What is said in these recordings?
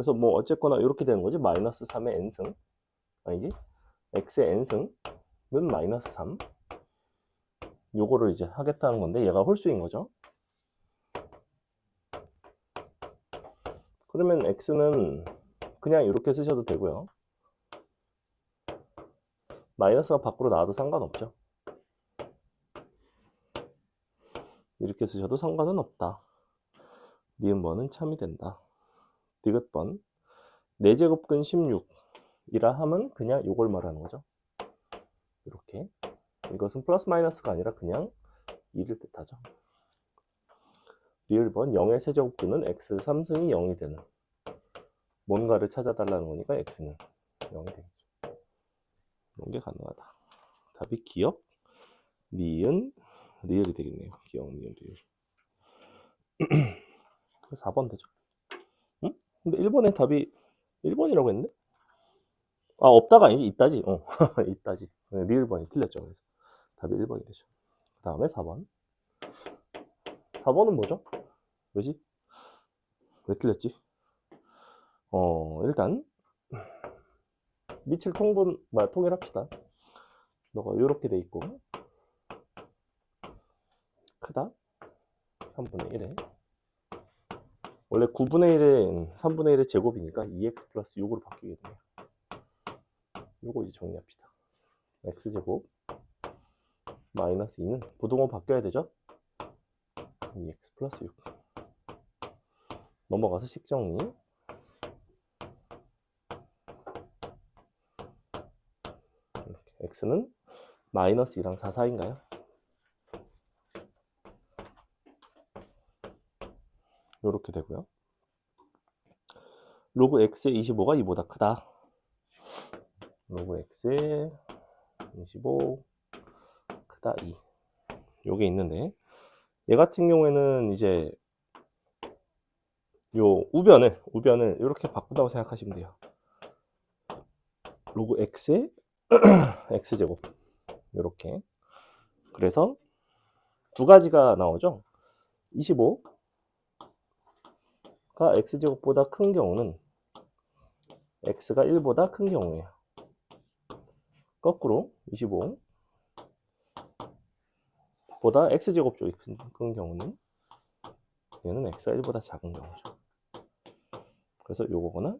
그래서 뭐 어쨌거나 이렇게 되는 거지. 마이너스 3의 n승 아니지? x의 n승은 마이너스 3 요거를 이제 하겠다는 건데 얘가 홀수인 거죠. 그러면 x는 그냥 이렇게 쓰셔도 되고요. 마이너스가 밖으로 나와도 상관없죠. 이렇게 쓰셔도 상관은 없다. 니은번은 참이 된다. 디귿번 4제곱근 16이라 하면 그냥 요걸 말하는 거죠. 이렇게 이것은 플러스 마이너스가 아니라 그냥 2를 뜻하죠. 리을번 0의 세제곱근은 x 3승이 0이 되는 뭔가를 찾아달라는 거니까 x는 0이 되겠죠. 이런 게 가능하다. 답이 기역, 니은, 리을이 되겠네요. 기역, 니은, 리을. 4번 되죠. 응? 근데 1번의 답이 1번이라고 했는데? 아, 없다가 아니지, 있다지. 있다지. 리을번이 틀렸죠. 그래서 답이 1번이 되죠. 그 다음에 4번. 4번은 뭐죠? 왜지? 왜 틀렸지? 일단 밑을 통일합시다. 너가 이렇게 돼 있고 크다 3분의 1에 원래 9분의 1은 3분의 1의 제곱이니까 2x 플러스 6으로 바뀌겠네요. 요거 이제 정리합시다. x제곱 마이너스 2는 부동호 바뀌어야 되죠? 2x 플러스 6 넘어가서 식정리 이렇게. x는 마이너스 2랑 4 사이인가요? 요렇게 되고요. 로그 x의 25가 2보다 크다. 로그 x의 25 크다 2 요게 있는데 얘 같은 경우에는 이제 요 우변을 이렇게 바꾼다고 생각하시면 돼요. 로그 x의 x제곱 이렇게. 그래서 두 가지가 나오죠. 25가 x제곱보다 큰 경우는 x가 1보다 큰 경우예요. 거꾸로 25보다 x제곱 쪽이 큰 경우는 얘는 x가 1보다 작은 경우죠. 그래서 요거거나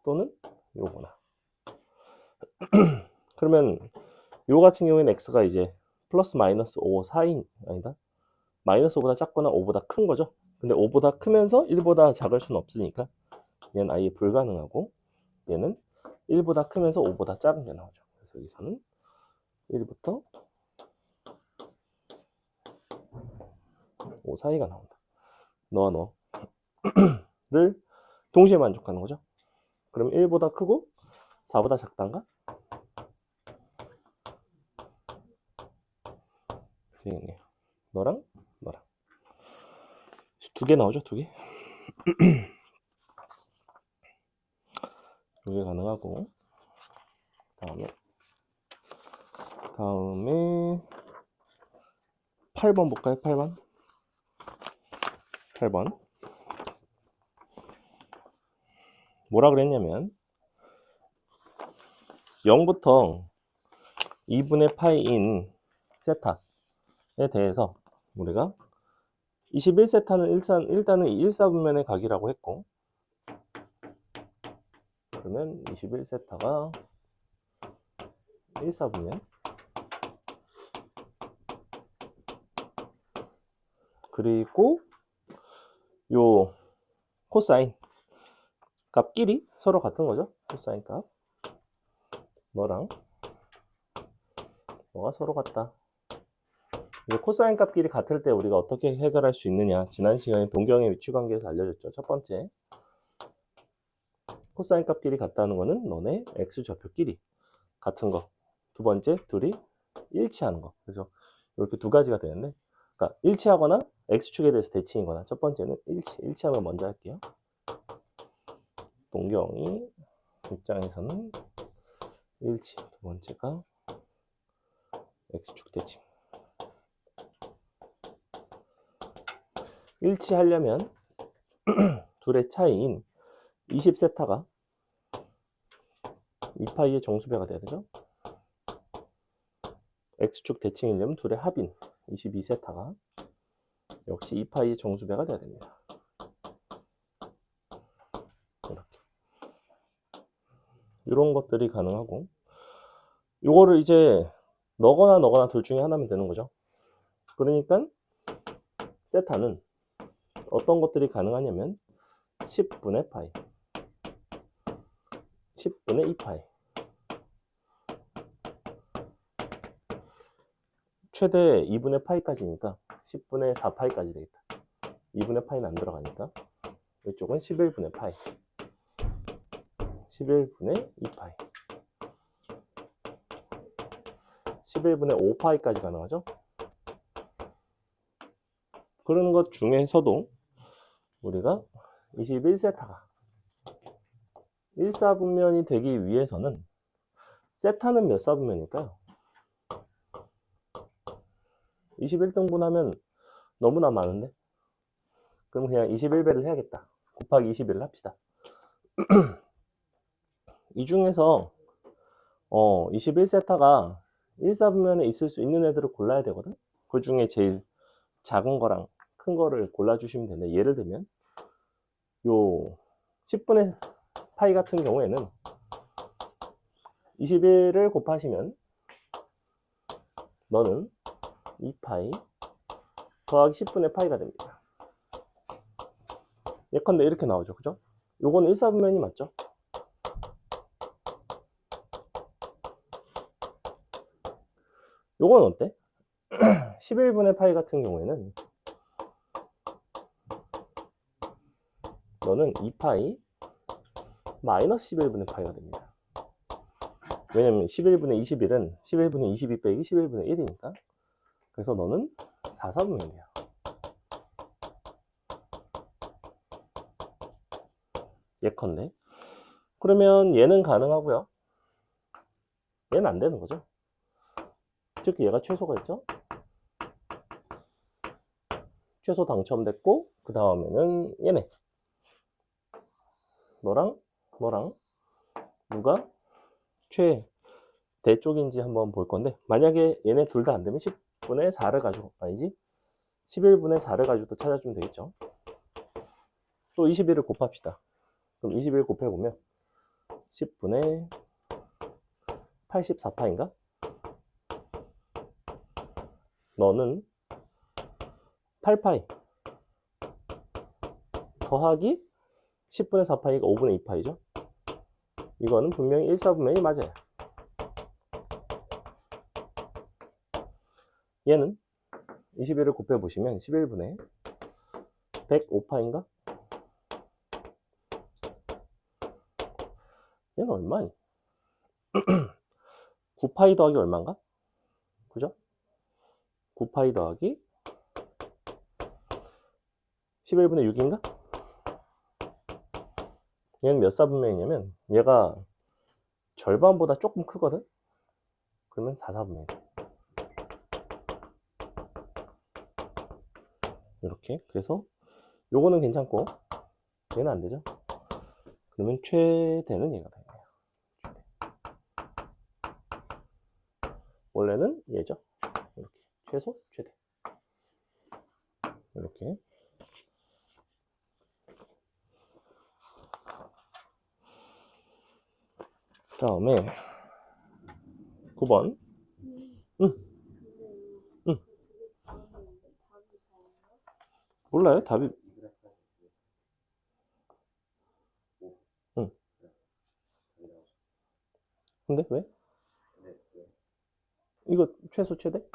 또는 요거나. 그러면 요 같은 경우에는 x가 이제 플러스 마이너스 5 사이 아니다. 마이너스 5보다 작거나 5보다 큰 거죠. 근데 5보다 크면서 1보다 작을 수는 없으니까 얘는 아예 불가능하고 얘는 1보다 크면서 5보다 작은 게 나오죠. 그래서 여기서는 1부터 5 사이가 나온다. 너와 너를 동시에 만족하는 거죠. 그럼 1보다 크고 4보다 작단가? 되겠네요. 너랑 너랑 두 개 나오죠. 두 개. 두 개 가능하고 다음에 8번 볼까요? 8번 뭐라 그랬냐면 0부터 2분의 파이인 세타에 대해서 우리가 21세타는 일단은 1사분면의 각이라고 했고 그러면 21세타가 1사분면 그리고 요 코사인 값끼리 서로 같은 거죠. 코사인 값 너랑 너가 서로 같다. 이제 코사인 값끼리 같을 때 우리가 어떻게 해결할 수 있느냐. 지난 시간에 동경의 위치관계에서 알려줬죠. 첫 번째 코사인 값끼리 같다는 거는 너네 x좌표끼리 같은 거. 두 번째 둘이 일치하는 거. 그래서 이렇게 두 가지가 되는데 그러니까 일치하거나 x축에 대해서 대칭이거나 첫 번째는 일치하면 먼저 할게요. 동경이 입장에서는 일치 두 번째가 x축 대칭 일치하려면 둘의 차이인 20세타가 2파이의 정수배가 돼야 되죠. x축 대칭이려면 둘의 합인 22세타가 역시 2파이의 정수배가 돼야 됩니다. 이렇게. 이런 것들이 가능하고, 이거를 이제 너거나 둘 중에 하나면 되는 거죠. 그러니까 세타는 어떤 것들이 가능하냐면 10분의 파이, 10분의 2파이, 최대 2분의 파이까지니까 10분의 4파이까지 되겠다. 2분의 파이는 안 들어가니까 이쪽은 11분의 파이, 11분의 2파이, 11분의 5파이까지 가능하죠. 그런 것 중에서도 우리가 21세타가 1사분면이 되기 위해서는 세타는 몇 사분면일까요? 21등분 하면 너무나 많은데? 그럼 그냥 21배를 해야겠다. 곱하기 21을 합시다. 이 중에서 21세타가 1사분면에 있을 수 있는 애들을 골라야 되거든? 그 중에 제일 작은 거랑 큰 거를 골라주시면 되는데, 예를 들면 요 10분의 파이 같은 경우에는 21을 곱하시면 너는 2파이 더하기 10분의 파이가 됩니다. 예컨대 이렇게 나오죠. 그죠? 요거는 1사분면이 맞죠? 요건 어때? 11분의 파이 같은 경우에는 너는 2파이 마이너스 11분의 파이가 됩니다. 왜냐면 11분의 21은 11분의 22 빼기 11분의 1이니까. 그래서 너는 4사분면이 돼요. 예컨대. 그러면 얘는 가능하고요. 얘는 안 되는 거죠. 즉 얘가 최소가 있죠. 최소 당첨됐고, 그 다음에는 얘네. 너랑 누가 최대 쪽인지 한번 볼 건데, 만약에 얘네 둘 다 안 되면 10분의 4를 가지고, 아니지? 11분의 4를 가지고 또 찾아주면 되겠죠. 또 21을 곱합시다. 그럼 21 곱해보면 10분의 84파인가? 너는 8파이 더하기 10분의 4파이가 5분의 2파이죠. 이거는 분명히 1사분면이 맞아요. 얘는 21을 곱해보시면 11분의 105파인가? 얘는 얼마니? 9파이 더하기 얼마인가? 그죠? 9파이 더하기 11분의 6인가? 얘는 몇 사분면이냐면 얘가 절반보다 조금 크거든? 그러면 4사분면이다. 이렇게. 그래서 요거는 괜찮고 얘는 안 되죠. 그러면 최대는 얘가 되네요. 원래는 얘죠. 이렇게. 최소, 최대. 이렇게. 다음에 9번. 응. 몰라요. 답이. 응. 근데 왜? 이거 최소, 최대?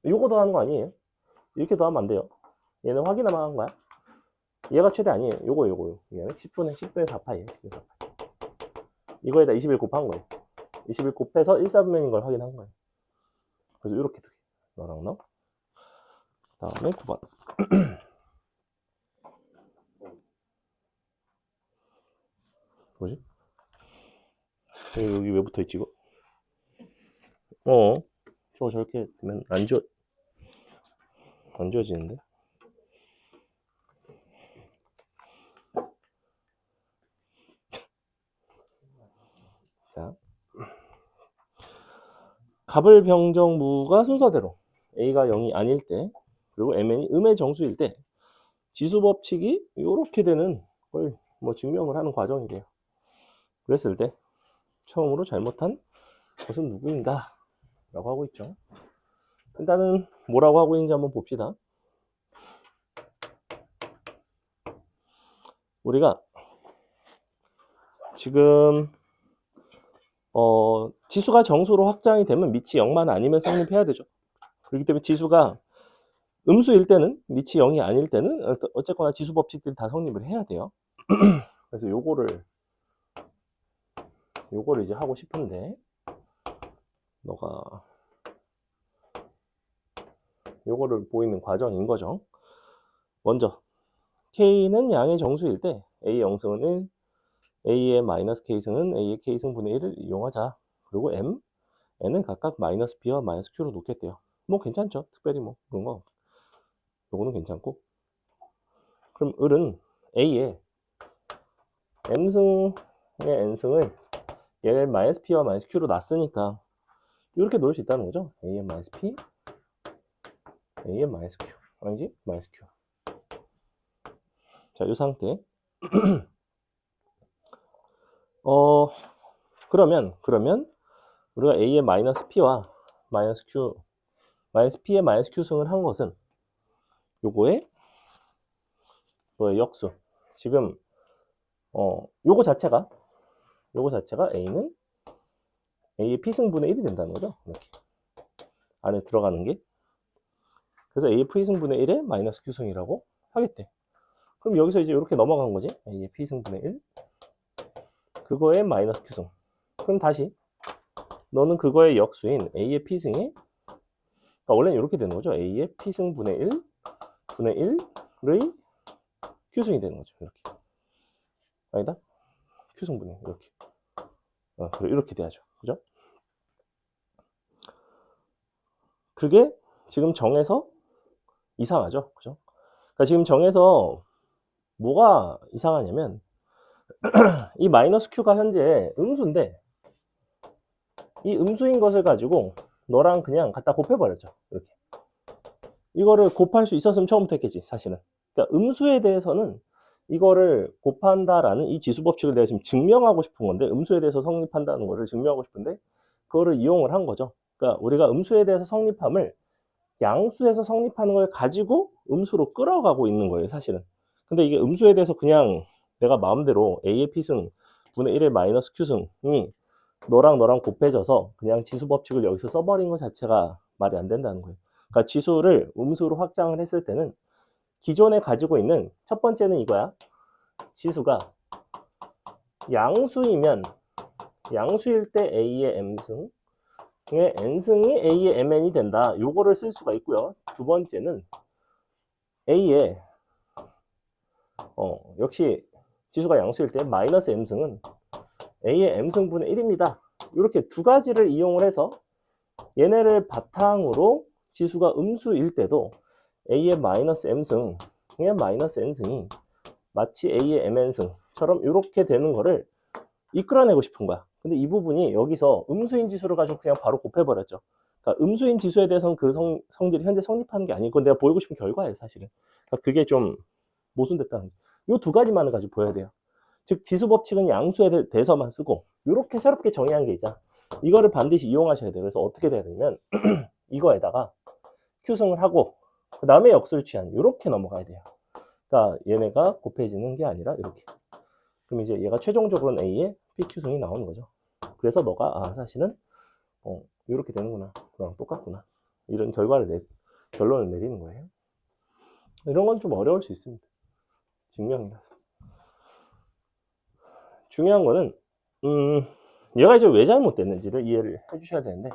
요거 더하는 거 아니에요? 이렇게 더하면 안 돼요. 얘는 확인만 한 거야. 얘가 최대 아니에요. 요거. 얘는 10분의 4파이에요. 10분의 4파이. 이거에다 21 곱한 거예요. 21 곱해서 1사분면인 걸 확인한 거예요. 그래서 이렇게 두 개. 너랑 너. 다음에 9번. 뭐지? 여기 왜 붙어 있지, 이거? 저거 저렇게 되면 안 지워지는데? 자, 갑을 병정무가 순서대로 A가 0이 아닐 때, 그리고 MN이 음의 정수일 때 지수 법칙이 이렇게 되는 걸 뭐 증명을 하는 과정이래요. 그랬을 때 처음으로 잘못한 것은 누구인가? 라고 하고 있죠. 일단은 뭐라고 하고 있는지 한번 봅시다. 우리가 지금 지수가 정수로 확장이 되면 밑이 0만 아니면 성립해야 되죠. 그렇기 때문에 지수가 음수일 때는, 밑이 0이 아닐 때는 어쨌거나 지수 법칙들이 다 성립을 해야 돼요. 그래서 요거를 이제 하고 싶은데, 너가 요거를 보이는 과정인 거죠. 먼저 K는 양의 정수일 때 A 영승은 1, A의 마이너스 K승은 A의 K승분의 1을 이용하자. 그리고 M, N은 각각 마이너스 B와 마이너스 Q로 놓겠대요. 뭐 괜찮죠. 특별히 뭐 그런 거. 요거는 괜찮고. 그럼 을은 A의 M승의 N승을 얘를 마이너스 P와 마이너스 Q로 놨으니까 이렇게 놓을 수 있다는 거죠. A의 마이너스 P, A의 마이너스 Q. 아니지? 마이너스 Q. 자, 이 상태. 그러면 우리가 A의 마이너스 P와 마이너스 Q, 마이너스 P의 마이너스 Q승을 한 것은 요거의 역수. 지금 요거 자체가 A는 A의 P승분의 1이 된다는 거죠. 이렇게 안에 들어가는 게. 그래서 A의 P승분의 1의 마이너스 Q승이라고 하겠대. 그럼 여기서 이제 이렇게 넘어간 거지. A의 P승분의 1, 그거의 마이너스 Q승. 그럼 다시 너는 그거의 역수인 A의 P승에, 그러니까 원래는 이렇게 되는 거죠. A의 P승분의 1 분의 1의 Q승이 되는 거죠. 이렇게. 아니다? Q승분의 이렇게. 그래, 이렇게 돼야죠. 그죠? 그게 지금 정해서 이상하죠. 그죠? 그러니까 지금 정해서 뭐가 이상하냐면 이 마이너스 Q가 현재 음수인데 이 음수인 것을 가지고 너랑 그냥 갖다 곱해버렸죠. 이렇게. 이거를 곱할 수 있었으면 처음부터 했겠지, 사실은. 그러니까 음수에 대해서는 이거를 곱한다라는 이 지수 법칙을 내가 지금 증명하고 싶은 건데, 음수에 대해서 성립한다는 거를 증명하고 싶은데 그거를 이용을 한 거죠. 그러니까 우리가 음수에 대해서 성립함을 양수에서 성립하는 걸 가지고 음수로 끌어가고 있는 거예요, 사실은. 근데 이게 음수에 대해서 그냥 내가 마음대로 A의 P승 분의 1의 마이너스 Q승이 너랑 곱해져서 그냥 지수 법칙을 여기서 써버린 것 자체가 말이 안 된다는 거예요. 그러니까 지수를 음수로 확장을 했을 때는 기존에 가지고 있는, 첫 번째는 이거야. 지수가 양수이면, 양수일 때 A의 M승, N승이 A의 MN이 된다. 요거를 쓸 수가 있고요. 두 번째는 A의 역시 지수가 양수일 때 마이너스 M승은 A의 M승분의 1입니다. 이렇게 두 가지를 이용을 해서 얘네를 바탕으로 지수가 음수일 때도 A의 마이너스 M승의 마이너스 N승이 마치 A의 MN승처럼 이렇게 되는 거를 이끌어내고 싶은 거야. 근데 이 부분이 여기서 음수인 지수를 가지고 그냥 바로 곱해버렸죠. 그러니까 음수인 지수에 대해서는 그 성질이 현재 성립하는 게 아니고 내가 보이고 싶은 결과예요, 사실은. 그러니까 그게 좀 모순됐다는 이 두 가지만을 가지고 보여야 돼요. 즉 지수 법칙은 양수에 대해서만 쓰고 이렇게 새롭게 정의한 게 있잖아. 이거를 반드시 이용하셔야 돼요. 그래서 어떻게 돼야 되냐면 이거에다가 Q승을 하고 그 다음에 역수를 취한 이렇게 넘어가야 돼요. 그러니까 얘네가 곱해지는 게 아니라 이렇게. 그럼 이제 얘가 최종적으로는 A의 PQ승이 나오는 거죠. 그래서 너가 사실은 이렇게 되는구나. 그랑 똑같구나. 이런 결론을 내리는 거예요. 이런 건 좀 어려울 수 있습니다. 증명이라서. 중요한 거는 얘가 이제 왜 잘못됐는지를 이해를 해주셔야 되는데,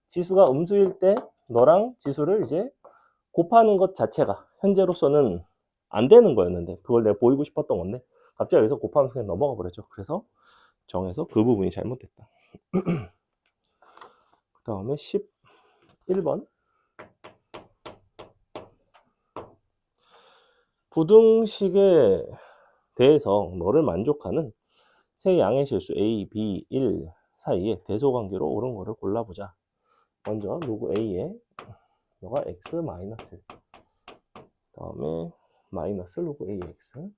지수가 음수일 때 너랑 지수를 이제 곱하는 것 자체가 현재로서는 안 되는 거였는데, 그걸 내가 보이고 싶었던 건데 갑자기 여기서 곱하면서 그냥 넘어가 버렸죠. 그래서 정해서 그 부분이 잘못됐다. 그 다음에 11번 부등식에 대해서 너를 만족하는 세 양의 실수 A, B, 1, 사이에 대소관계로 옳은 거를 골라보자. 먼저 로그 A에 너가 x 마이너스 다음에 마이너스 로그 AX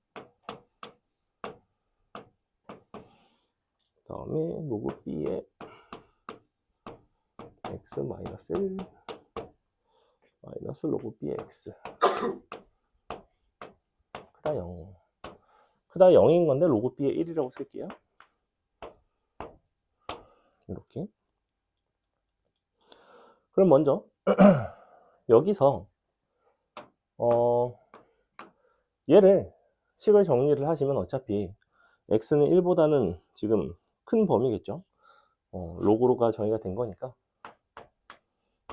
다음에 로그 B에 x 마이너스 1 마이너스 로그 BX 크다 0 크다 0인 건데 로그 B에 1이라고 쓸게요. 이렇게. 그럼 먼저 여기서 얘를 식을 정리를 하시면 어차피 x는 1보다는 지금 큰 범위겠죠. 로그가 정의가 된 거니까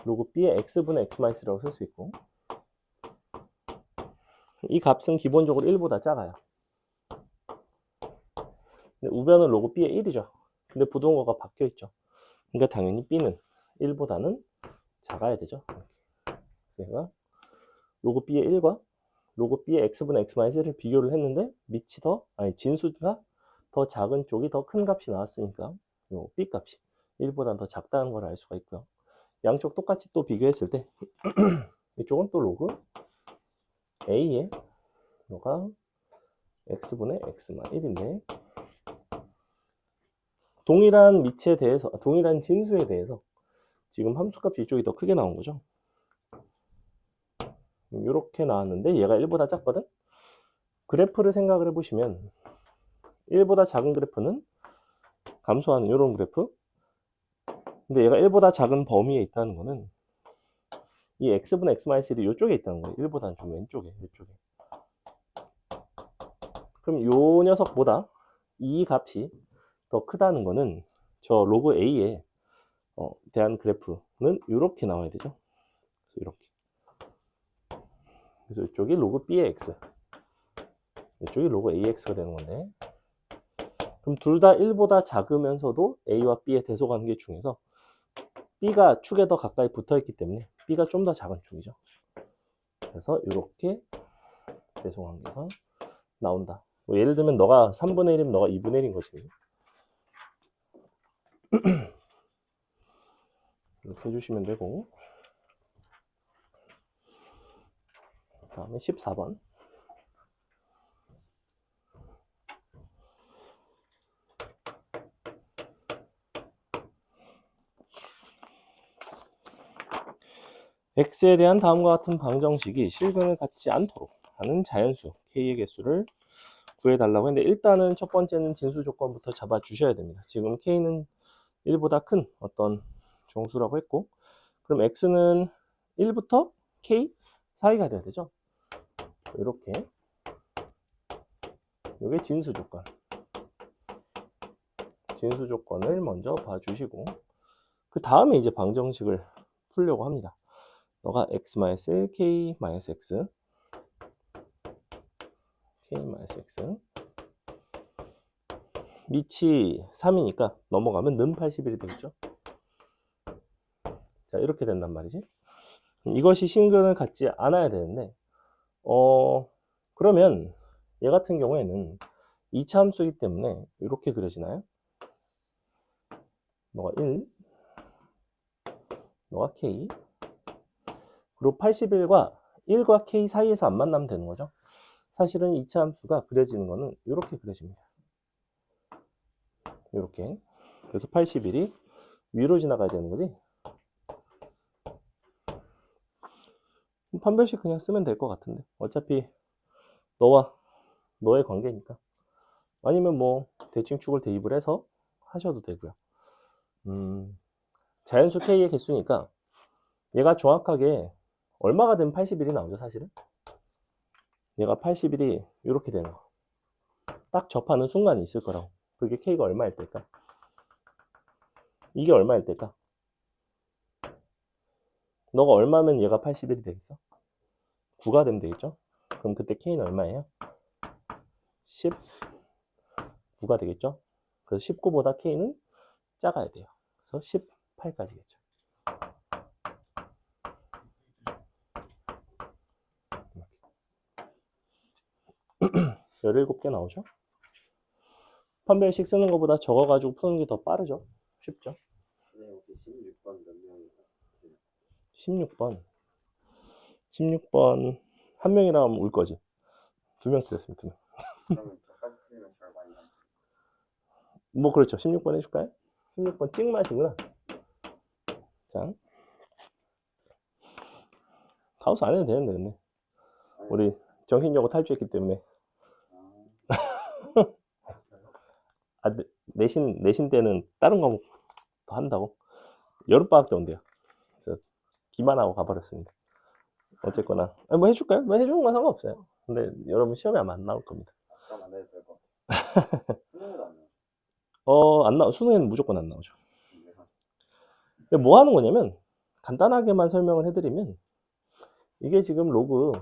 로그 b의 x분의 x-라고 쓸 수 있고, 이 값은 기본적으로 1보다 작아요. 근데 우변은 로그 b의 1이죠. 근데 부동어가 바뀌어 있죠. 그러니까 당연히 b는 1보다는 작아야 되죠. 그래서 로그 b의 1과 로그 b의 x분의 x-1을 비교를 했는데 진수가 더 작은 쪽이 더 큰 값이 나왔으니까 요 b 값이 1보다 더 작다는 걸 알 수가 있고요. 양쪽 똑같이 또 비교했을 때 이쪽은 또 로그 a에 너가 x분의 x-1인데 동일한 미치에 대해서, 동일한 진수에 대해서 지금 함수값이 이쪽이 더 크게 나온 거죠. 이렇게 나왔는데 얘가 1보다 작거든. 그래프를 생각을 해보시면 1보다 작은 그래프는 감소하는 이런 그래프. 근데 얘가 1보다 작은 범위에 있다는 거는 이 x분의 x-1이 이쪽에 있다는 거예요. 1보다는 좀 왼쪽에, 이쪽에. 그럼 요 녀석보다 이 값이 더 크다는 거는 저 로그 a에 대한 그래프는 이렇게 나와야 되죠. 그래서 이렇게. 그래서 이쪽이 로그 b의 x, 이쪽이 로그 ax가 되는 건데, 그럼 둘 다 1보다 작으면서도 a와 b의 대소관계 중에서 b가 축에 더 가까이 붙어있기 때문에 b가 좀 더 작은 쪽이죠. 그래서 이렇게 대소관계가 나온다. 뭐 예를 들면 너가 3분의 1이면 너가 2분의 1인 거지. 이렇게 해주시면 되고, 다음에 14번. x에 대한 다음과 같은 방정식이 실근을 갖지 않도록 하는 자연수 k의 개수를 구해달라고 했는데, 일단은 첫 번째는 진수 조건부터 잡아 주셔야 됩니다. 지금 k는 1보다 큰 어떤 정수라고 했고, 그럼 x는 1부터 k 사이가 돼야 되죠. 이렇게. 이게 진수 조건. 진수 조건을 먼저 봐주시고, 그 다음에 이제 방정식을 풀려고 합니다. 너가 x-1 k-x k-x 밑이 3이니까 넘어가면 는 81이 되겠죠. 자, 이렇게 된단 말이지. 이것이 신근을 갖지 않아야 되는데, 그러면 얘 같은 경우에는 2차 함수이기 때문에 이렇게 그려지나요? 너가 1, 너가 k, 그리고 81과 1과 k 사이에서 안 만나면 되는 거죠. 사실은 2차 함수가 그려지는 거는 이렇게 그려집니다. 이렇게. 그래서 81이 위로 지나가야 되는 거지. 판별식 그냥 쓰면 될 것 같은데, 어차피 너와 너의 관계니까. 아니면 뭐 대칭 축을 대입을 해서 하셔도 되고요. 자연수 k의 개수니까 얘가 정확하게 얼마가 되면 81이 나오죠, 사실은. 얘가 81이 이렇게 되는 거. 딱 접하는 순간이 있을 거라고. 그게 k가 얼마일 때일까? 이게 얼마일 때일까? 너가 얼마면 얘가 81이 되겠어? 9가 되면 되겠죠? 그럼 그때 k는 얼마예요? 19가 되겠죠? 그래서 19보다 k는 작아야 돼요. 그래서 18까지겠죠. 17개 나오죠? 판별식 쓰는 것보다 적어가지고 푸는 게 더 빠르죠? 쉽죠? 네, 혹시 16번 몇 명이나? 16번 한 명이라 하면 울 거지. 2명 틀렸습니다. 2명. 그러면 저까지 틀리면 절반이 남죠. 뭐 그렇죠. 16번 해줄까요? 16번 찍맛이구나. 자, 가우스 안 해도 되는데 근데 우리 정신여고 탈주했기 때문에 아, 내신 때는 다른 과목 더 한다고 여름방학 때 온대요. 그래서 기만하고 가버렸습니다. 어쨌거나 아니, 뭐 해줄까요? 뭐 해주는 건 상관없어요. 근데 여러분 시험에 아마 안 나올 겁니다. 그럼 안 해도 될 것 같아요. 수능으로 안 나와요. 안 나오. 수능에는 무조건 안 나오죠. 근데 뭐 하는 거냐면 간단하게만 설명을 해드리면 이게 지금 로그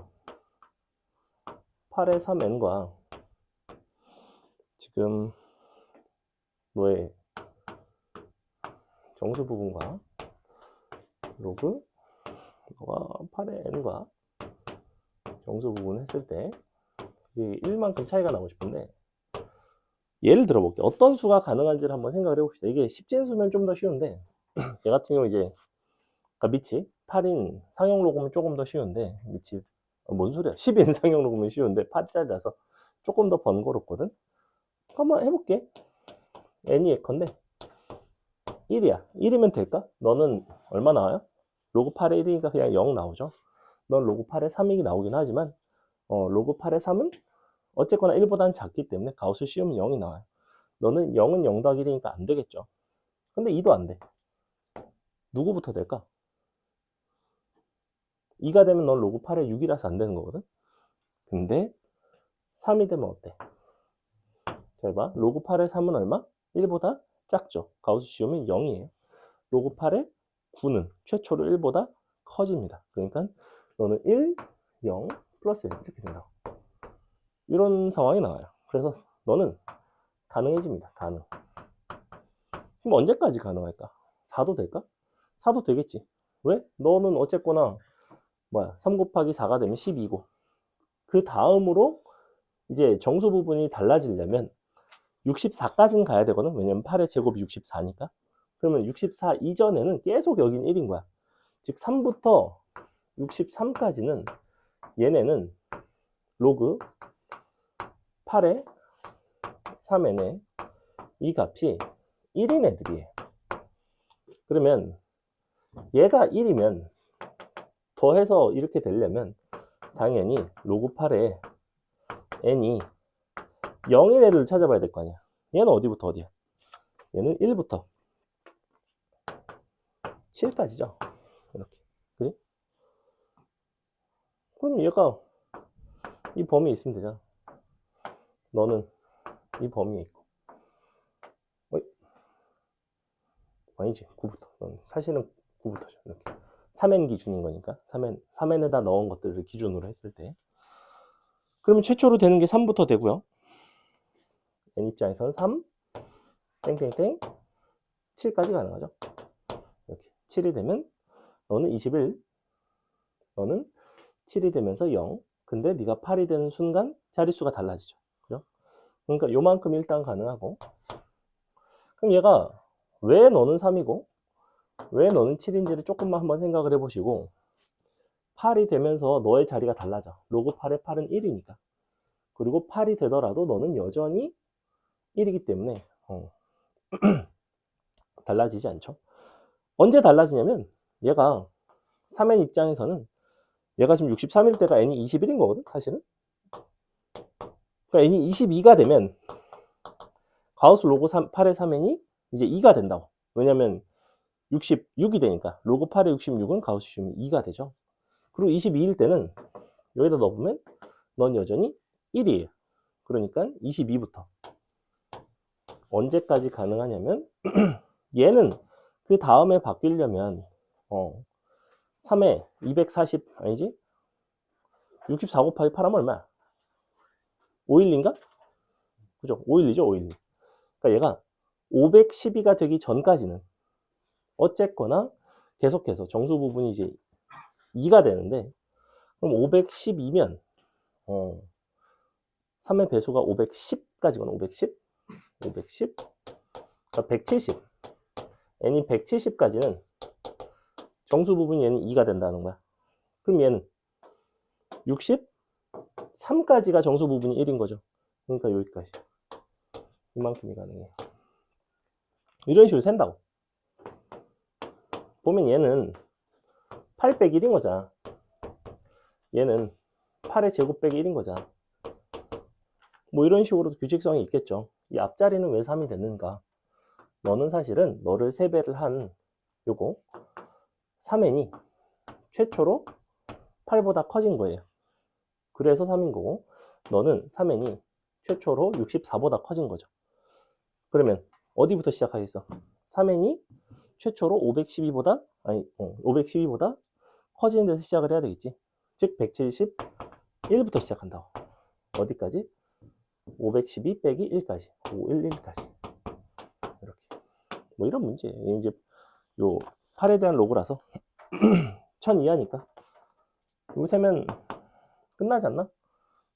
8의 3n과 지금 너의 정수 부분과 로그 너가 8의 n과 정수 부분 했을 때 이게 1만큼 차이가 나고 싶은데 예를 들어 볼게요. 어떤 수가 가능한지를 한번 생각을 해봅시다. 이게 10진수면 좀 더 쉬운데 얘 같은 경우 이제 그러니까 밑이 8인 상용 로그면 조금 더 쉬운데 밑이 뭔 소리야? 10인 상용 로그면 쉬운데 8짜리라서 조금 더 번거롭거든. 한번 해볼게. n이 예컨대 1이야. 1이면 될까? 너는 얼마 나와요? 로그 8의 1이니까 그냥 0 나오죠. 넌 로그 8의 3이 나오긴 하지만 로그 8의 3은 어쨌거나 1보다는 작기 때문에 가우스 씌우면 0이 나와요. 너는 0은 0 더하기 1이니까 안 되겠죠. 근데 2도 안 돼. 누구부터 될까? 2가 되면 넌 로그 8의 6이라서 안 되는 거거든. 근데 3이 되면 어때? 잘 봐. 로그 8의 3은 얼마? 1보다 작죠. 가우스 씌우면 0이에요. 로그 8의 9는 최초로 1보다 커집니다. 그러니까 너는 1, 0, 플러스 1 이렇게 된다고. 이런 상황이 나와요. 그래서 너는 가능해집니다. 가능. 그럼 언제까지 가능할까? 4도 될까? 4도 되겠지. 왜? 너는 어쨌거나 3 곱하기 4가 되면 12고 그 다음으로 이제 정수 부분이 달라지려면 64까지는 가야 되거든. 왜냐면 8의 제곱이 64니까. 그러면 64 이전에는 계속 여긴 1인 거야. 즉 3부터 63까지는 얘네는 로그 8의 3n의 이 값이 1인 애들이에요. 그러면 얘가 1이면 더해서 이렇게 되려면 당연히 로그 8의 n이 0인 애들을 찾아봐야 될 거 아니야. 얘는 어디부터 어디야? 얘는 1부터 7까지죠. 이렇게. 그지? 그럼 얘가 이 범위에 있으면 되잖아. 너는 이 범위에 있고. 어이? 아니지. 9부터. 넌 사실은 9부터죠. 이렇게. 3n 기준인 거니까. 3n에다 넣은 것들을 기준으로 했을 때. 그러면 최초로 되는 게 3부터 되고요. n 입장에서는 3, 땡땡땡, 7까지 가능하죠. 이렇게. 7이 되면 너는 21, 너는 7이 되면서 0. 근데 네가 8이 되는 순간 자릿수가 달라지죠. 그죠? 그러니까 요만큼 일단 가능하고. 그럼 얘가 왜 너는 3이고 왜 너는 7인지를 조금만 한번 생각을 해보시고 8이 되면서 너의 자리가 달라져. 로그 8의 8은 1이니까. 그리고 8이 되더라도 너는 여전히 1이기 때문에 달라지지 않죠. 언제 달라지냐면 얘가 3n 입장에서는 얘가 지금 63일 때가 n이 21인 거거든 사실은. 그러니까 n이 22가 되면 가우스 로그 8의 3n이 이제 2가 된다고. 왜냐면 66이 되니까 로그 8의 66은 가우스 씌우면 2가 되죠. 그리고 22일 때는 여기다 넣어보면 넌 여전히 1이에요. 그러니까 22부터 언제까지 가능하냐면 얘는 그 다음에 바뀌려면 3에 240 아니지? 64 곱하기 8 하면 얼마야? 512인가? 그죠? 512죠, 512. 그러니까 얘가 512가 되기 전까지는 어쨌거나 계속해서 정수 부분이 이제 2가 되는데 그럼 512면 3의 배수가 510까지거나 510, 510, 그러니까 170. n이 170까지는 정수 부분이 얘는 2가 된다는 거야. 그럼 얘는 63까지가 정수 부분이 1인 거죠. 그러니까 여기까지. 이만큼이 가능해요. 이런 식으로 센다고. 보면 얘는 8 빼기 1인 거잖아. 얘는 8의 제곱 빼기 1인 거잖아. 뭐 이런 식으로도 규칙성이 있겠죠. 이 앞자리는 왜 3이 됐는가? 너는 사실은 너를 3배를 한 요거 3n이 최초로 8보다 커진 거예요. 그래서 3인 거고, 너는 3n이 최초로 64보다 커진 거죠. 그러면 어디부터 시작하겠어? 3n이 최초로 512보다 커지는 데서 시작을 해야 되겠지. 즉 171부터 시작한다고. 어디까지? 512 빼기 1까지, 511까지. 이렇게. 뭐 이런 문제. 이제 요 8에 대한 로그라서 1000 이하니까 이거 세면 끝나지 않나?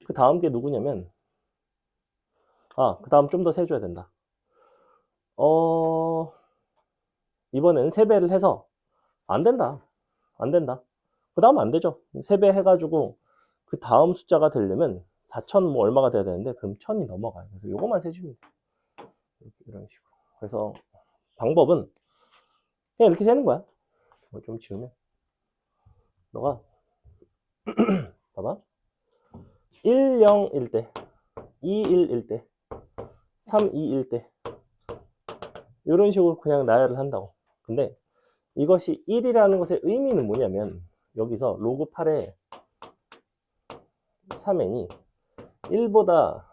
그 다음 게 누구냐면, 그 다음 좀 더 세줘야 된다. 이번엔 3배를 해서 안 된다. 안 된다. 그 다음 안 되죠. 3배 해가지고 그 다음 숫자가 되려면 4000 뭐 얼마가 돼야 되는데, 그럼 1000이 넘어가요. 그래서 요것만 세주면 돼. 이런 식으로. 그래서 방법은 그냥 이렇게 세는 거야. 이걸 좀 지우면 너가 봐봐. 1, 0일 때, 2, 1일 때, 3, 2일 때 이런 식으로 그냥 나열을 한다고. 근데 이것이 1이라는 것의 의미는 뭐냐면, 여기서 로그 8에 3n이 1보다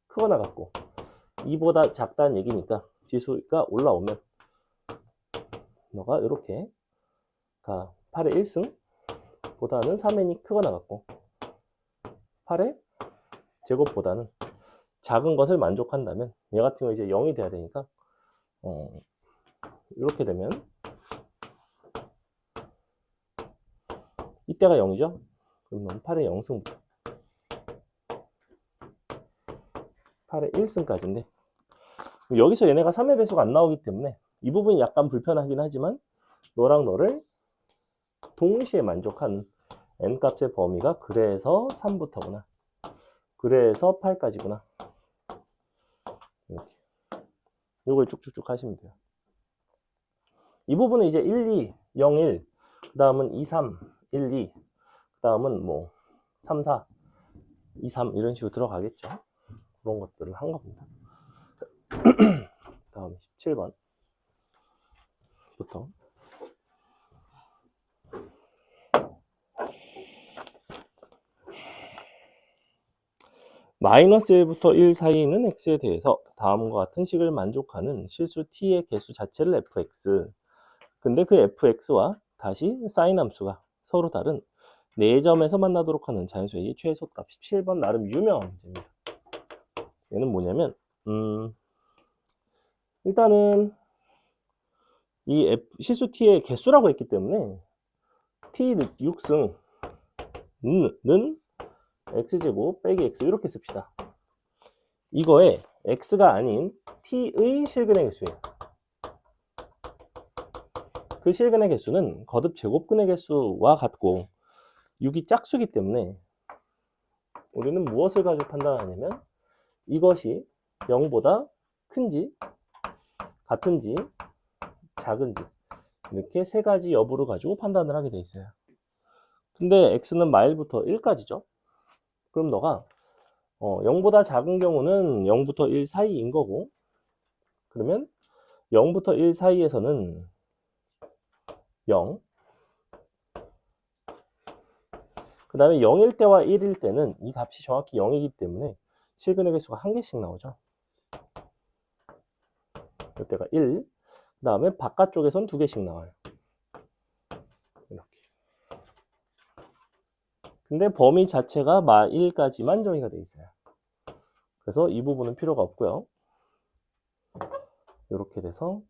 크거나 같고 2보다 작다는 얘기니까 지수가 올라오면 너가 이렇게 8의 1승 보다는 3n이 크거나 같고 8의 제곱보다는 작은 것을 만족한다면, 얘 같은 경우 이제 0이 돼야 되니까 이렇게 되면 이때가 0이죠. 그럼 넌 8의 0승부터 8의 1승까지인데, 여기서 얘네가 3의 배수가 안 나오기 때문에 이 부분이 약간 불편하긴 하지만, 너랑 너를 동시에 만족하는 n값의 범위가 그래서 3부터구나, 그래서 8까지구나. 이렇게 이걸 쭉쭉쭉 하시면 돼요. 이 부분은 이제 1, 2, 0, 1, 그 다음은 2, 3, 1, 2, 그 다음은 뭐 3, 4, 2, 3 이런 식으로 들어가겠죠. 그런 것들을 한 겁니다. 다음 17번부터 마이너스 1부터 1 사이에 있는 x에 대해서 다음과 같은 식을 만족하는 실수 t의 개수 자체를 fx, 근데 그 fx와 다시 사인 함수가 서로 다른 4점에서 만나도록 하는 자연수의 최소값. 17번 나름 유명한 문제입니다. 얘는 뭐냐면 일단은 이 실수 t의 개수라고 했기 때문에 t 6승 는 x제곱 빼기 x 이렇게 씁시다. 이거에 x가 아닌 t의 실근의 개수예요. 그 실근의 개수는 거듭 제곱근의 개수와 같고 6이 짝수기 때문에 우리는 무엇을 가지고 판단하냐면, 이것이 0보다 큰지 같은지 작은지 이렇게 세 가지 여부를 가지고 판단을 하게 돼 있어요. 근데 x는 마일부터 1까지죠. 그럼 너가 0보다 작은 경우는 0부터 1 사이인 거고, 그러면 0부터 1 사이에서는 0, 그 다음에 0일 때와 1일 때는 이 값이 정확히 0이기 때문에 실근의 개수가 한 개씩 나오죠. 이때가 1, 그 다음에 바깥쪽에선 2개씩 나와요. 이렇게. 근데 범위 자체가 마 1까지만 정의가 되어 있어요. 그래서 이 부분은 필요가 없고요. 이렇게 돼서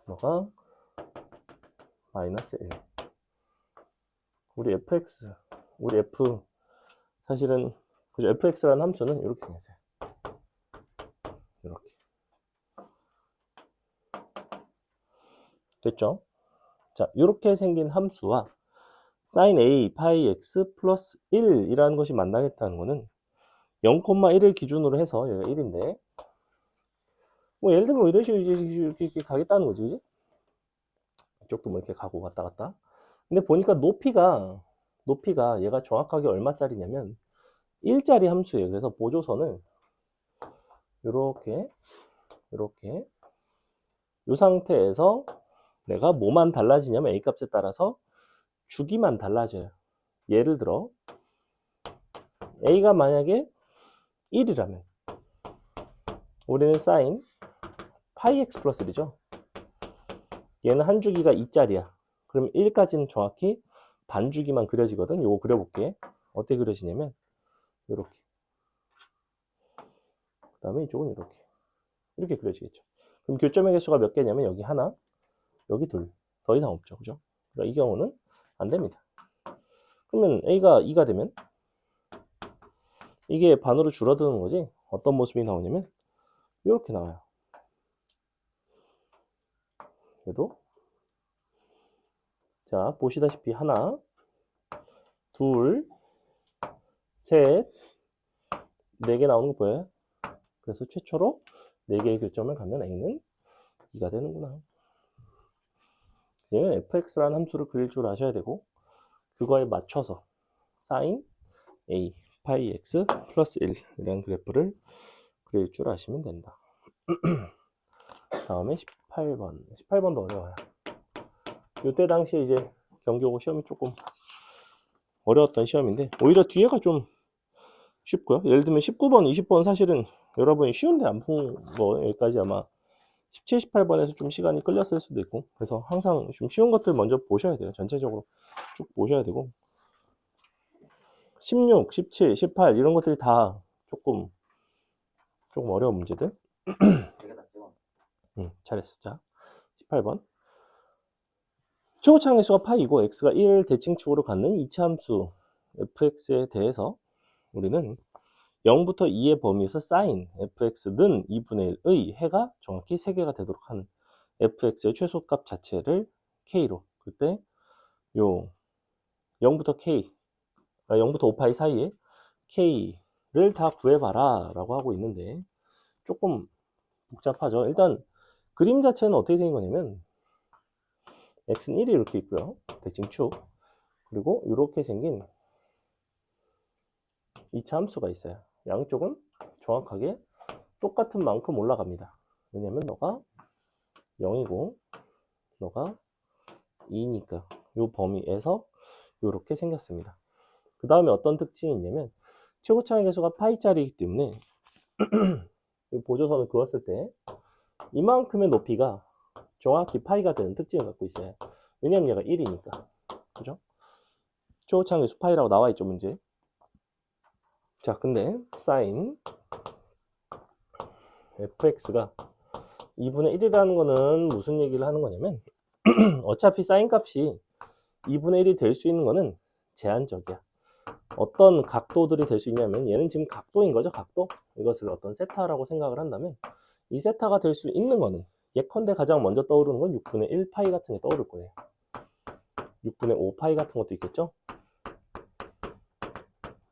너가 마이너스 1. 우리 fx, 우리 f, 사실은 그죠? fx라는 함수는 이렇게 생겼어요. 이렇게. 됐죠? 자, 이렇게 생긴 함수와 sin a 파이 x 플러스 1이라는 것이 만나겠다는 것은 0,1을 기준으로 해서 여기가 1인데 뭐 예를 들면 이런 식으로 이렇게 가겠다는 거지, 그지? 이쪽도 뭐 이렇게 가고 왔다 갔다. 근데 보니까 높이가 얘가 정확하게 얼마짜리냐면 1짜리 함수예요. 그래서 보조선을 이렇게 이 상태에서 내가 뭐만 달라지냐면 a 값에 따라서 주기만 달라져요. 예를 들어 a가 만약에 1이라면 우리는 sin 파이 x 플러스 1이죠. 얘는 한 주기가 2짜리야. 그럼 1까지는 정확히 반주기만 그려지거든. 요거 그려볼게. 어떻게 그려지냐면 이렇게. 그 다음에 이쪽은 이렇게 그려지겠죠. 그럼 교점의 개수가 몇 개냐면 여기 하나, 여기 둘. 더 이상 없죠. 그죠? 그러니까 이 경우는 안 됩니다. 그러면 a가 2가 되면 이게 반으로 줄어드는 거지. 어떤 모습이 나오냐면 이렇게 나와요. 그래도 자, 보시다시피 하나, 둘, 셋, 네 개 나오는 거 보여요? 그래서 최초로 4개의 교점을 갖는 a는 2가 되는구나. 이제는 fx라는 함수를 그릴 줄 아셔야 되고 그거에 맞춰서 sin a 파이 x 플러스 1 이라는 그래프를 그릴 줄 아시면 된다. 다음에 18번도 어려워요. 이때 당시에 이제 경기고 시험이 조금 어려웠던 시험인데 오히려 뒤에가 좀 쉽고요. 예를 들면 19번, 20번 사실은 여러분이 쉬운데 안 푼 거 여기까지 아마 17, 18번에서 좀 시간이 끌렸을 수도 있고 그래서 항상 좀 쉬운 것들 먼저 보셔야 돼요. 전체적으로 쭉 보셔야 되고 16, 17, 18 이런 것들이 다 조금 어려운 문제들. 제가 다 찍어. 잘했어. 자, 18번. 최고차항 개수가 파이고 x가 1 대칭축으로 갖는 이차함수 fx에 대해서 우리는 0부터 2의 범위에서 sin fx는 2분의 1의 해가 정확히 3개가 되도록 하는 fx의 최소값 자체를 k로 그때 요 0부터 k 0부터 5파이 사이에 k를 다 구해봐라 라고 하고 있는데 조금 복잡하죠. 일단 그림 자체는 어떻게 생긴 거냐면 x는 1이 이렇게 있고요. 대칭축 그리고 이렇게 생긴 2차 함수가 있어요. 양쪽은 정확하게 똑같은 만큼 올라갑니다. 왜냐면 너가 0이고 너가 2니까 이 범위에서 이렇게 생겼습니다. 그 다음에 어떤 특징이 있냐면 최고차항 개수가 파이짜리이기 때문에 이 보조선을 그었을 때 이만큼의 높이가 정확히 파이가 되는 특징을 갖고 있어요. 왜냐면 얘가 1이니까. 그죠? 최고차항 개수 파이라고 나와 있죠, 문제. 자, 근데 sin fx가 2분의 1이라는 거는 무슨 얘기를 하는 거냐면 어차피 sin 값이 2분의 1이 될 수 있는 거는 제한적이야. 어떤 각도들이 될 수 있냐면 얘는 지금 각도인 거죠, 각도. 이것을 어떤 세타라고 생각을 한다면 이 세타가 될 수 있는 거는 예컨대 가장 먼저 떠오르는 건 6분의 1 파이 같은 게 떠오를 거예요. 6분의 5 파이 같은 것도 있겠죠.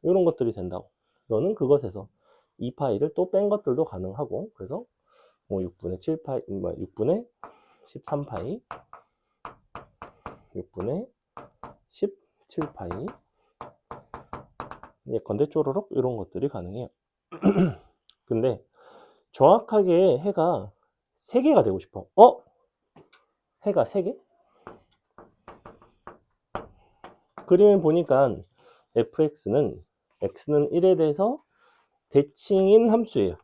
이런 것들이 된다고. 너는 그것에서 2파이를 또 뺀 것들도 가능하고 그래서 뭐 6분의 7파이, 6분의 13파이, 6분의 17파이 예컨대 쪼로록 이런 것들이 가능해요. 근데 정확하게 해가 3개가 되고 싶어. 해가 3개? 그림을 보니까 fx는 x는 1에 대해서 대칭인 함수예요.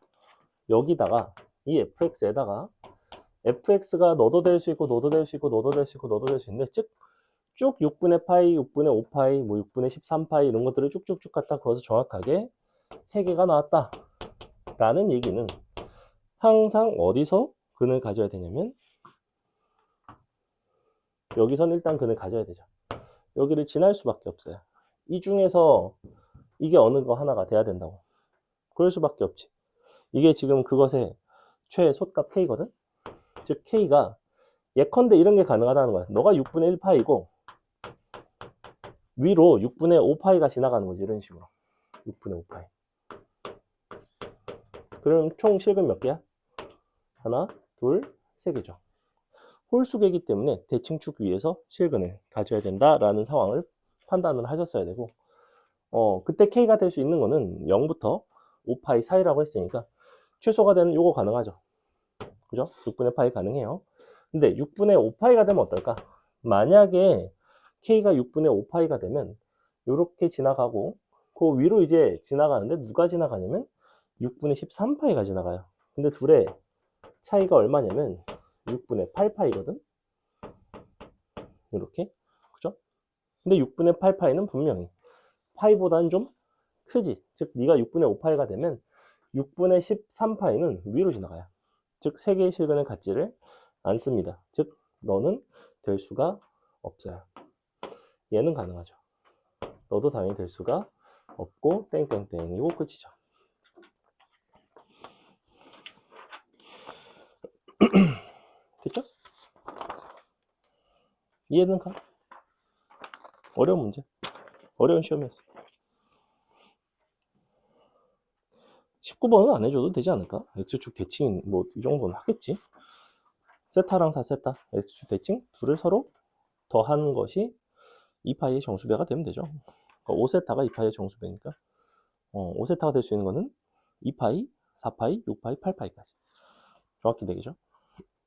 여기다가 이 fx에다가 fx가 너도 될 수 있고 너도 될 수 있고 너도 될 수 있고 너도 될 수 있는데 즉 쭉 6분의 파이, 6분의 5파이, 뭐 6분의 13파이 이런 것들을 쭉쭉쭉 갖다 그어서 정확하게 3개가 나왔다 라는 얘기는 항상 어디서 근을 가져야 되냐면 여기선 일단 근을 가져야 되죠. 여기를 지날 수밖에 없어요. 이 중에서 이게 어느 거 하나가 돼야 된다고. 그럴 수밖에 없지. 이게 지금 그것의 최소값 K거든? 즉 K가 예컨대 이런 게 가능하다는 거야. 너가 6분의 1파이고 위로 6분의 5파이가 지나가는 거지. 이런 식으로 6분의 5파이. 그럼 총 실근 몇 개야? 하나, 둘, 세 개죠. 홀수계이기 때문에 대칭축 위에서 실근을 가져야 된다라는 상황을 판단을 하셨어야 되고, 그때 K가 될 수 있는 거는 0부터 5파이 사이라고 했으니까 최소가 되는 요거 가능하죠. 그죠? 6분의 파이 가능해요. 근데 6분의 5파이가 되면 어떨까? 만약에 K가 6분의 5파이가 되면 요렇게 지나가고 그 위로 이제 지나가는데 누가 지나가냐면 6분의 13파이가 지나가요. 근데 둘의 차이가 얼마냐면 6분의 8파이거든. 이렇게. 그죠? 근데 6분의 8파이는 분명히 파이보다는 좀 크지. 즉 네가 6분의 5파이가 되면 6분의 13파이는 위로 지나가요. 즉 3개의 실근을 갖지를 않습니다. 즉 너는 될 수가 없어요. 얘는 가능하죠. 너도 당연히 될 수가 없고 땡땡땡이고 끝이죠. 됐죠? 이해는 가? 어려운 문제. 어려운 시험이었어. 19번은 안 해줘도 되지 않을까? X축 대칭 뭐 이 정도는 하겠지. 세타랑 4세타 X축 대칭 둘을 서로 더한 것이 2파이의 정수배가 되면 되죠. 5세타가 2파이의 정수배니까 5세타가 될 수 있는 거는 2파이, 4파이, 6파이, 8파이까지 정확히 되겠죠.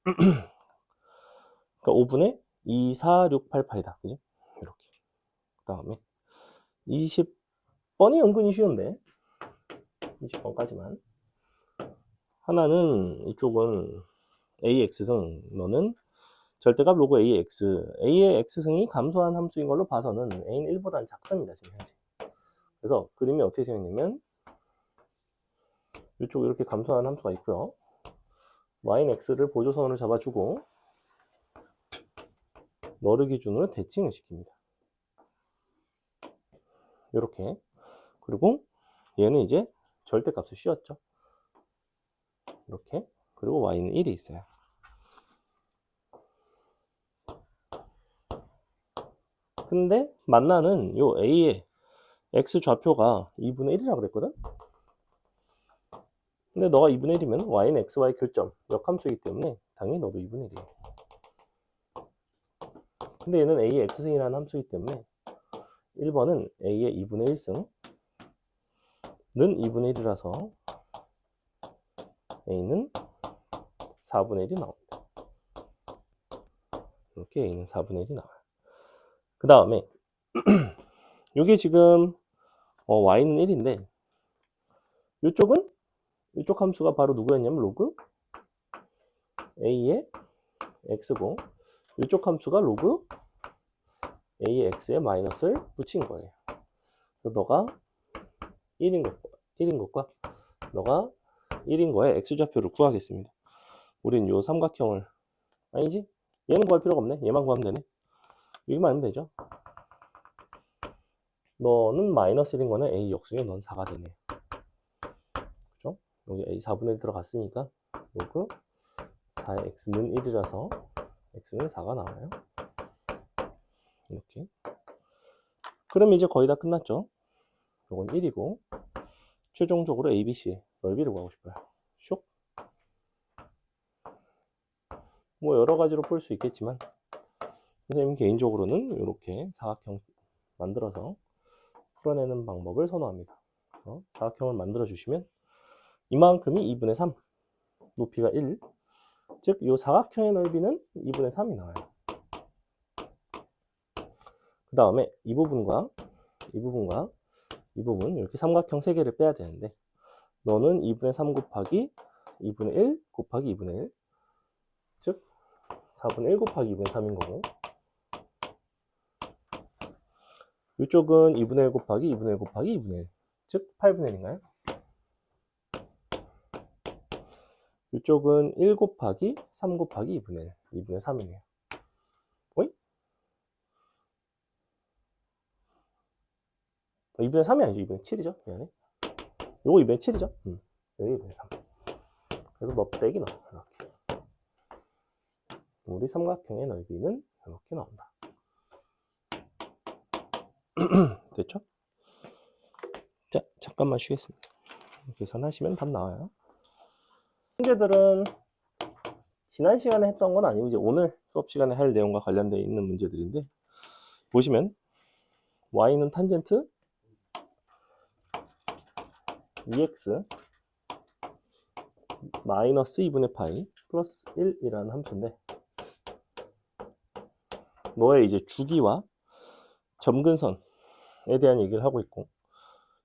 그러니까 5분의 2, 4, 6, 8파이다. 그지? 이렇게. 그 다음에 20번이 은근히 쉬운데 20번까지만 하나는 이쪽은 AX승 너는 절대값 로그 AX A의 X승이 감소한 함수인 걸로 봐서는 A는 1보다는 작습니다. 지금 현재. 그래서 그림이 어떻게 생겼냐면 이쪽 이렇게 감소한 함수가 있고요. Y는 X를 보조선으로 잡아주고 너를 기준으로 대칭을 시킵니다. 이렇게. 그리고 얘는 이제 절대값을 씌웠죠. 이렇게. 그리고 Y는 1이 있어요. 근데 만나는 요 A의 X 좌표가 2분의 1이라고 그랬거든? 근데 너가 2분의 1이면 Y는 XY 교점 역함수이기 때문에 당연히 너도 2분의 1이야. 근데 얘는 A의 X승이라는 함수이기 때문에 1번은 A의 2분의 1승 는 2분의 1이라서 A는 4분의 1이 나옵니다. 이렇게 A는 4분의 1이 나와요. 그 다음에 이게 지금 Y는 1인데 이쪽은 이쪽 함수가 바로 누구였냐면 로그 A의 X고 이쪽 함수가 로그 A의 X에 마이너스를 붙인 거예요. 그래서 너가 1인 것과 너가 1인 거에 X좌표를 구하겠습니다. 우린 요 삼각형을 아니지? 얘는 구할 필요가 없네. 얘만 구하면 되네. 여기만 하면 되죠. 너는 마이너스 1인 거는 A 역수에 넌 4가 되네. 그죠? 여기 A 4분의 1 들어갔으니까 로그 4의 X는 1이라서 X는 4가 나와요. 이렇게. 그럼 이제 거의 다 끝났죠. 요건 1이고 최종적으로 ABC 넓이를 구하고 싶어요. 쇽. 뭐 여러 가지로 풀 수 있겠지만 선생님 개인적으로는 이렇게 사각형 만들어서 풀어내는 방법을 선호합니다. 그래서 사각형을 만들어 주시면 이만큼이 2분의 3 높이가 1 즉 이 사각형의 넓이는 2분의 3이 나와요. 그 다음에 이 부분과 이 부분 이렇게 삼각형 3개를 빼야 되는데 너는 2분의 3 곱하기 2분의 1 곱하기 2분의 1 즉 4분의 1 곱하기 2분의 3인 거고 이쪽은 2분의 1 곱하기 2분의 1 곱하기 2분의 1 즉 8분의 1인가요? 이쪽은 1 곱하기 3 곱하기 2분의 1 2분의 3이네요. 어이? 2분의 3이 아니죠. 2분의 7이죠. 미안해. 요거 2분의 7이죠. 여기 2분의 3. 그래서 너 빼기 넣어. 이렇게. 우리 삼각형의 넓이는 이렇게 나온다. 됐죠? 자, 잠깐만 쉬겠습니다. 계산하시면 답 나와요. 문제들은 지난 시간에 했던 건 아니고 이제 오늘 수업 시간에 할 내용과 관련되어 있는 문제들인데, 보시면 y는 탄젠트 2x 마이너스 2분의 파이 플러스 1이라는 함수인데, 너의 이제 주기와 점근선에 대한 얘기를 하고 있고,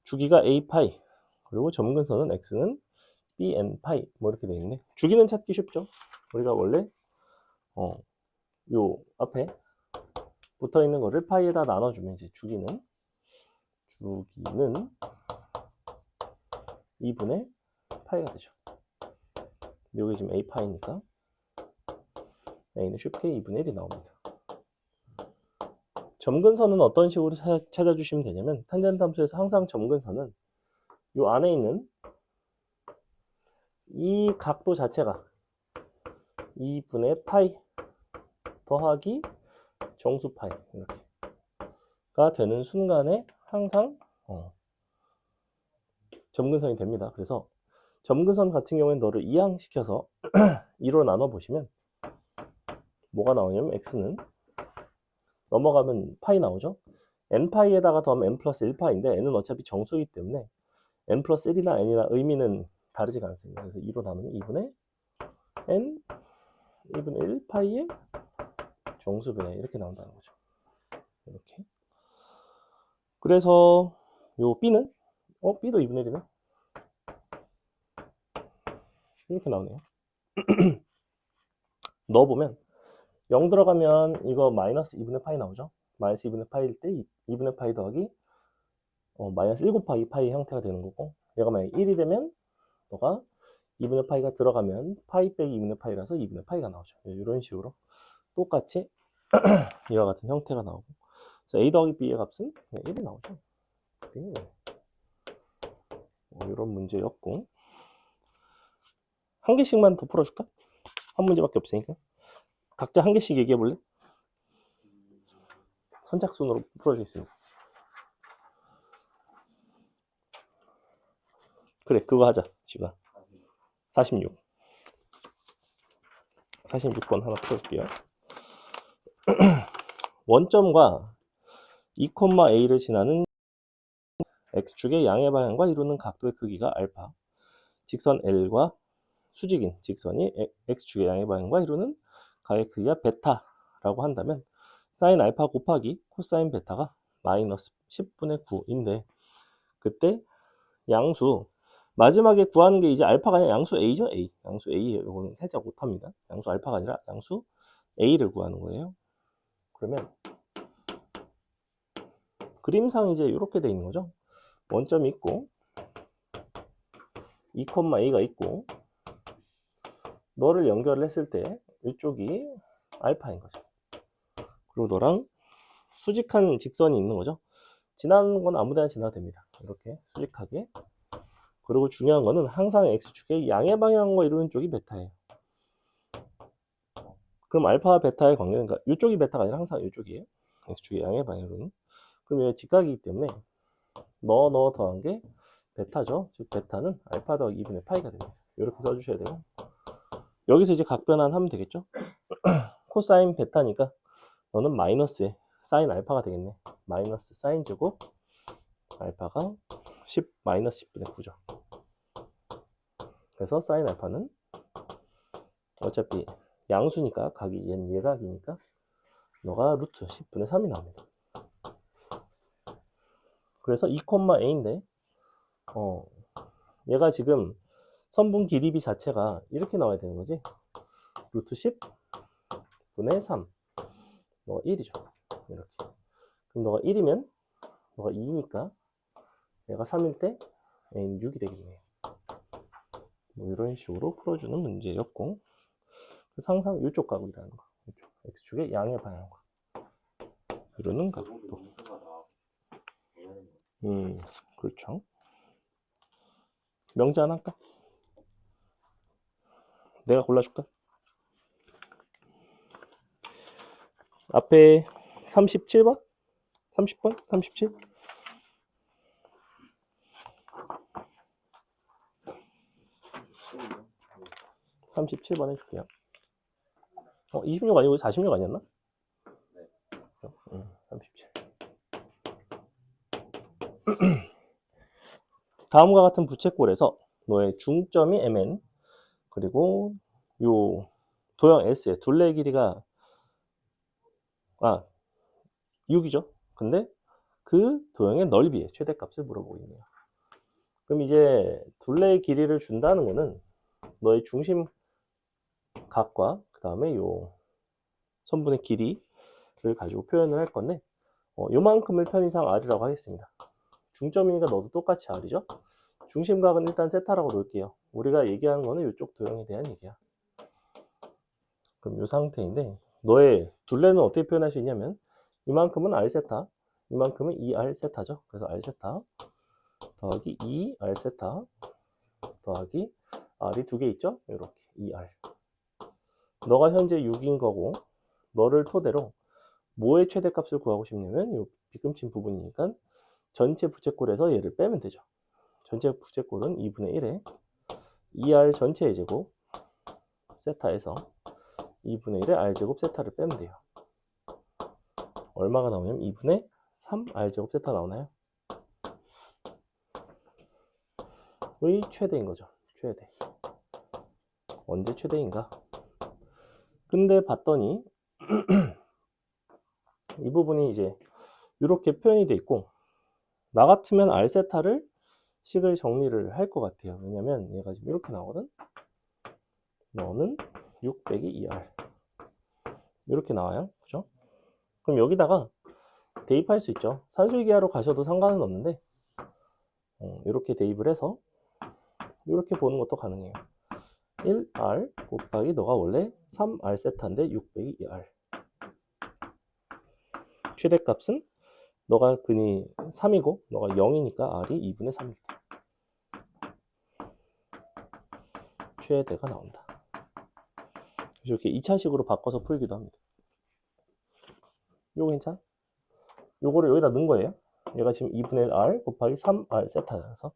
주기가 a 파이 그리고 점근선은 x는 bn 파이 뭐 이렇게 되어 있는데, 주기는 찾기 쉽죠. 우리가 원래 요 앞에 붙어 있는 거를 파이에다 나눠주면 이제 주기는 2분의 파이가 되죠. 여기 지금 a 파이니까 a는 쉽게 2분의 1이 나옵니다. 점근선은 어떤 식으로 찾아주시면 되냐면, 탄젠트 함수에서 항상 점근선은 요 안에 있는 이 각도 자체가 2분의 파이 더하기 정수 파이 이렇게가 되는 순간에 항상 점근선이 됩니다. 그래서 점근선 같은 경우에는 너를 이항시켜서 2로 나눠보시면 뭐가 나오냐면 x는 넘어가면 파이 나오죠. n파이에다가 더하면 n 플러스 1파이인데 n은 어차피 정수이기 때문에 n 플러스 1이나 n이나 의미는 다르지가 않습니다. 그래서 2로 나누면 2분의 n 2분의 1파이의 정수분의 이렇게 나온다는 거죠. 이렇게. 그래서 요 b는 b도 2분의 1이네. 이렇게 나오네요. 넣어보면 0 들어가면 이거 마이너스 2분의 파이 나오죠. 마이너스 2분의 파이일 때 2분의 파이 더하기 마이너스 1 곱하기 파이 형태가 되는 거고, 얘가 만약 1이 되면 너가 2분의 파이가 들어가면 파이 빼기 2분의 파이라서 2분의 파이가 나오죠. 이런 식으로 똑같이 이와 같은 형태가 나오고, 그래서 a 더하기 b의 값은 1이 나오죠. 이런 문제였고, 한 개씩만 더 풀어줄까? 한 문제밖에 없으니까 각자 한 개씩 얘기해 볼래? 선착순으로 풀어주겠습니다. 그래, 그거 하자. 지금 46번 하나 풀어볼게요. 원점과 2,a를 지나는 x축의 양의 방향과 이루는 각도의 크기가 알파, 직선 L과 수직인 직선이 x축의 양의 방향과 이루는 각의 크기가 베타라고 한다면 사인 알파 곱하기 코사인 베타가 마이너스 10분의 9인데, 그때 양수 마지막에 구하는 게 이제 알파가 아니라 양수 a죠. 양수 a예요. 이거는 살짝 못합니다. 양수 알파가 아니라 양수 a를 구하는 거예요. 그러면 그림상 이제 이렇게 돼 있는 거죠. 원점이 있고 2,a가 있고, 너를 연결을 했을 때 이쪽이 알파인 거죠. 그리고 너랑 수직한 직선이 있는 거죠. 지나는 건 아무데나 지나도 됩니다. 이렇게 수직하게. 그리고 중요한 거는 항상 x축의 양의 방향과 이루는 쪽이 베타예요. 그럼 알파와 베타의 관계는, 그러니까 이쪽이 베타가 아니라 항상 이쪽이에요. x축의 양의 방향으로는. 그럼 얘 직각이기 때문에 넣어 더한 게 베타죠. 즉 베타는 알파 더하기 2분의 파이가 됩니다. 이렇게 써주셔야 되고, 여기서 이제 각 변환하면 되겠죠. 코사인 베타니까 너는 마이너스에 사인 알파가 되겠네. 마이너스 사인 제곱 알파가 10 마이너스 10분의 9죠. 그래서 사인 알파는 어차피 양수니까 각이 얘는 예각이니까 너가 루트 10분의 3이 나옵니다. 그래서 2,a인데 얘가 지금 선분 길이비 자체가 이렇게 나와야 되는 거지. 루트 10분의 3 너가 1이죠. 이렇게. 그럼 너가 1이면 너가 2니까 얘가 3일 때 a는 6이 되겠네요. 뭐 이런 식으로 풀어주는 문제였고, 그래서 항상 이쪽 각이라는 거, 이쪽 x축의 양의 방향과 이루는 각도. 그렇죠. 명제 하나 할까? 내가 골라줄까? 앞에 37번? 30번? 37? 37번 해줄게요. 26 아니고 46 아니었나? 네. 37. 다음과 같은 부채꼴에서 너의 중점이 mn 그리고 요 도형 s의 둘레 길이가 6이죠. 근데 그 도형의 넓이의 최대값을 물어보고 있네요. 그럼 이제 둘레의 길이를 준다는 거는 너의 중심 각과 그 다음에 요 선분의 길이를 가지고 표현을 할 건데 요만큼을 편의상 r이라고 하겠습니다. 중점이니까 너도 똑같이 r이죠. 중심각은 일단 세타라고 놓을게요. 우리가 얘기하는 거는 이쪽 도형에 대한 얘기야. 그럼 이 상태인데 너의 둘레는 어떻게 표현할 수 있냐면 이만큼은 r 세타, 이만큼은 2r 세타죠. 그래서 r 세타 더하기 2r 세타 더하기 r이 두 개 있죠. 이렇게 2r. 너가 현재 6인 거고 너를 토대로 뭐의 최대값을 구하고 싶냐면 이 빗금친 부분이니까 전체 부채꼴에서 얘를 빼면 되죠. 전체 부채꼴은 2분의 1에 2r 전체의 제곱 세타에서 2분의 1의 r제곱 세타를 빼면 돼요. 얼마가 나오냐면 2분의 3r제곱 세타 나오나요? 의 최대인 거죠. 최대. 언제 최대인가? 근데 봤더니 이 부분이 이제 이렇게 표현이 돼 있고 나 같으면 r 세타를 식을 정리를 할 것 같아요. 왜냐면 얘가 지금 이렇게 나오거든. 너는 6 빼기 2r 이렇게 나와요. 그죠? 그럼 여기다가 대입할 수 있죠. 산술기하로 가셔도 상관은 없는데 이렇게 대입을 해서 이렇게 보는 것도 가능해요. 1r 곱하기 너가 원래 3r 세타인데 6 빼기 2r 최대값은 너가 근이 3이고 너가 0이니까 r이 2분의 3이다. 최대가 나온다. 이렇게 2차식으로 바꿔서 풀기도 합니다. 요거 괜찮아? 요거를 여기다 넣은 거예요. 얘가 지금 2분의 r 곱하기 3r 세타라서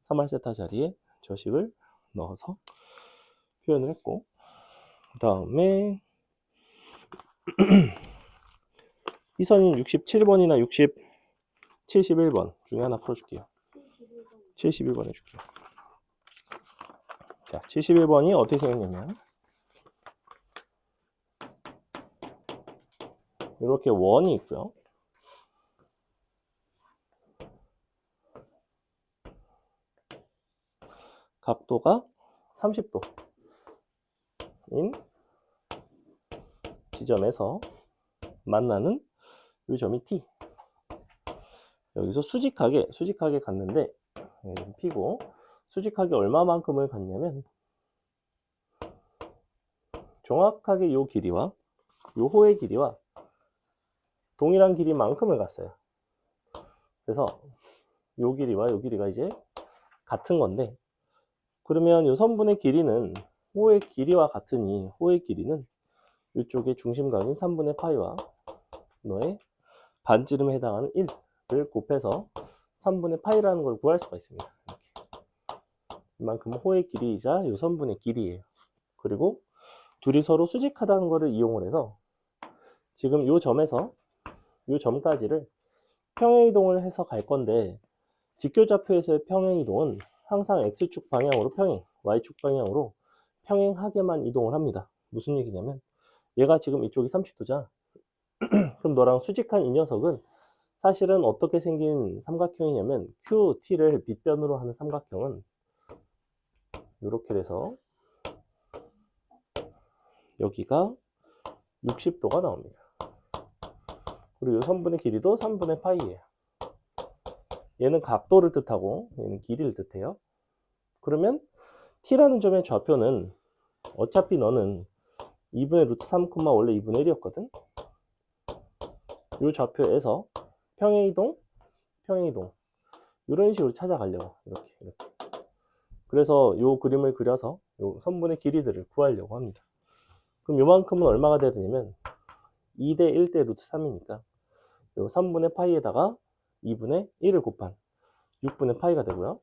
3r 세타 자리에 저식을 넣어서 표현을 했고 그 다음에 희선이 67번이나 71번 중에 하나 풀어줄게요. 71번 해줄게요. 자, 71번이 어떻게 생겼냐면 이렇게 원이 있고요. 각도가 30도인 지점에서 만나는 이 점이 T. 여기서 수직하게 갔는데 P고 수직하게 얼마만큼을 갔냐면 정확하게 요 길이와 요 호의 길이와 동일한 길이만큼을 갔어요. 그래서 요 길이와 요 길이가 이제 같은 건데 그러면 요 선분의 길이는 호의 길이와 같으니 호의 길이는 이쪽에 중심각인 3분의 파이와 너의 반지름에 해당하는 1을 곱해서 3분의 파이라는 걸 구할 수가 있습니다. 이렇게. 이만큼 호의 길이이자 요 선분의 길이에요. 그리고 둘이 서로 수직하다는 것을 이용을 해서 지금 요 점에서 요 점까지를 평행이동을 해서 갈 건데 직교좌표에서의 평행이동은 항상 x축 방향으로 평행, y축 방향으로 평행하게만 이동을 합니다. 무슨 얘기냐면 얘가 지금 이쪽이 30도잖아. 그럼 너랑 수직한 이 녀석은 사실은 어떻게 생긴 삼각형이냐면 QT를 빗변으로 하는 삼각형은 이렇게 돼서 여기가 60도가 나옵니다. 그리고 이 선분의 길이도 3분의 파이예요. 얘는 각도를 뜻하고 얘는 길이를 뜻해요. 그러면 T라는 점의 좌표는 어차피 너는 2분의 루트 3, 원래 2분의 1이었거든. 이 좌표에서 평행이동 이런 식으로 찾아가려고 이렇게. 그래서 이 그림을 그려서 이 선분의 길이들을 구하려고 합니다. 그럼 요만큼은 얼마가 돼야 되냐면 2대 1대 루트 3이니까 요 3분의 파이에다가 2분의 1을 곱한 6분의 파이가 되고요.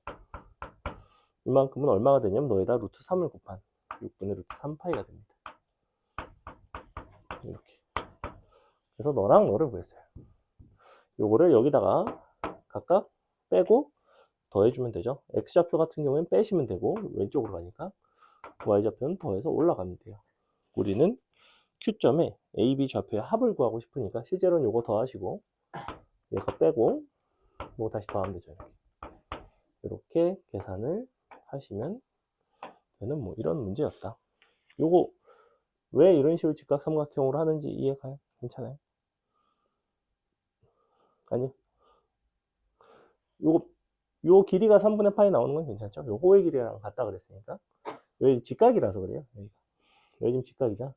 이만큼은 얼마가 되냐면 너에다 루트 3을 곱한 6분의 루트 3파이가 됩니다. 이렇게. 그래서 너랑 너를 구했어요. 요거를 여기다가 각각 빼고 더해주면 되죠. x좌표 같은 경우에는 빼시면 되고 왼쪽으로 가니까 y좌표는 더해서 올라가면 돼요. 우리는 Q점에 AB 좌표의 합을 구하고 싶으니까 실제로는 요거 더하시고 얘가 빼고 요거 다시 더하면 되죠. 이렇게 계산을 하시면 되는 뭐 이런 문제였다. 요거 왜 이런 식으로 직각삼각형으로 하는지 이해가요? 괜찮아요? 아니요. 요 길이가 3분의 파이 나오는 건 괜찮죠? 요 호의 길이랑 같다 그랬으니까. 여기 직각이라서 그래요. 여기 지금 직각이잖아.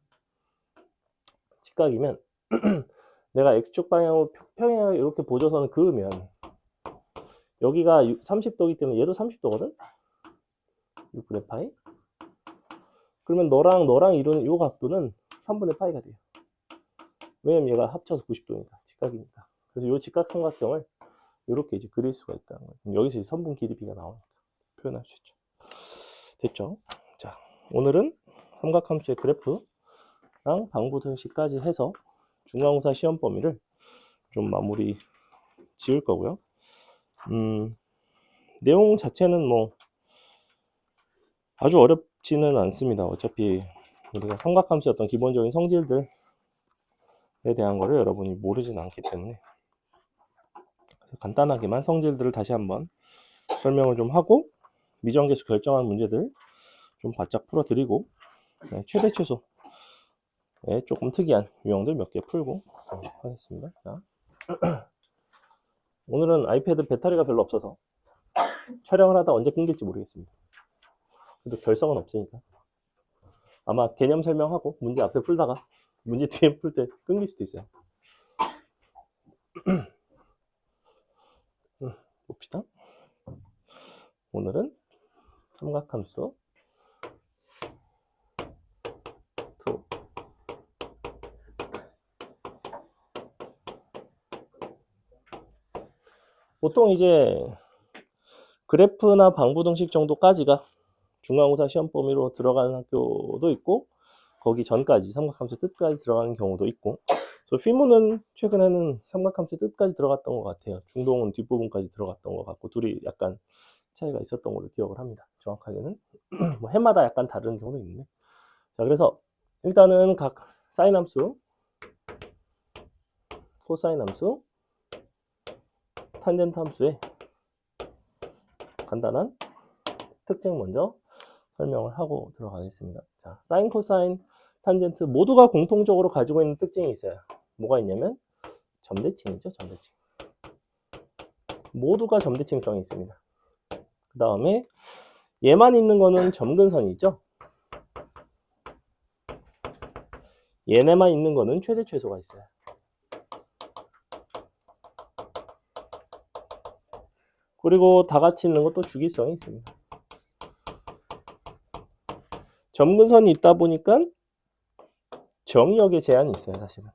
직각이면 내가 x축 방향으로 평행하게 이렇게 보조선을 그으면 여기가 30도이기 때문에 얘도 30도거든? 6분의 파이. 그러면 너랑 이루는 이 각도는 3분의 파이가 돼요. 왜냐면 얘가 합쳐서 90도니까 직각이니까. 그래서 이 직각삼각형을 이렇게 이제 그릴 수가 있다는 거예요. 여기서 이제 선분 길이비가 나오니까 표현할 수 있죠. 됐죠? 자, 오늘은 삼각함수의 그래프랑 방부등식까지 해서 중간고사 시험 범위를 좀 마무리 지을 거고요. 내용 자체는 뭐 아주 어렵지는 않습니다. 어차피 우리가 삼각함수의 어떤 기본적인 성질들에 대한 거를 여러분이 모르진 않기 때문에 간단하게만 성질들을 다시 한번 설명을 좀 하고 미정계수 결정한 문제들 좀 바짝 풀어드리고 최대 최소 조금 특이한 유형들 몇 개 풀고 하겠습니다. 자. 오늘은 아이패드 배터리가 별로 없어서 촬영을 하다 언제 끊길지 모르겠습니다. 그래도 결성은 없으니까 아마 개념 설명하고 문제 앞에 풀다가 문제 뒤에 풀 때 끊길 수도 있어요. 봅시다. 오늘은 삼각함수 2 보통 이제 그래프나 방부등식 정도까지가 중간고사 시험 범위로 들어가는 학교도 있고 거기 전까지 삼각함수 뜻까지 들어가는 경우도 있고 휘무는 최근에는 삼각함수 뜻까지 들어갔던 것 같아요. 중동은 뒷부분까지 들어갔던 것 같고 둘이 약간 차이가 있었던 걸로 기억을 합니다. 정확하게는 뭐 해마다 약간 다른 경우도 있는데 자 그래서 일단은 각 사인 함수 코사인 함수 탄젠트 함수의 간단한 특징 먼저 설명을 하고 들어가겠습니다. 자, 사인, 코사인, 탄젠트 모두가 공통적으로 가지고 있는 특징이 있어요. 뭐가 있냐면 점대칭이죠, 점대칭. 모두가 점대칭성이 있습니다. 그 다음에 얘만 있는 거는 점근선이 있죠. 얘네만 있는 거는 최대 최소가 있어요. 그리고 다 같이 있는 것도 주기성이 있습니다. 점근선이 있다 보니까 정의역에 제한이 있어요, 사실은.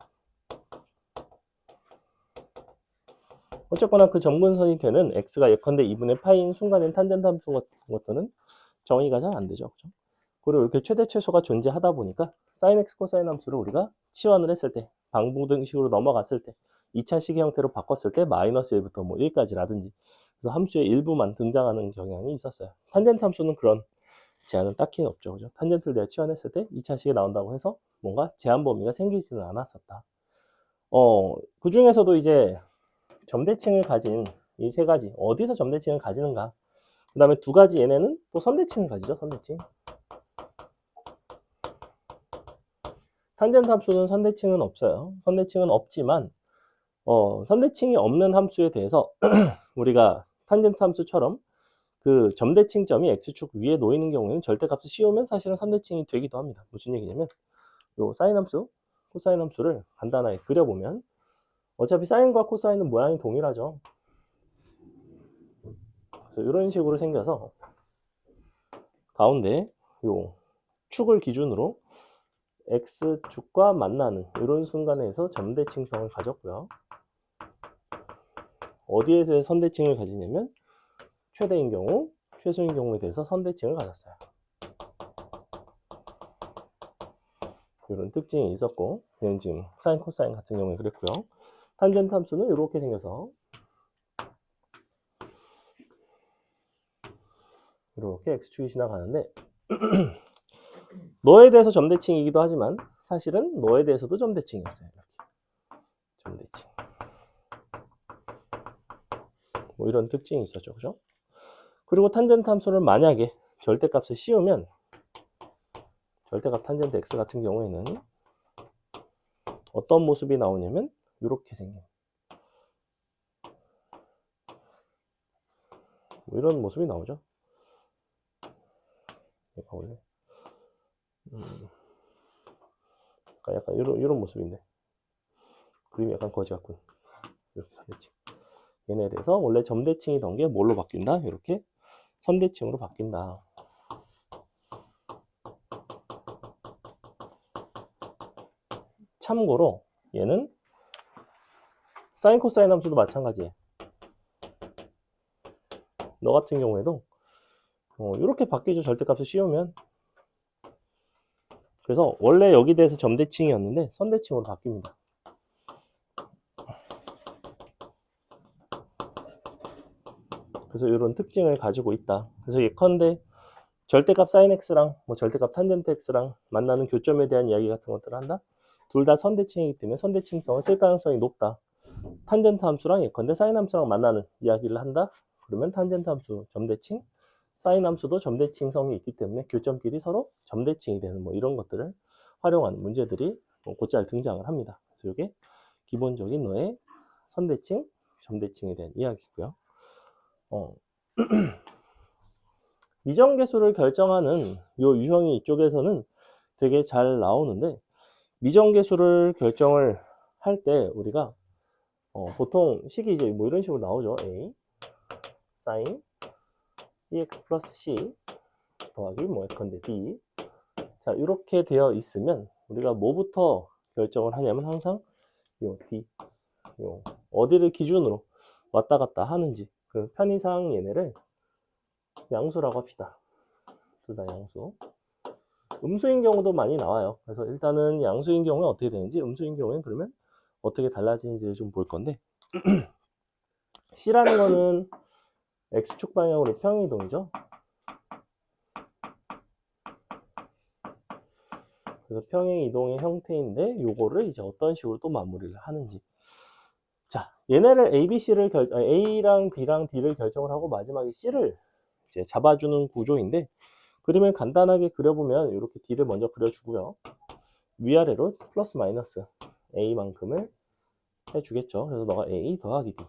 어쨌거나 그 점근선이 되는 x가 예컨대 2분의 파이인 순간인 탄젠트 함수 같은 것들은 정의가 잘 안 되죠. 그렇죠? 그리고 이렇게 최대 최소가 존재하다 보니까 sin x 코사인 함수를 우리가 치환을 했을 때 방부등식으로 넘어갔을 때 2차 식의 형태로 바꿨을 때 마이너스 1부터 뭐 1까지라든지 그래서 함수의 일부만 등장하는 경향이 있었어요. 탄젠트 함수는 그런 제한은 딱히 없죠. 그죠? 탄젠트를 내가 치환했을 때 2차 식이 나온다고 해서 뭔가 제한 범위가 생기지는 않았었다. 그 중에서도 이제 점대칭을 가진 이 세 가지 어디서 점대칭을 가지는가 그 다음에 두 가지 얘네는 또 선대칭을 가지죠. 선대칭 탄젠트 함수는 선대칭은 없어요. 선대칭은 없지만 선대칭이 없는 함수에 대해서 우리가 탄젠트 함수처럼 그 점대칭점이 x축 위에 놓이는 경우에는 절대값을 씌우면 사실은 선대칭이 되기도 합니다. 무슨 얘기냐면 요 사인 함수, 코사인 함수를 간단하게 그려보면 어차피 사인과 코사인은 모양이 동일하죠. 그래서 이런 식으로 생겨서 가운데 요 축을 기준으로 x축과 만나는 이런 순간에서 점대칭성을 가졌고요. 어디에서 선대칭을 가지냐면 최대인 경우, 최소인 경우에 대해서 선대칭을 가졌어요. 이런 특징이 있었고, 얘는 지금 사인, 코사인 같은 경우에 그랬고요. 탄젠트 함수는 이렇게 생겨서 이렇게 x축이 지나가는데 너에 대해서 점대칭이기도 하지만 사실은 너에 대해서도 점대칭이었어요. 이렇게 점대칭. 뭐 이런 특징이 있었죠, 그죠? 그리고 탄젠트 함수를 만약에 절대값을 씌우면 절대값 탄젠트 x 같은 경우에는 어떤 모습이 나오냐면 이렇게 생긴 뭐 이런 모습이 나오죠. 얘가 원래 약간 이런 모습인데 그림이 약간 거지 같군. 이렇게 선대칭. 얘네에 대해서 원래 점대칭이던 게 뭘로 바뀐다? 이렇게 선대칭으로 바뀐다. 참고로 얘는 사인 코사인 함수도 마찬가지예요. 너 같은 경우에도 이렇게 바뀌죠. 절대값을 씌우면. 그래서 원래 여기 대해서 점대칭이었는데 선대칭으로 바뀝니다. 그래서 이런 특징을 가지고 있다. 그래서 예컨대 절대값 sin x랑 뭐 절대값 탄젠트 x랑 만나는 교점에 대한 이야기 같은 것들을 한다. 둘 다 선대칭이기 때문에 선대칭성을 쓸 가능성이 높다. 탄젠트 함수랑 예컨대 사인 함수랑 만나는 이야기를 한다. 그러면 탄젠트 함수 점대칭, 사인 함수도 점대칭성이 있기 때문에 교점끼리 서로 점대칭이 되는 뭐 이런 것들을 활용하는 문제들이 곧잘 등장을 합니다. 그래서 이게 기본적인 너의 선대칭, 점대칭에 대한 이야기고요. 미정계수를 결정하는 요 유형이 이쪽에서는 되게 잘 나오는데 미정계수를 결정을 할 때 우리가 보통 식이 이제 뭐 이런 식으로 나오죠. a sin ex 플러스 c 더하기 뭐 예컨대 b. 자, 이렇게 되어 있으면 우리가 뭐부터 결정을 하냐면 항상 요 d 요 어디를 기준으로 왔다 갔다 하는지 그 편의상 얘네를 양수라고 합시다. 둘 다 양수. 음수인 경우도 많이 나와요. 그래서 일단은 양수인 경우에 어떻게 되는지, 음수인 경우에는 그러면 어떻게 달라지는지를 좀 볼 건데 C라는 거는 X축 방향으로 평행이동이죠. 그래서 평행이동의 형태인데 요거를 이제 어떤 식으로 또 마무리를 하는지. 자, 얘네를 A랑 B랑 D를 결정을 하고 마지막에 C를 이제 잡아주는 구조인데 그림을 간단하게 그려보면 이렇게 D를 먼저 그려주고요. 위아래로 플러스 마이너스 A만큼을 해주겠죠. 그래서 너가 A 더하기 D,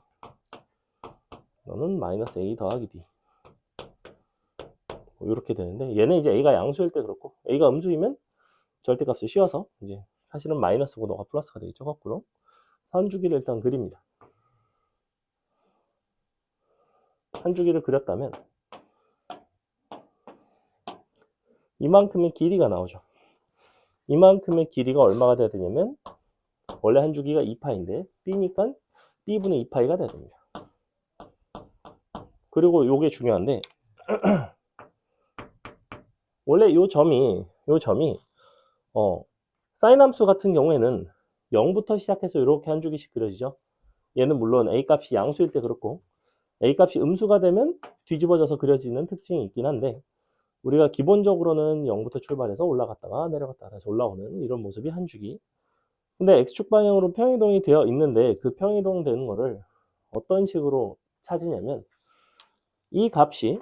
너는 마이너스 A 더하기 D 뭐 이렇게 되는데 얘는 이제 A가 양수일 때 그렇고 A가 음수이면 절대값을 씌워서 이제 사실은 마이너스고 너가 플러스가 되겠죠. 거꾸로 한 주기를 일단 그립니다. 한 주기를 그렸다면 이만큼의 길이가 나오죠. 이만큼의 길이가 얼마가 돼야 되냐면 원래 한 주기가 2파인데 B니까 B분의 2파이가 돼야 됩니다. 그리고 요게 중요한데 원래 요 점이 사인 함수 같은 경우에는 0부터 시작해서 이렇게 한 주기씩 그려지죠. 얘는 물론 A 값이 양수일 때 그렇고 A 값이 음수가 되면 뒤집어져서 그려지는 특징이 있긴 한데 우리가 기본적으로는 0부터 출발해서 올라갔다가 내려갔다가 다시 올라오는 이런 모습이 한 주기. 근데 X축 방향으로 평이동이 되어 있는데 그 평이동 되는 거를 어떤 식으로 찾으냐면 이 값이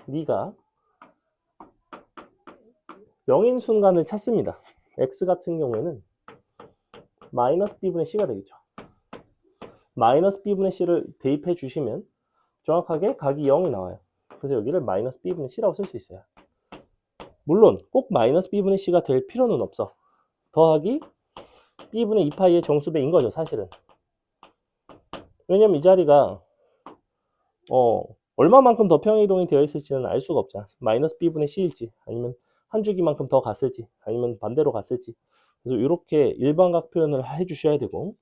네가 0인 순간을 찾습니다. X 같은 경우에는 마이너스 B분의 C가 되겠죠. 마이너스 B분의 C를 대입해 주시면 정확하게 각이 0이 나와요. 그래서 여기를 마이너스 B분의 C라고 쓸 수 있어요. 물론 꼭 마이너스 B분의 C가 될 필요는 없어. 더하기 B분의 2파이의 정수배인 거죠, 사실은. 왜냐면 이 자리가 얼마만큼 더 평행이동이 되어 있을지는 알 수가 없잖아. 마이너스 B분의 C일지 아니면 한 주기만큼 더 갔을지 아니면 반대로 갔을지. 그래서 이렇게 일반각 표현을 해 주셔야 되고,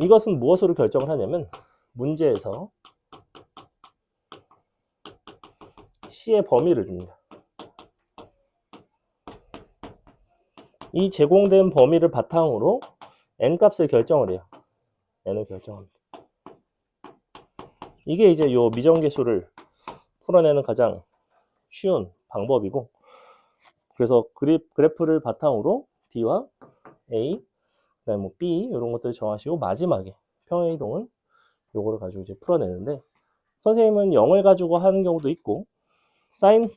이것은 무엇으로 결정을 하냐면 문제에서 C의 범위를 줍니다. 이 제공된 범위를 바탕으로 n 값을 결정을 해요. n을 결정합니다. 이게 이제 요 미정계수를 풀어내는 가장 쉬운 방법이고, 그래서 그래프를 바탕으로 D와 A, 그다음에 뭐 B 이런 것들 정하시고 마지막에 평행 이동은 요거를 가지고 이제 풀어내는데, 선생님은 0을 가지고 하는 경우도 있고 사인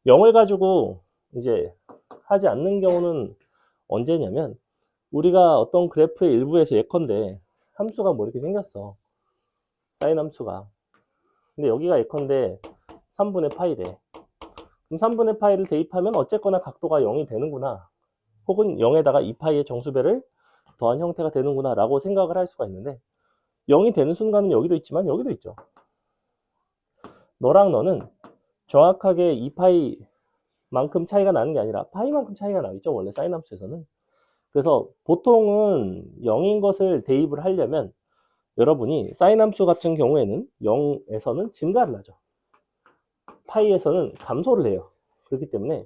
0을 가지고 이제 하지 않는 경우는 언제냐면, 우리가 어떤 그래프의 일부에서 예컨대 함수가 뭐 이렇게 생겼어. 사인 함수가. 근데 여기가 예컨대 3분의 파이래. 그럼 3분의 파이를 대입하면 어쨌거나 각도가 0이 되는구나. 혹은 0에다가 2파이의 정수배를 더한 형태가 되는구나 라고 생각을 할 수가 있는데, 0이 되는 순간은 여기도 있지만 여기도 있죠. 너랑 너는 정확하게 2파이만큼 차이가 나는 게 아니라 파이만큼 차이가 나겠죠, 원래 사인 함수에서는. 그래서 보통은 0인 것을 대입을 하려면 여러분이 사인 함수 같은 경우에는 0에서는 증가를 하죠. 파이에서는 감소를 해요. 그렇기 때문에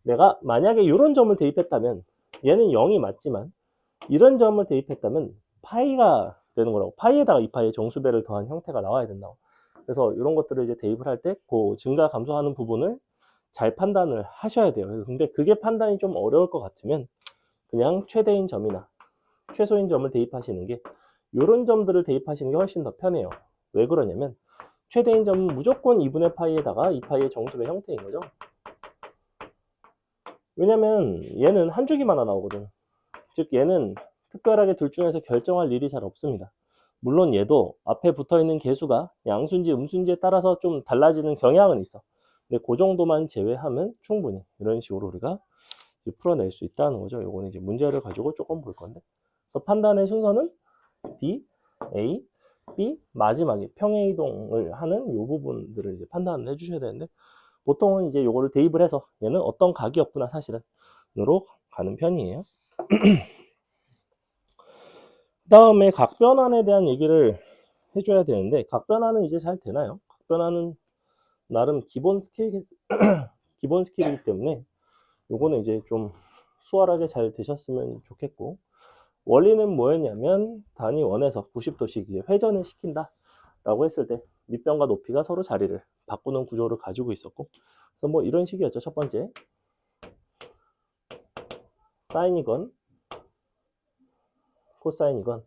내가 만약에 이런 점을 대입했다면, 얘는 0이 맞지만 이런 점을 대입했다면 파이가 되는 거라고. 파이에다가 2파이의 정수배를 더한 형태가 나와야 된다고. 그래서 이런 것들을 이제 대입을 할 때 그 증가 감소하는 부분을 잘 판단을 하셔야 돼요. 근데 그게 판단이 좀 어려울 것 같으면 그냥 최대인 점이나 최소인 점을 대입하시는 게, 이런 점들을 대입하시는 게 훨씬 더 편해요. 왜 그러냐면 최대인 점은 무조건 2분의 파이에다가 2파이의 정수배 형태인 거죠. 왜냐면 얘는 한 주기만 나오거든. 즉 얘는 특별하게 둘 중에서 결정할 일이 잘 없습니다. 물론 얘도 앞에 붙어있는 개수가 양수인지 음수인지에 따라서 좀 달라지는 경향은 있어. 근데 그 정도만 제외하면 충분히 이런 식으로 우리가 이제 풀어낼 수 있다는 거죠. 요거는 이제 문제를 가지고 조금 볼 건데, 그래서 판단의 순서는 D, A, B, 마지막에 평행 이동을 하는 요 부분들을 이제 판단을 해주셔야 되는데, 보통은 이제 요거를 대입을 해서 얘는 어떤 각이었구나 사실은 으로 가는 편이에요. 그 다음에 각변환에 대한 얘기를 해줘야 되는데, 각변환은 이제 잘 되나요? 각변환은 나름 기본 기본 스킬이기 때문에 요거는 이제 좀 수월하게 잘 되셨으면 좋겠고, 원리는 뭐였냐면 단위 1에서 90도씩 회전을 시킨다 라고 했을 때 밑변과 높이가 서로 자리를 바꾸는 구조를 가지고 있었고, 그래서 뭐 이런 식이었죠. 첫 번째 사인이건 코사인이건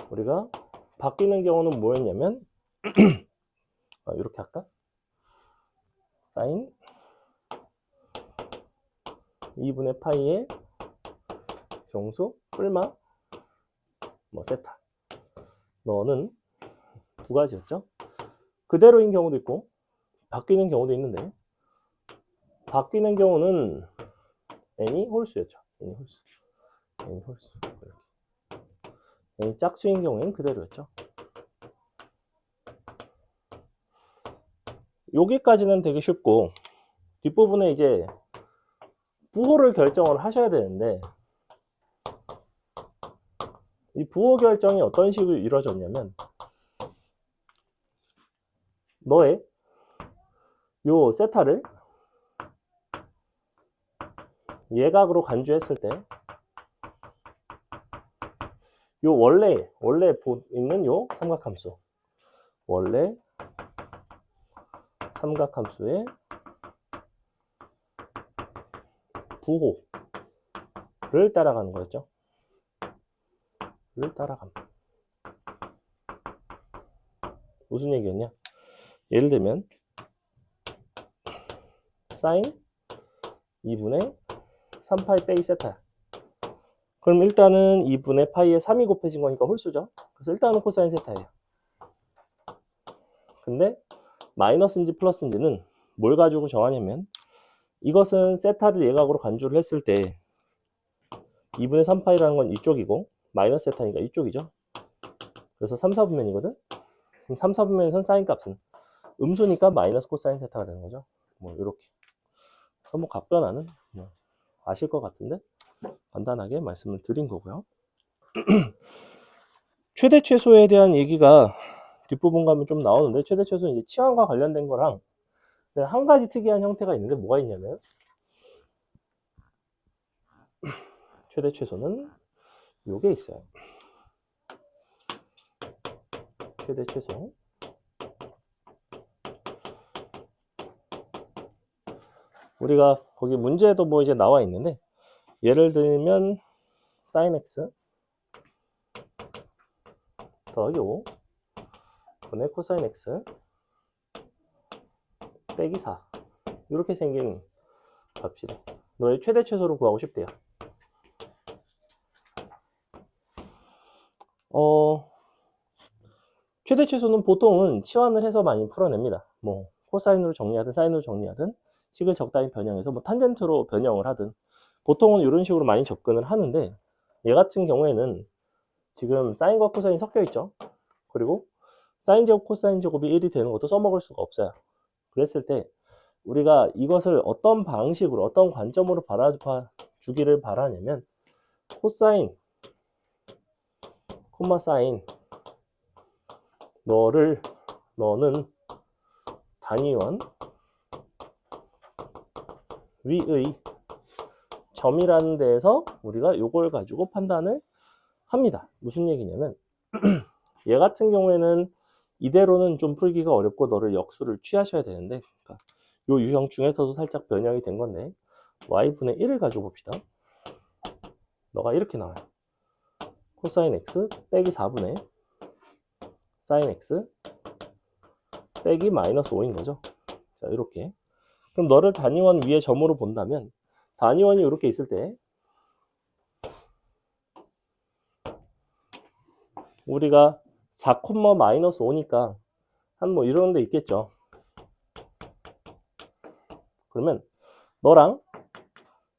우리가 바뀌는 경우는 뭐였냐면 이렇게 할까? 사인 2분의 파이의 정수 뿔마 뭐 세타. 너는 두 가지였죠. 그대로인 경우도 있고 바뀌는 경우도 있는데, 바뀌는 경우는 n이 홀수였죠. n이 홀수. n이 홀수. 이렇게. n이 짝수인 경우에는 그대로였죠. 여기까지는 되게 쉽고, 뒷부분에 이제 부호를 결정을 하셔야 되는데, 이 부호 결정이 어떤 식으로 이루어졌냐면, 너의 요 세타를 예각으로 간주했을 때, 요 원래 있는 요 삼각함수, 원래 삼각함수의 부호를 따라가는 거였죠. 를 따라감. 무슨 얘기였냐? 예를 들면 사인 2분의 3파이 빼기 세타. 그럼 일단은 2분의 파이에 3이 곱해진 거니까 홀수죠. 그래서 일단은 코사인 세타예요. 근데 마이너스인지 플러스인지는 뭘 가지고 정하냐면, 이것은 세타를 예각으로 간주를 했을 때 2분의 3파이라는 건 이쪽이고 마이너스 세타니까 이쪽이죠. 그래서 3, 4분면이거든. 그럼 3, 4분면에선 사인 값은 음수니까 마이너스 코사인 세타가 되는 거죠. 뭐 이렇게. 그래서 뭐 각변화는 뭐 아실 것 같은데 간단하게 말씀을 드린 거고요. 최대 최소에 대한 얘기가 뒷부분 가면 좀 나오는데, 최대 최소는 이제 치환과 관련된 거랑 한 가지 특이한 형태가 있는데 뭐가 있냐면, 최대 최소는 요게 있어요. 최대 최소. 우리가 거기 문제에도 뭐 이제 나와 있는데, 예를 들면 sin x 더하기 5 분의 코사인 x 빼기 4 이렇게 생긴 값이래. 너의 최대 최소를 구하고 싶대요. 최대 최소는 보통은 치환을 해서 많이 풀어냅니다. 뭐 코사인으로 정리하든 사인으로 정리하든 식을 적당히 변형해서 뭐 탄젠트로 변형을 하든 보통은 이런 식으로 많이 접근을 하는데, 얘 같은 경우에는 지금 사인과 코사인이 섞여 있죠. 그리고 사인 제곱 코사인 제곱이 1이 되는 것도 써먹을 수가 없어요. 그랬을 때 우리가 이것을 어떤 방식으로 어떤 관점으로 바라주기를 바라냐면, 코사인 콤마 사인 너는 단위원 위의 점이라는 데에서 우리가 요걸 가지고 판단을 합니다. 무슨 얘기냐면 얘 같은 경우에는 이대로는 좀 풀기가 어렵고 너를 역수를 취하셔야 되는데, 그러니까 요 유형 중에서도 살짝 변형이 된 건데, y분의 1을 가지고 봅시다. 너가 이렇게 나와요. 코사인 x 빼기 4분의 사인 x 빼기 마이너스 5인 거죠. 자, 이렇게. 그럼 너를 단위원 위에 점으로 본다면, 단위원이 이렇게 있을 때 우리가 4, 마이너스 5니까 한 뭐 이런 데 있겠죠. 그러면 너랑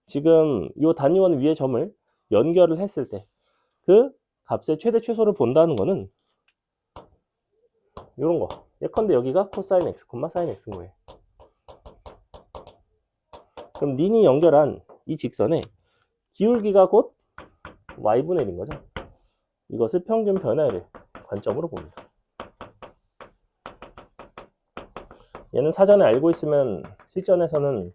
지금 이 단위원 위에 점을 연결을 했을 때 그 값의 최대 최소를 본다는 거는 이런 거. 예컨대 여기가 코사인 x, 사인 x인 거예요. 그럼 닌이 연결한 이 직선의 기울기가 곧 y분의 1인 거죠. 이것을 평균 변화를 관점으로 봅니다. 얘는 사전에 알고 있으면 실전에서는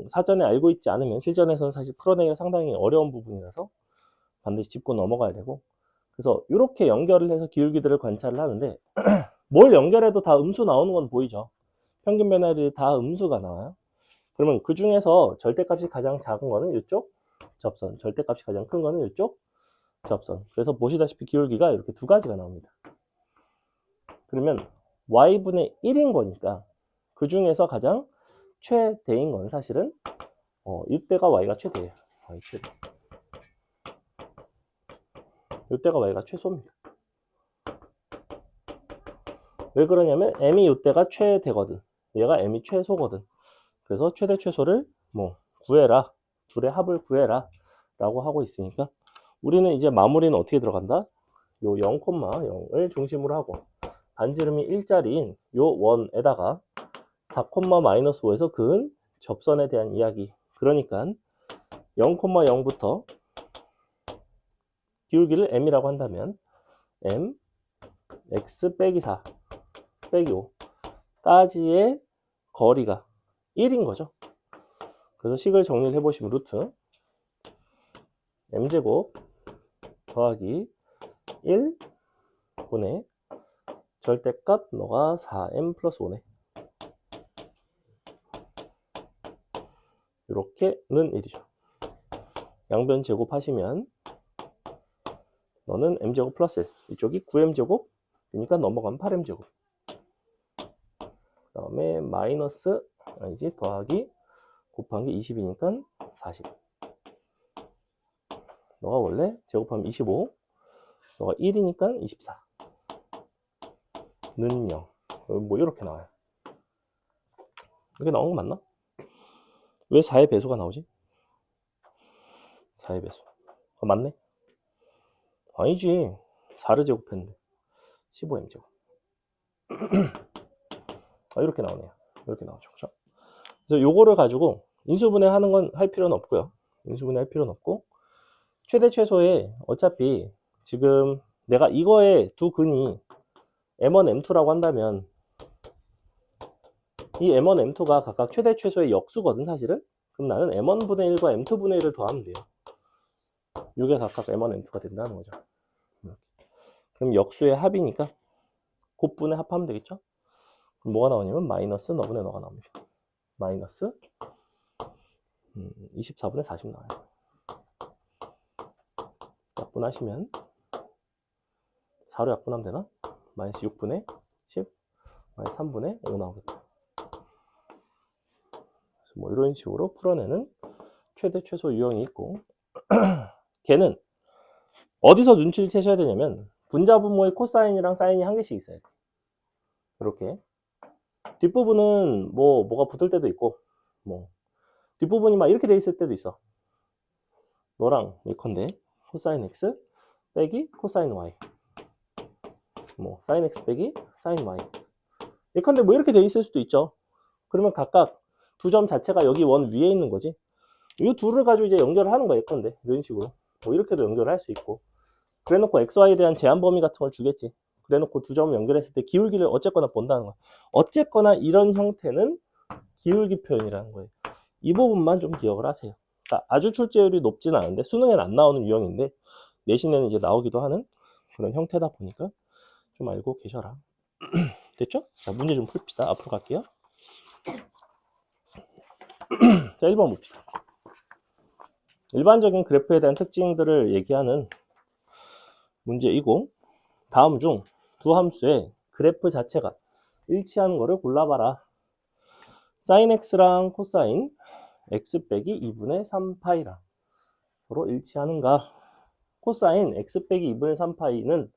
사전에 알고 있지 않으면 실전에서는 사실 풀어내기가 상당히 어려운 부분이라서 반드시 짚고 넘어가야 되고, 그래서 이렇게 연결을 해서 기울기들을 관찰을 하는데 뭘 연결해도 다 음수 나오는 건 보이죠. 평균 변화율이 다 음수가 나와요. 그러면 그 중에서 절대값이 가장 작은 거는 이쪽 접선, 절대값이 가장 큰 거는 이쪽 접선. 그래서 보시다시피 기울기가 이렇게 두 가지가 나옵니다. 그러면 y분의 1인 거니까 그 중에서 가장 최대인 건 사실은 이때가 y가 최대예요. y 최대. 이때가 y가 최소입니다. 왜 그러냐면 m이 이때가 최대거든. 얘가 m이 최소거든. 그래서 최대 최소를 뭐 구해라. 둘의 합을 구해라. 라고 하고 있으니까 우리는 이제 마무리는 어떻게 들어간다? 요 0,0을 중심으로 하고 반지름이 1짜리인 요 원에다가 4, 마이너스 5에서 그은 접선에 대한 이야기. 그러니까 0,0부터 기울기를 m이라고 한다면 m x 빼기 4 빼기 5까지의 거리가 1인 거죠. 그래서 식을 정리를 해보시면 루트 m제곱 더하기 1분의 절대값 너가 4m 플러스 5네. 이렇게는 1이죠. 양변 제곱하시면 너는 m제곱 플러스 1, 이쪽이 9m제곱, 그러니까 넘어가면 8m제곱. 그 다음에 마이너스, 아니지, 더하기 곱한 게 20이니까 40. 너가 원래 제곱하면 25, 너가 1이니까 24. 는 0. 뭐 이렇게 나와요. 이렇게 나온 거 맞나? 왜 4의 배수가 나오지? 4의 배수. 맞네? 아니지. 4를 제곱했는데 15m제곱. 이렇게 나오네요. 이렇게 나오죠. 그죠? 그래서 요거를 가지고 인수분해 하는 건 할 필요는 없고요. 인수분해 할 필요는 없고, 최대 최소에 어차피 지금 내가 이거의 두 근이 M1, M2라고 한다면 이 M1, M2가 각각 최대 최소의 역수거든 사실은. 그럼 나는 M1분의 1과 M2분의 1을 더하면 돼요. 이게 각각 M1, M2가 된다는 거죠. 그럼 역수의 합이니까 곱분의 합하면 되겠죠. 그럼 뭐가 나오냐면 마이너스 너분의 너가 나옵니다. 마이너스 24분의 40 나와요. 약분하시면 4로 약분하면 되나? 마이너스 6분의 10 마이너스 3분의 5 나오겠다. 그래서 뭐 이런 식으로 풀어내는 최대 최소 유형이 있고, 걔는 어디서 눈치를 채셔야 되냐면 분자분모의 코사인이랑 사인이 한 개씩 있어요. 이렇게 뒷부분은 뭐가 붙을 때도 있고, 뭐 뒷부분이 막 이렇게 돼 있을 때도 있어. 너랑 예컨대 코사인 x 빼기 코사인 y, 뭐 사인 x 빼기 사인 y, 예컨대 뭐 이렇게 돼 있을 수도 있죠. 그러면 각각 두 점 자체가 여기 원 위에 있는 거지. 이 둘을 가지고 이제 연결을 하는 거야. 예컨대 이런 식으로 뭐 이렇게도 연결을 할 수 있고, 그래놓고 xy에 대한 제한 범위 같은 걸 주겠지. 그래놓고 두 점을 연결했을 때 기울기를 어쨌거나 본다는 거야. 어쨌거나 이런 형태는 기울기 표현이라는 거예요. 이 부분만 좀 기억을 하세요. 그러니까 아주 출제율이 높지는 않은데 수능에는 안 나오는 유형인데 내신에는 이제 나오기도 하는 그런 형태다 보니까 좀 알고 계셔라. 됐죠? 자, 문제 좀 풀읍시다. 앞으로 갈게요. 자, 1번 봅시다. 일반적인 그래프에 대한 특징들을 얘기하는 문제이고, 다음 중 두 함수의 그래프 자체가 일치하는 거를 골라봐라. 사인 x랑 코사인 x 빼기 2분의 3파이랑 서로 일치하는가? 코사인 x 빼기 2분의 3파이는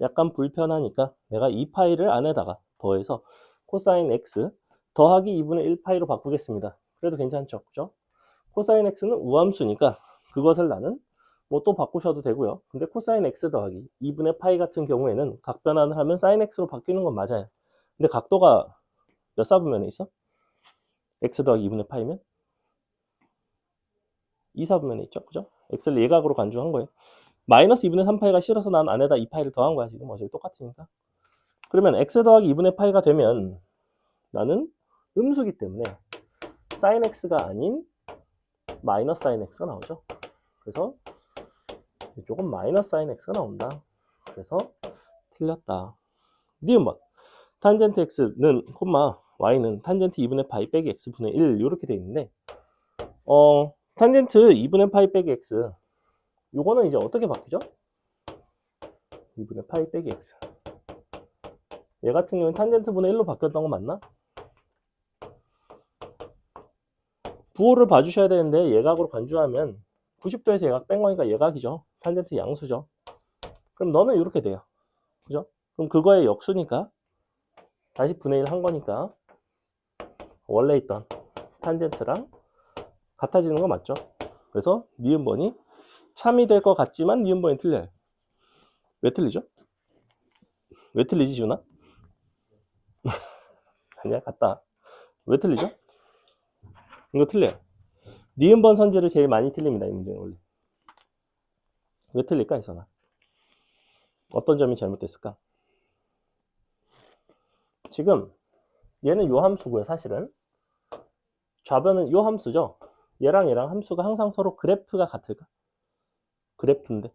약간 불편하니까 내가 2파이를 안에다가 더해서 코사인 x 더하기 2분의 1파이로 바꾸겠습니다. 그래도 괜찮죠? 그죠? 코사인 x는 우함수니까 그것을 나는 뭐 또 바꾸셔도 되고요. 근데 코사인 x 더하기 2분의 파이 같은 경우에는 각 변환을 하면 사인 x로 바뀌는 건 맞아요. 근데 각도가 몇 사분면에 있어? x 더하기 2분의 파이면 2사분면에 있죠. 그죠? x를 예각으로 간주한 거예요. 마이너스 2분의 3파이가 싫어서 난 안에다 2파이를 더한 거야. 지금 어차피 똑같으니까. 그러면 x 더하기 2분의 파이가 되면 나는 음수기 때문에 사인 x가 아닌 마이너스 사인 x가 나오죠. 그래서 이쪽은 마이너스 사인 x가 나온다. 그래서 틀렸다. 니은번 탄젠트 x는 콤마 y는 탄젠트 2분의 파이 빼기 x분의 1 이렇게 돼 있는데, 탄젠트 2분의 파이 빼기 x 요거는 이제 어떻게 바뀌죠? 2분의 파이 빼기 x, 얘 같은 경우는 탄젠트 분의 1로 바뀌었던 거 맞나? 부호를 봐주셔야 되는데 예각으로 간주하면 90도에서 예각 뺀 거니까 예각이죠. 탄젠트 양수죠. 그럼 너는 이렇게 돼요. 그죠? 그럼 그거의 역수니까 다시 분의 1 한 거니까 원래 있던 탄젠트랑 같아지는 거 맞죠? 그래서 니은번이 참이 될 것 같지만 니은번이 틀려요. 왜 틀리죠? 왜 틀리지, 준아? 아니야, 같다. 왜 틀리죠? 이거 틀려요. 니은번 선지를 제일 많이 틀립니다, 이 문제는 원래. 왜 틀릴까, 이선아? 어떤 점이 잘못됐을까? 지금 얘는 요 함수고요, 사실은. 좌변은 요 함수죠. 얘랑 얘랑 함수가 항상 서로 그래프가 같을까? 그래프인데.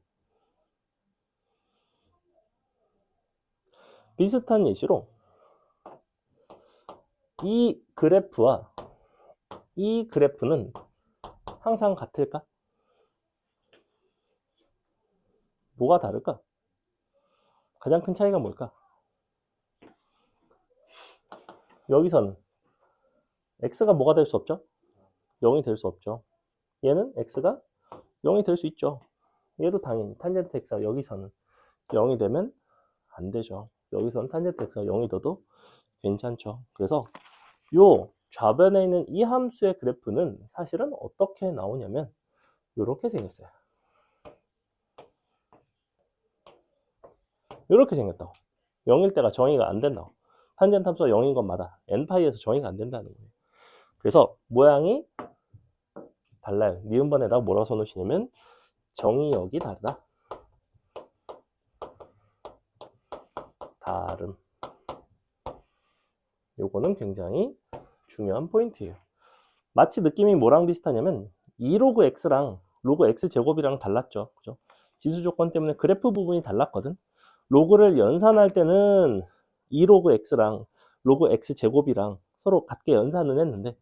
비슷한 예시로 이 그래프와 이 그래프는 항상 같을까? 뭐가 다를까? 가장 큰 차이가 뭘까? 여기서는 x가 뭐가 될 수 없죠? 0이 될 수 없죠. 얘는 x가 0이 될 수 있죠. 얘도 당연히 탄젠트 x가 여기서는 0이 되면 안 되죠. 여기서는 탄젠트 x가 0이 돼도 괜찮죠. 그래서 요 좌변에 있는 이 함수의 그래프는 사실은 어떻게 나오냐면 이렇게 생겼어요. 이렇게 생겼다고. 0일 때가 정의가 안 된다고. 탄젠트 함수가 0인 것마다 n파이에서 정의가 안 된다는 거예요. 그래서 모양이 달라요. 니은번에다가 뭐라고 써놓으시냐면 정의역이 다르다. 다름. 요거는 굉장히 중요한 포인트예요. 마치 느낌이 뭐랑 비슷하냐면 2로그 x랑 로그 x 제곱이랑 달랐죠. 그죠? 지수 조건 때문에 그래프 부분이 달랐거든. 로그를 연산할 때는 2로그 x랑 로그 x 제곱이랑 서로 같게 연산을 했는데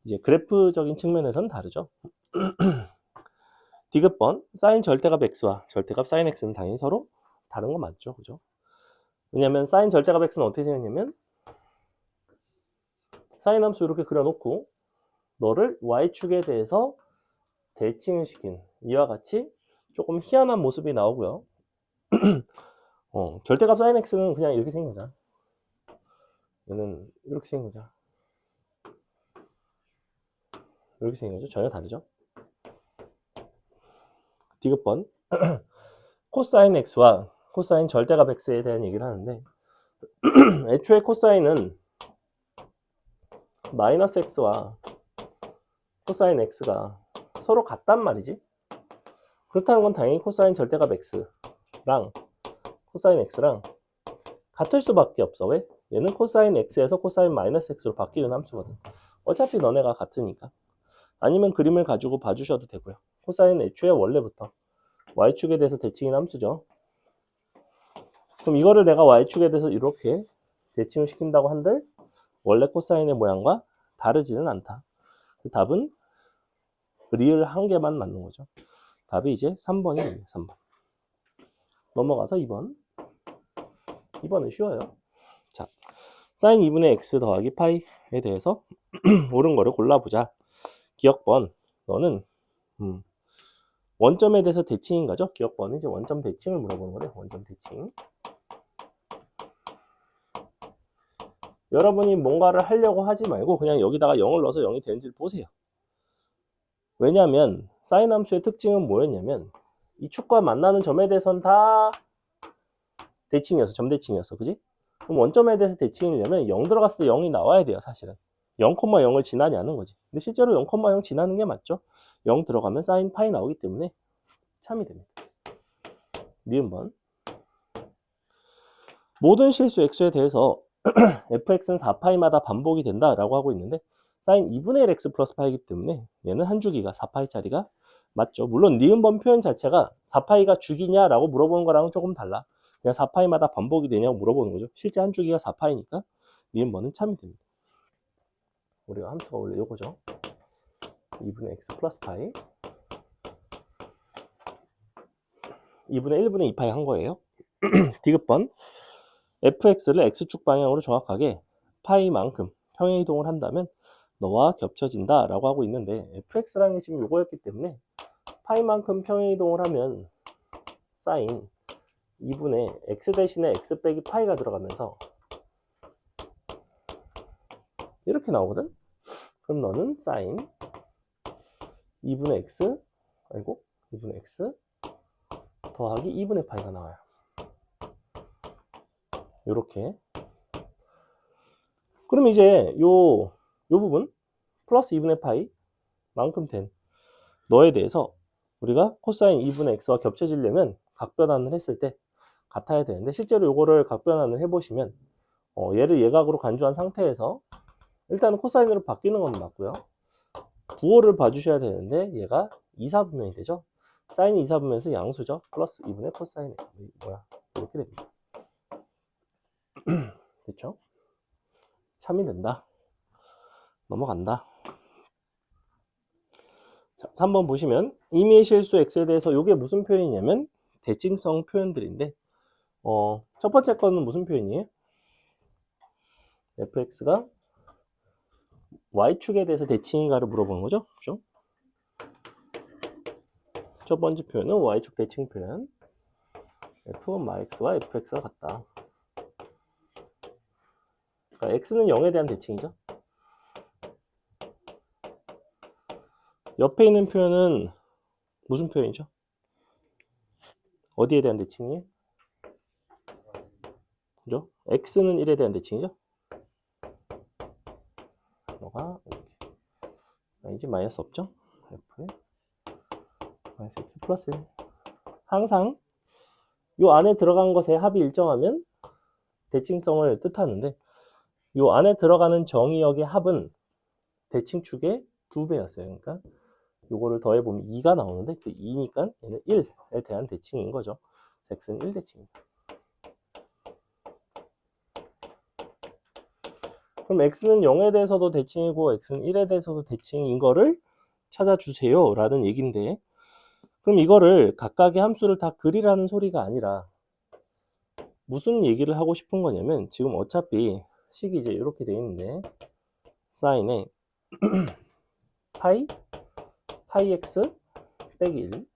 이제 그래프적인 측면에서는 다르죠. 디귿번 사인 절대값 x와 절대값 사인 x는 당연히 서로 다른 거 맞죠. 그죠? 왜냐면 사인 절대값 x는 어떻게 생겼냐면 사인 함수 이렇게 그려놓고 너를 y축에 대해서 대칭을 시킨 이와 같이 조금 희한한 모습이 나오고요. 절대값 사인 x는 그냥 이렇게 생긴 거잖아. 얘는 이렇게 생긴 거잖아. 이렇게 생긴 거죠. 전혀 다르죠. 디귿번 코사인 x와 코사인 절대값 x에 대한 얘기를 하는데 애초에 코사인은 마이너스 x와 코사인 x가 서로 같단 말이지. 그렇다는 건 당연히 코사인 절대값 x랑 코사인 x랑 같을 수밖에 없어. 왜? 얘는 코사인 x에서 코사인 마이너스 x로 바뀌는 함수거든. 어차피 너네가 같으니까. 아니면 그림을 가지고 봐주셔도 되고요. 코사인 애초에 원래부터 y축에 대해서 대칭인 함수죠. 그럼 이거를 내가 y축에 대해서 이렇게 대칭을 시킨다고 한들 원래 코사인의 모양과 다르지는 않다. 그 답은 리을 한 개만 맞는 거죠. 답이 이제 3번이 됩니다. 3번. 넘어가서 2번. 2번은 쉬워요. 자, 사인 2분의 x 더하기 파이에 대해서 옳은 거를 골라보자. 기억번, 너는 원점에 대해서 대칭인 거죠? 기억번은 이제 원점 대칭을 물어보는 거래. 원점 대칭. 여러분이 뭔가를 하려고 하지 말고 그냥 여기다가 0을 넣어서 0이 되는지를 보세요. 왜냐하면 사인 함수의 특징은 뭐였냐면 이 축과 만나는 점에 대해서는 다 대칭이었어. 점대칭이었어. 그지? 그럼 원점에 대해서 대칭이려면 0 들어갔을 때 0이 나와야 돼요. 사실은. 0,0을 지나냐는 거지. 근데 실제로 0,0 지나는 게 맞죠? 0 들어가면 사인 파이 나오기 때문에 참이 됩니다. 니은번. 모든 실수 x에 대해서 fx는 4파이마다 반복이 된다라고 하고 있는데 사인 2분의 1 x 플러스 파이기 때문에 얘는 한 주기가 4파이짜리가 맞죠. 물론 니은번 표현 자체가 4파이가 주기냐라고 물어보는 거랑은 조금 달라. 그냥 4파이마다 반복이 되냐고 물어보는 거죠. 실제 한 주기가 4파이니까 니은번은 참이 됩니다. 우리가 함수가 원래 요거죠. 2분의 x 플러스 파이 2분의 1분의 2파이 한 거예요. 디귿번 fx를 x축 방향으로 정확하게 파이만큼 평행이동을 한다면 너와 겹쳐진다 라고 하고 있는데 fx라는 게 지금 요거였기 때문에 파이만큼 평행이동을 하면 사인 2분의 x 대신에 x 빼기 파이가 들어가면서 이렇게 나오거든. 그럼 너는 사인 2분의 x 2분의 x 더하기 2분의 파이가 나와요. 요렇게. 그럼 이제 요 부분 플러스 2분의 파이 만큼 된 너에 대해서 우리가 코사인 2분의 x와 겹쳐지려면 각변환을 했을 때 같아야 되는데 실제로 요거를 각변환을 해보시면 얘를 예각으로 간주한 상태에서 일단은 코사인으로 바뀌는 건 맞고요. 부호를 봐주셔야 되는데 얘가 2사분면이 되죠. 사인이 2사분면에서 양수죠. 플러스 2분의 코사인 이렇게 됩니다. 됐죠? 참이 된다. 넘어간다. 자, 3번 보시면 임의의 실수 x에 대해서 이게 무슨 표현이냐면 대칭성 표현들인데 첫 번째 거는 무슨 표현이에요? fx가 y축에 대해서 대칭인가를 물어보는 거죠. 그죠? 첫 번째 표현은 y축 대칭 표현. f(x와 fx가 같다. 그러니까 x는 0에 대한 대칭이죠. 옆에 있는 표현은 무슨 표현이죠? 어디에 대한 대칭이에요? 그죠? x는 1에 대한 대칭이죠. 요거가 이렇게 이제 마이너스 없죠? f에 마이너스 x 플러스 1. 항상 요 안에 들어간 것의 합이 일정하면 대칭성을 뜻하는데 요 안에 들어가는 정의역의 합은 대칭축의 2배였어요. 그러니까 요거를 더해보면 2가 나오는데 그 2니까 얘는 1에 대한 대칭인 거죠. x는 1대칭입니다. 그럼 x는 0에 대해서도 대칭이고 x는 1에 대해서도 대칭인 거를 찾아주세요 라는 얘기인데, 그럼 이거를 각각의 함수를 다 그리라는 소리가 아니라 무슨 얘기를 하고 싶은 거냐면, 지금 어차피 식이 이제 이렇게 돼 있는데 사인에 파이 x 빼기 1,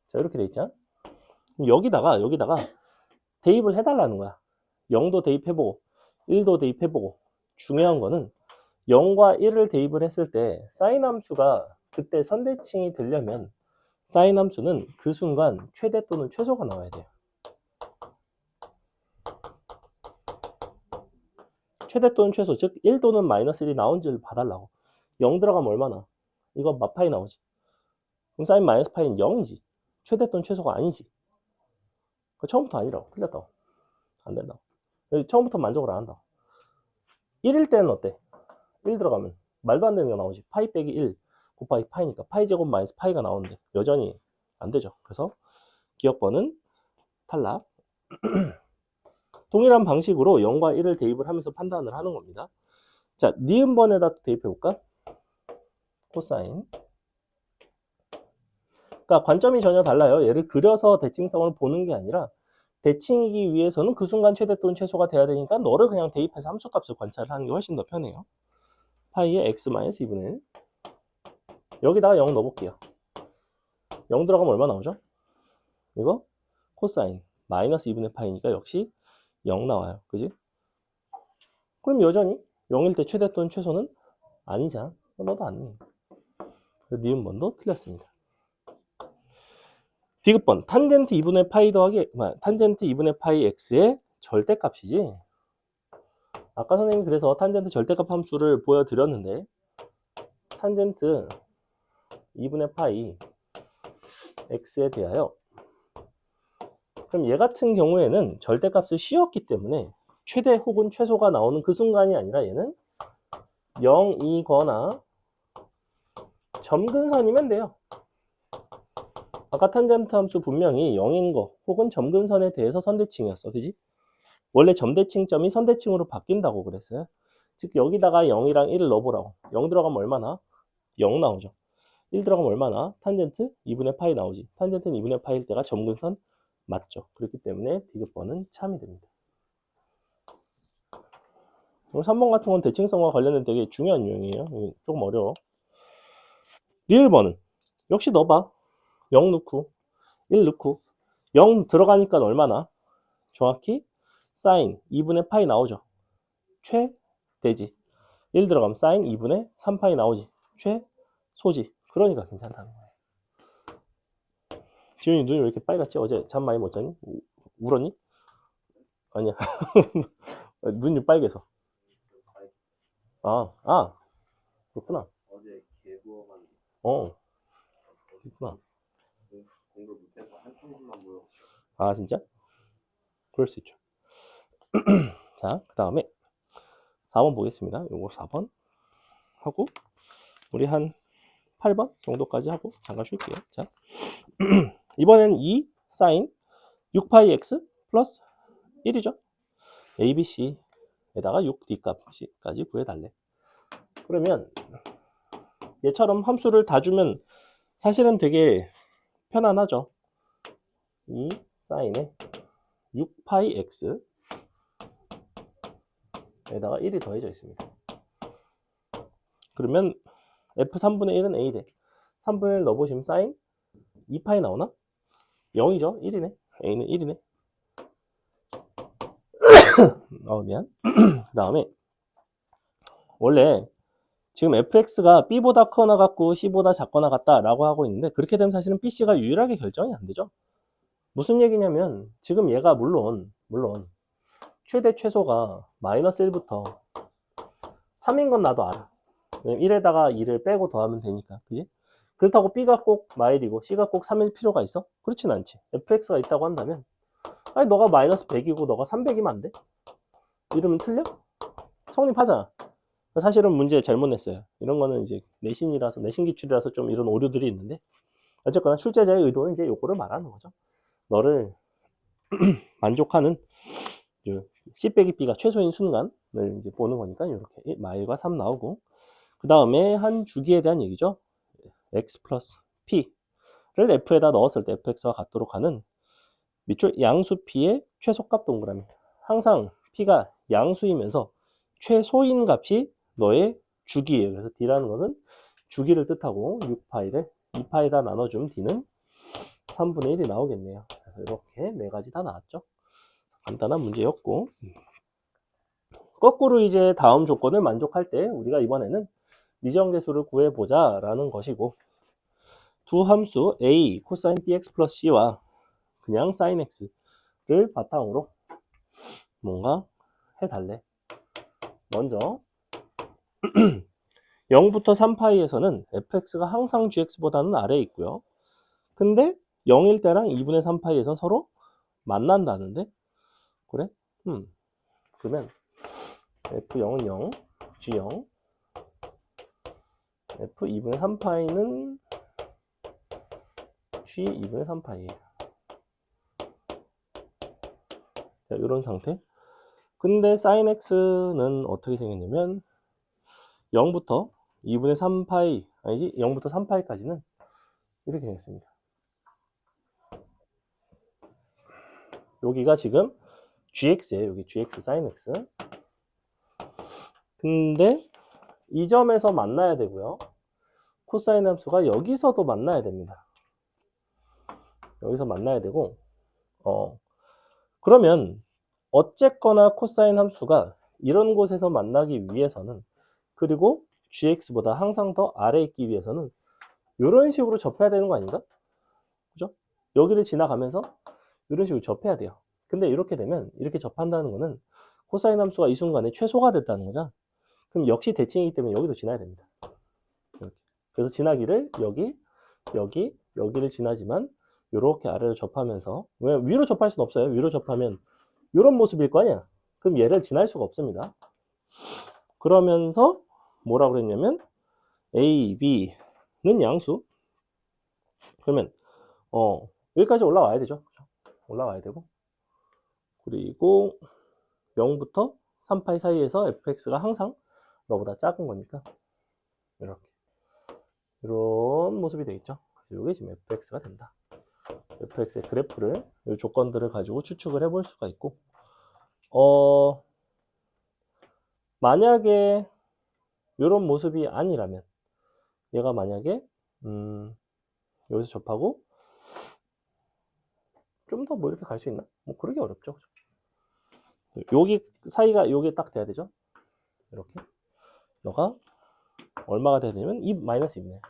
자 이렇게 돼 있잖아. 여기다가 대입을 해달라는 거야. 0도 대입해보고 1도 대입해보고, 중요한 거는 0과 1을 대입을 했을 때 사인 함수가 그때 선대칭이 되려면 사인 함수는 그 순간 최대 또는 최소가 나와야 돼요. 최대 또는 최소, 즉 1 또는 마이너스 1이 나온지를 봐달라고. 0 들어가면 얼마나? 이거 몇 파이 나오지? 그럼 사인 마이너스 파이는 0이지. 최대 또는 최소가 아니지. 처음부터 아니라고. 틀렸다고. 안 된다고. 처음부터 만족을 안 한다고. 1일 때는 어때? 1 들어가면 말도 안 되는 거 나오지. 파이 빼기 1 곱하기 파이니까 파이 제곱 마이너스 파이가 나오는데 여전히 안 되죠. 그래서 기억번은 탈락. 동일한 방식으로 0과 1을 대입을 하면서 판단을 하는 겁니다. 자, 니은번에다 대입해 볼까? 코사인. 그러니까 관점이 전혀 달라요. 얘를 그려서 대칭성을 보는 게 아니라 대칭이기 위해서는 그 순간 최대 또는 최소가 돼야 되니까 너를 그냥 대입해서 함수값을 관찰하는 게 훨씬 더 편해요. 파이의 x-2분의 1. 여기다가 0 넣어볼게요. 0 들어가면 얼마 나오죠? 이거 코사인 마이너스 2분의 파이니까 역시 0 나와요. 그지? 그럼 여전히 0일 때 최대 또는 최소는 아니잖아. 너도 아니. 니은번도 틀렸습니다. 디귿번 탄젠트 2분의 파이 더하기 탄젠트 2분의 파이 x의 절대값이지. 아까 선생님이 그래서 탄젠트 절대값 함수를 보여드렸는데 탄젠트 2분의 파이 x에 대하여, 그럼 얘 같은 경우에는 절대값을 씌웠기 때문에 최대 혹은 최소가 나오는 그 순간이 아니라 얘는 0이거나 점근선이면 돼요. 아까 탄젠트 함수 분명히 0인 거 혹은 점근선에 대해서 선대칭이었어. 그지? 원래 점대칭점이 선대칭으로 바뀐다고 그랬어요. 즉 여기다가 0이랑 1을 넣어보라고. 0 들어가면 얼마나? 0 나오죠. 1 들어가면 얼마나? 탄젠트 2분의 파이 나오지. 탄젠트는 2분의 파이일 때가 점근선 맞죠. 그렇기 때문에 디귿번은 참이 됩니다. 3번 같은 건 대칭성과 관련된 되게 중요한 유형이에요. 조금 어려워. 리을번은 역시 넣어봐. 0 넣고 1 넣고 0 들어가니까 얼마나? 정확히 사인 2분의 파이 나오죠. 최대지. 1 들어가면 사인 2분의 3파이 나오지. 최소지. 그러니까 괜찮다는 거예요. 지훈이 눈이 왜 이렇게 빨갛지? 어제 잠 많이 못 자니? 울었니? 아니야. 눈이 빨개서. 그렇구나. 어제 개부어가지고 그렇구나. 공부 못해서 한 통만 모여. 진짜? 그럴 수 있죠. 자, 그 다음에 4번 보겠습니다. 요거 4번 하고 우리 한 8번 정도까지 하고 잠깐 쉴게요. 자, 이번엔 2 사인 6파이 x 플러스 1이죠. ABC에다가 6D 값까지 구해달래. 그러면 얘처럼 함수를 다 주면 사실은 되게 편안하죠. 2 사인에 6파이 x에다가 1이 더해져 있습니다. 그러면 F3분의 1은 A래. 3분의 1 넣어보시면 사인 2파이 나오나? 0이죠. 1이네. A는 1이네. 미안. 그 다음에 원래 지금 fx가 b보다 크거나 같고 c보다 작거나 같다 라고 하고 있는데, 그렇게 되면 사실은 b, c가 유일하게 결정이 안 되죠. 무슨 얘기냐면 지금 얘가 물론 최대 최소가 마이너스 1부터 3인 건 나도 알아. 왜냐면 1에다가 2를 빼고 더하면 되니까. 그지? 그렇다고 B가 꼭 마일이고 C가 꼭 3일 필요가 있어? 그렇진 않지. fx가 있다고 한다면 아니 너가 마이너스 100이고 너가 300이면 안 돼? 이러면 틀려? 성립하잖아. 사실은 문제 잘못 냈어요. 이런 거는 이제 내신이라서 내신 기출이라서 좀 이런 오류들이 있는데 어쨌거나 출제자의 의도는 이제 요거를 말하는 거죠. 너를 만족하는 C 빼기 B가 최소인 순간을 이제 보는 거니까 이렇게 마일과 3 나오고 그 다음에 한 주기에 대한 얘기죠. x 플러스 p를 f에다 넣었을 때 fx와 같도록 하는 밑줄 양수 p의 최소값 동그라미. 항상 p가 양수이면서 최소인 값이 너의 주기예요. 그래서 d라는 것은 주기를 뜻하고 6파이를 2파이다 나눠주면 d는 3분의 1이 나오겠네요. 그래서 이렇게 네 가지 다 나왔죠. 간단한 문제였고 거꾸로 이제 다음 조건을 만족할 때 우리가 이번에는 미정계수를 구해보자 라는 것이고 두 함수 a 코사인 bx 플러스 c와 그냥 사인 x를 바탕으로 뭔가 해달래. 먼저 0부터 3파이에서는 fx가 항상 gx보다는 아래에 있고요. 근데 0일 때랑 2분의 3파이에서 서로 만난다는데? 그래? 그러면 f0은 0, g0 f 2분의 3파이는 g 2분의 3파이에요. 자, 이런 상태. 근데 sin x는 어떻게 생겼냐면 0부터 2분의 3파이 아니지 0부터 3파이까지는 이렇게 생겼습니다. 여기가 지금 gx예요. 여기 gx sin x. 근데 이 점에서 만나야 되고요. 코사인 함수가 여기서도 만나야 됩니다. 여기서 만나야 되고 그러면 어쨌거나 코사인 함수가 이런 곳에서 만나기 위해서는 그리고 gx보다 항상 더 아래에 있기 위해서는 이런 식으로 접해야 되는 거 아닌가? 그죠? 여기를 지나가면서 이런 식으로 접해야 돼요. 근데 이렇게 되면 이렇게 접한다는 거는 코사인 함수가 이 순간에 최소가 됐다는 거죠. 그럼 역시 대칭이기 때문에 여기도 지나야 됩니다. 이렇게. 그래서 지나기를 여기를 지나지만 이렇게 아래로 접하면서 왜 위로 접할 수는 없어요. 위로 접하면 이런 모습일 거 아니야. 그럼 얘를 지날 수가 없습니다. 그러면서 뭐라고 그랬냐면 A, B는 양수. 그러면 여기까지 올라와야 되죠. 올라와야 되고 그리고 0부터 3파이 사이에서 fx가 항상 너보다 작은 거니까 이렇게 이런 모습이 되겠죠. 그래서 이게 지금 fx가 된다. fx의 그래프를 이 조건들을 가지고 추측을 해볼 수가 있고 만약에 이런 모습이 아니라면 얘가 만약에 여기서 접하고 좀 더 뭐 이렇게 갈 수 있나? 뭐 그러기 어렵죠. 여기 사이가 여기 딱 돼야 되죠. 이렇게 너가 얼마가 돼야 되냐면 마이너스 2분의 1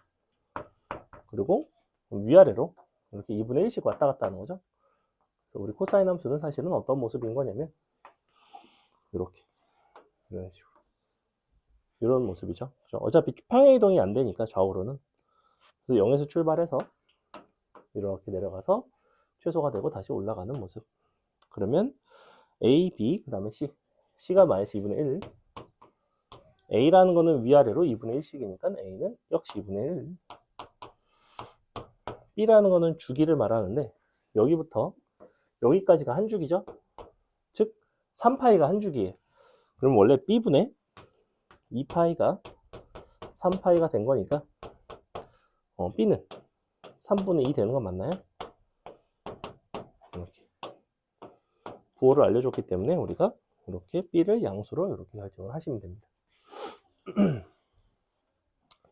그리고 위아래로 이렇게 2분의 1씩 왔다 갔다 하는 거죠. 그래서 우리 코사인 함수는 사실은 어떤 모습인 거냐면 이렇게 이런 식으로 이런 모습이죠. 어차피 평행이동이 안 되니까 좌우로는 그래서 0에서 출발해서 이렇게 내려가서 최소가 되고 다시 올라가는 모습. 그러면 A, B, 그 다음에 C. C가 마이너스 2분의 1. A라는 거는 위아래로 2분의 1씩이니까 A는 역시 2분의 1. B라는 거는 주기를 말하는데 여기부터 여기까지가 한 주기죠. 즉 3파이가 한 주기예요. 그럼 원래 B분의 2파이가 3파이가 된 거니까 B는 3분의 2 되는 건 맞나요? 이렇게 부호를 알려줬기 때문에 우리가 이렇게 B를 양수로 이렇게 결정을 하시면 됩니다.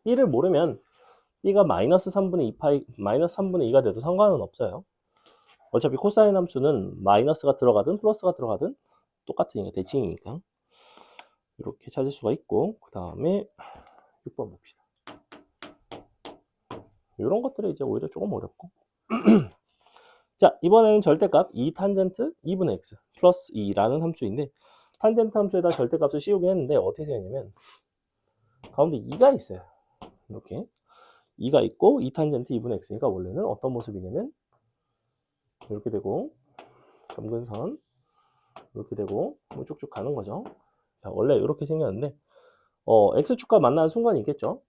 B를 모르면 B가 마이너스 3분의 2파이, 마이너스 3분의 2가 돼도 상관은 없어요. 어차피 코사인 함수는 마이너스가 들어가든 플러스가 들어가든 똑같으니까 대칭이니까 이렇게 찾을 수가 있고 그 다음에 6번 봅시다. 이런 것들이 이제 오히려 조금 어렵고 자 이번에는 절대값 2 탄젠트 2분의 x 플러스 2라는 함수인데 탄젠트 함수에다 절대값을 씌우긴 했는데 어떻게 생겼냐면 가운데 2가 있어요. 이렇게 2가 있고 2탄젠트 2분의 x니까 원래는 어떤 모습이냐면 이렇게 되고 점근선 이렇게 되고 뭐 쭉쭉 가는 거죠. 자, 원래 이렇게 생겼는데 x축과 만나는 순간이 있겠죠.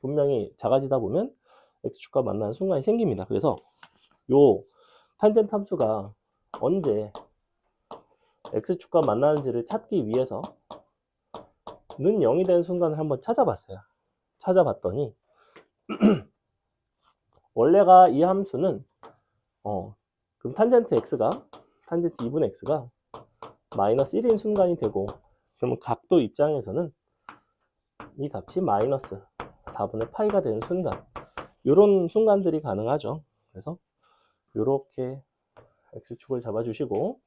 분명히 작아지다 보면 x축과 만나는 순간이 생깁니다. 그래서 요 탄젠트 함수가 언제 x축과 만나는지를 찾기 위해서 는 0이 되는 순간을 한번 찾아봤어요. 찾아봤더니 원래가 이 함수는 그럼 탄젠트 2분의 x가 마이너스 1인 순간이 되고, 그러면 각도 입장에서는 이 값이 마이너스 4분의 파이가 되는 순간, 이런 순간들이 가능하죠. 그래서 이렇게 x축을 잡아주시고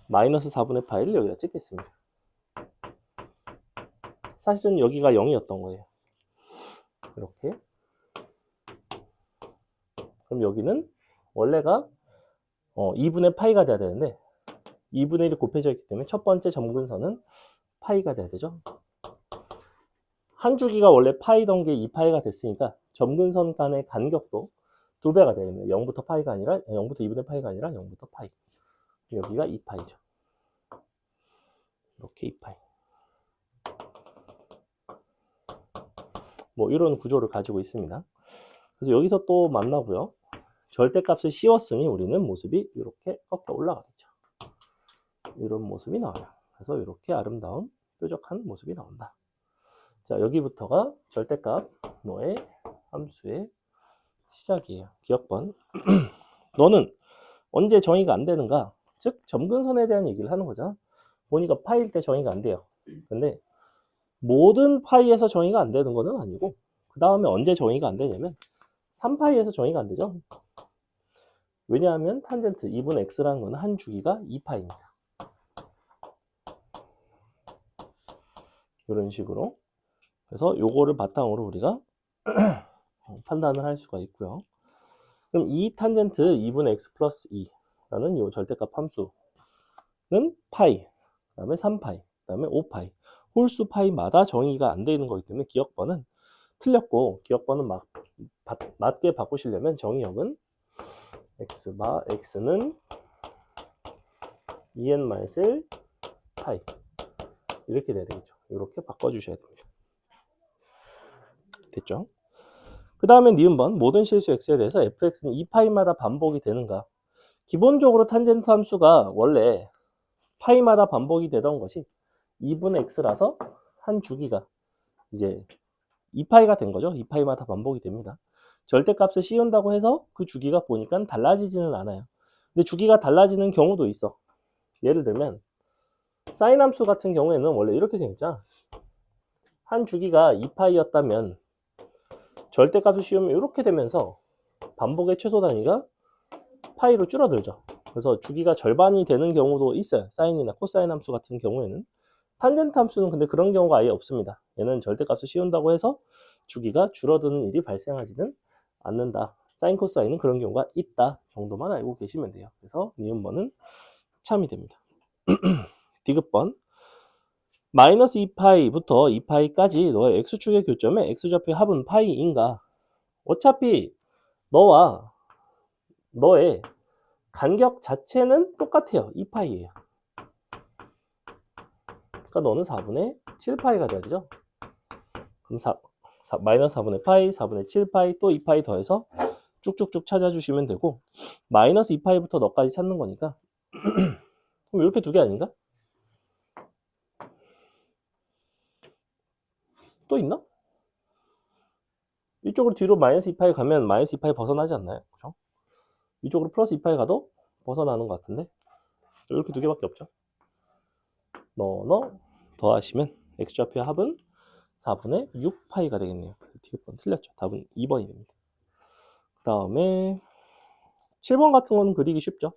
마이너스 4분의 파이를 여기다 찍겠습니다. 사실은 여기가 0이었던 거예요. 이렇게. 그럼 여기는 원래가 2분의 파이가 돼야 되는데 2분의 1이 곱해져 있기 때문에 첫 번째 점근선은 파이가 돼야 되죠. 한 주기가 원래 파이던 게 2파이가 됐으니까 점근선 간의 간격도 2배가 되겠네요. 0부터 파이가 아니라 0부터 2분의 파이가 아니라 0부터 파이. 여기가 2파이죠. 이렇게 2파이. 뭐 이런 구조를 가지고 있습니다. 그래서 여기서 또 만나고요. 절대값을 씌웠으니 우리는 모습이 이렇게 꺾여 올라가겠죠. 이런 모습이 나와요. 그래서 이렇게 아름다운 뾰족한 모습이 나온다. 자, 여기부터가 절대값 너의 함수의 시작이에요. 기억번. 너는 언제 정의가 안 되는가? 즉 점근선에 대한 얘기를 하는 거잖아. 보니까 파이일 때 정의가 안 돼요. 근데 모든 파이에서 정의가 안 되는 거는 아니고, 그 다음에 언제 정의가 안 되냐면 3파이에서 정의가 안 되죠. 왜냐하면 탄젠트 2분의 x라는 거는 한 주기가 2파이입니다. 이런 식으로. 그래서 요거를 바탕으로 우리가 판단을 할 수가 있고요. 그럼 이 탄젠트 2분의 x 플러스 2라는 이 절대값 함수는 파이, 그 다음에 3파이, 그 다음에 5파이, 홀수 파이마다 정의가 안 되는 거기 때문에 기억번은 틀렸고, 기억번은 맞게 바꾸시려면 정의역은 x는 2n-1 파이 이렇게 돼야 되겠죠. 이렇게 바꿔주셔야 됩니다. 됐죠? 그 다음에 니은번 모든 실수 x에 대해서 fx는 2파이마다 반복이 되는가? 기본적으로 탄젠트 함수가 원래 파이마다 반복이 되던 것이 2분의 x라서 한 주기가 이제 2파이가 된 거죠. 2파이마다 반복이 됩니다. 절대값을 씌운다고 해서 그 주기가 보니까 달라지지는 않아요. 근데 주기가 달라지는 경우도 있어. 예를 들면 사인 함수 같은 경우에는 원래 이렇게 생겼잖아. 한 주기가 2파이였다면 절대값을 씌우면 이렇게 되면서 반복의 최소 단위가 파이로 줄어들죠. 그래서 주기가 절반이 되는 경우도 있어요. 사인이나 코사인 함수 같은 경우에는. 탄젠트 함수는 근데 그런 경우가 아예 없습니다. 얘는 절대값을 씌운다고 해서 주기가 줄어드는 일이 발생하지는 않는다. 사인 코사인은 그런 경우가 있다 정도만 알고 계시면 돼요. 그래서 니은번은 참이 됩니다. 디귿번 마이너스 2파이부터 2파이까지 너의 x축의 교점에 x좌표의 합은 파이인가? 어차피 너와 너의 간격 자체는 똑같아요. 2파이예요. 그러니까 너는 4분의 7파이가 돼야 되죠. 그럼 마이너스 4분의 파이, 4분의 7파이, 또 2파이 더해서 쭉쭉쭉 찾아주시면 되고, 마이너스 2파이부터 너까지 찾는 거니까 그럼 이렇게 두 개 아닌가? 또 있나? 이쪽으로 뒤로 마이너스 2파이 가면 마이너스 2파이 벗어나지 않나요? 그죠? 이쪽으로 플러스 2파이 가도 벗어나는 것 같은데 이렇게 두 개밖에 없죠. 너 더하시면 x좌표의 합은 4분의 6파이가 되겠네요. 디귿번 틀렸죠. 답은 2번이 됩니다. 그 다음에 7번 같은 거는 그리기 쉽죠.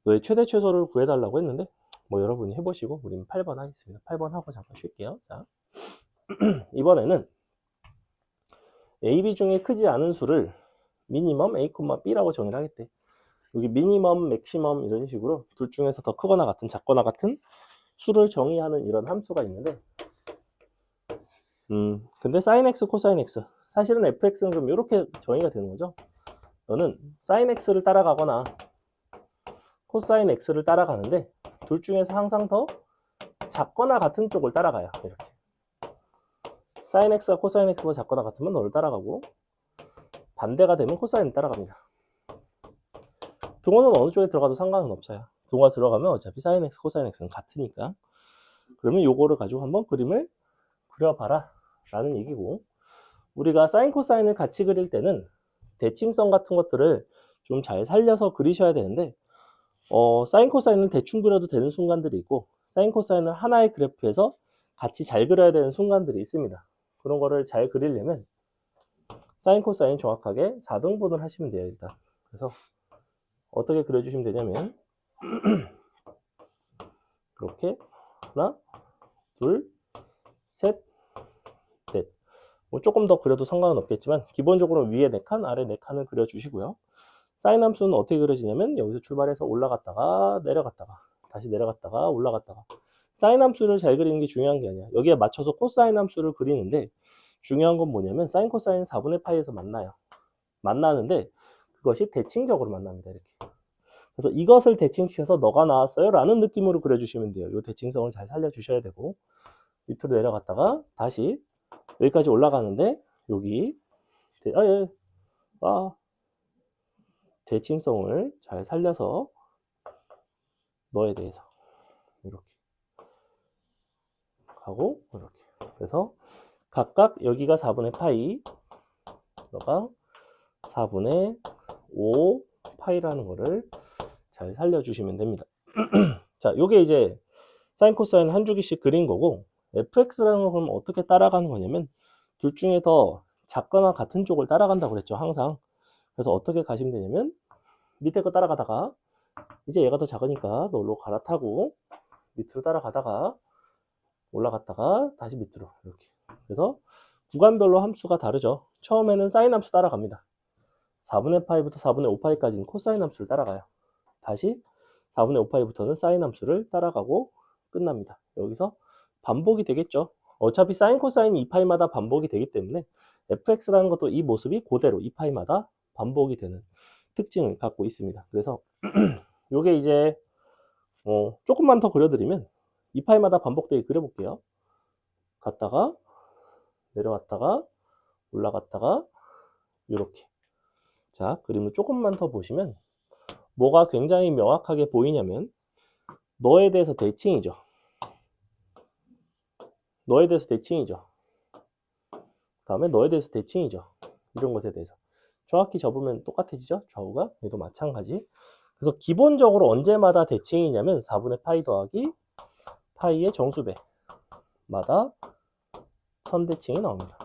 너의 최대 최소를 구해달라고 했는데 뭐 여러분이 해보시고 우리는 8번 하겠습니다. 8번 하고 잠깐 쉴게요. 자, 이번에는 A, B 중에 크지 않은 수를 미니멈 A, B라고 정의를 하겠대. 여기 미니멈, 맥시멈 이런 식으로 둘 중에서 더 크거나 같은 작거나 같은 수를 정의하는 이런 함수가 있는데 근데 sin x, 코사인 x. 사실은 fx는 그럼 이렇게 정의가 되는 거죠. 너는 sin x를 따라가거나 코사인 x를 따라가는데 둘 중에서 항상 더 작거나 같은 쪽을 따라가요. 이렇게. sin x가 코사인 x보다 작거나 같으면 너를 따라가고 반대가 되면 코사인을 따라갑니다. 등호는 어느 쪽에 들어가도 상관은 없어요. 등호가 들어가면 어차피 sin x, 코사인 x는 같으니까. 그러면 요거를 가지고 한번 그림을 그려봐라 라는 얘기고, 우리가 사인 코사인을 같이 그릴 때는 대칭성 같은 것들을 좀 잘 살려서 그리셔야 되는데, 사인 코사인은 대충 그려도 되는 순간들이 있고, 사인 코사인을 하나의 그래프에서 같이 잘 그려야 되는 순간들이 있습니다. 그런 거를 잘 그리려면 사인 코사인 정확하게 4등분을 하시면 돼요. 일단 그래서 어떻게 그려주시면 되냐면 이렇게 하나, 둘, 셋, 넷. 뭐 조금 더 그려도 상관은 없겠지만 기본적으로 위에 4칸, 아래 4칸을 그려주시고요. 사인 함수는 어떻게 그려지냐면 여기서 출발해서 올라갔다가 내려갔다가 다시 내려갔다가 올라갔다가, 사인 함수를 잘 그리는 게 중요한 게 아니야. 여기에 맞춰서 코사인 함수를 그리는데 중요한 건 뭐냐면 사인 코사인 4분의 파이에서 만나요. 만나는데 그것이 대칭적으로 만납니다. 이렇게. 그래서 이것을 대칭시켜서 너가 나왔어요 라는 느낌으로 그려주시면 돼요. 이 대칭성을 잘 살려주셔야 되고, 밑으로 내려갔다가 다시 여기까지 올라가는데 여기 대칭성을 잘 살려서 너에 대해서 이렇게 하고 이렇게. 그래서 각각 여기가 4분의 파이, 너가 4분의 5 파이라는 거를 잘 살려주시면 됩니다. 자, 요게 이제 사인 코사인 한 주기씩 그린 거고, fx라는 거 그럼 어떻게 따라가는 거냐면 둘 중에 더 작거나 같은 쪽을 따라간다고 그랬죠, 항상. 그래서 어떻게 가시면 되냐면 밑에 거 따라가다가 이제 얘가 더 작으니까 너로 갈아타고 밑으로 따라가다가 올라갔다가 다시 밑으로 이렇게. 그래서 구간별로 함수가 다르죠. 처음에는 사인 함수 따라갑니다. 4분의 파이부터 4분의 5파이까지는 코사인 함수를 따라가요. 다시 4분의 5파이부터는 사인 함수를 따라가고 끝납니다. 여기서 반복이 되겠죠. 어차피 사인 코사인 2파이마다 반복이 되기 때문에 fx라는 것도 이 모습이 그대로 2파이마다 반복이 되는 특징을 갖고 있습니다. 그래서 요게 이제 조금만 더 그려드리면 2파이마다 반복되게 그려볼게요. 갔다가 내려왔다가 올라갔다가 이렇게. 자, 그림을 조금만 더 보시면 뭐가 굉장히 명확하게 보이냐면 너에 대해서 대칭이죠. 너에 대해서 대칭이죠. 다음에 너에 대해서 대칭이죠. 이런 것에 대해서 정확히 접으면 똑같아지죠. 좌우가. 얘도 마찬가지. 그래서 기본적으로 언제마다 대칭이냐면 4분의 파이 더하기 파이의 정수배마다 선대칭이 나옵니다.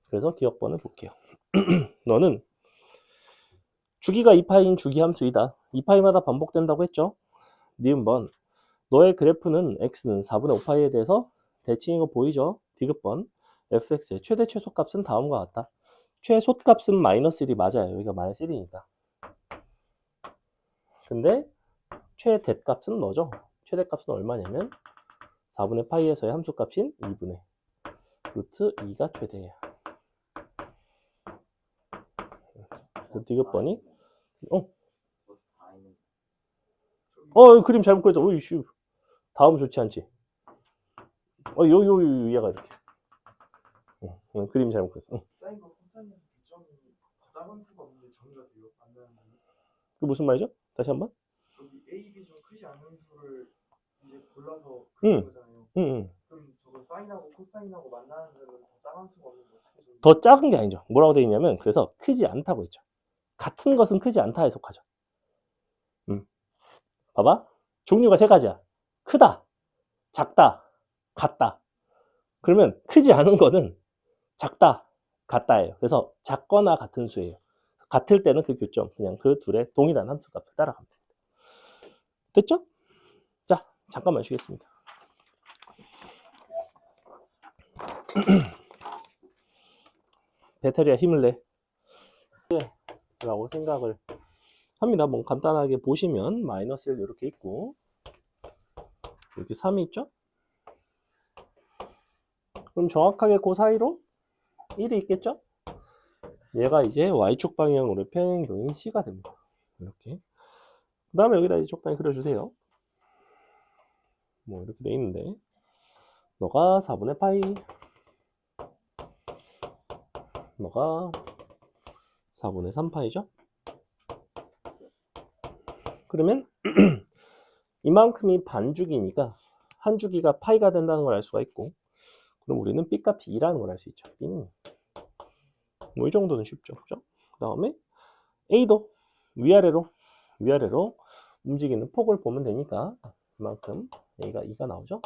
그래서 기억번을 볼게요. 너는 주기가 2파이인 주기함수이다. 2파이마다 반복된다고 했죠. 니은번 너의 그래프는 x는 4분의 5파이에 대해서 대칭인 거 보이죠? 디귿번 fx의 최대 최소값은 다음과 같다. 최소값은 마이너스 1이 맞아요. 여기가 마이너스 1이니까. 근데 최대값은 너죠. 최대값은 얼마냐면 4분의 파이에서의 함수값인 2분의 루트 2가 최대예요. 디귿번이 그림 잘못 그렸다. 오이씨. 다음 좋지 않지? 얘가 이렇게. 그림 잘못 그렸어. 사인과 코사인의 비점이 작은 수가 없는데 정의가 돼요? 안 되는 거예요? 그 무슨 말이죠? 다시 한번. 여기 A, B 중 크지 않은 수를 이제 골라서 응. 그리는 거잖아요. 응. 그럼 저거 사인하고 코사인하고 만나는 데는 더 작은 수가 없는데 어떻게 정의? 더 작은 게 아니죠. 뭐라고 되어 있냐면 그래서 크지 않다고 했죠. 같은 것은 크지 않다에 속하죠. 봐봐. 종류가 세 가지야. 크다, 작다, 같다. 그러면 크지 않은 거는 작다, 같다예요. 그래서 작거나 같은 수예요. 같을 때는 그 교점, 그냥 그 둘의 동일한 함수값을 따라가면 됩니다. 됐죠? 자, 잠깐만 쉬겠습니다. 배터리가 힘을 내. 라고 생각을 합니다. 뭐 간단하게 보시면 마이너스 1 이렇게 있고 여기 3이 있죠? 그럼 정확하게 그 사이로 1이 있겠죠? 얘가 이제 y축 방향으로 평행이동인 C가 됩니다. 이렇게. 그 다음에 여기다 이제 적당히 그려주세요. 뭐 이렇게 돼 있는데 너가 4분의 파이, 너가 4분의 3파이죠? 그러면 이만큼이 반주기니까 한 주기가 파이가 된다는 걸 알 수가 있고, 그럼 우리는 B 값이 2라는 걸 알 수 있죠. B는 뭐 이 정도는 쉽죠. 그죠? 그 다음에 A도 위아래로 움직이는 폭을 보면 되니까 그만큼 A가 2가 나오죠.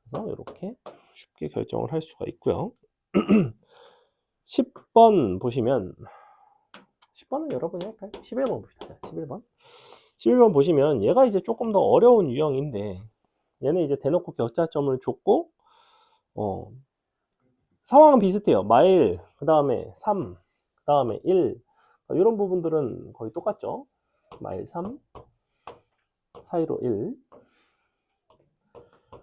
그래서 이렇게 쉽게 결정을 할 수가 있고요. 10번 보시면 10번은 여러분이 할까요? 11번 봅시다. 11번 보시면 얘가 이제 조금 더 어려운 유형인데, 얘는 이제 대놓고 격자점을 줬고 상황은 비슷해요. 마일, 그 다음에 3, 그 다음에 1 이런 부분들은 거의 똑같죠. 마일 3 사이로 1.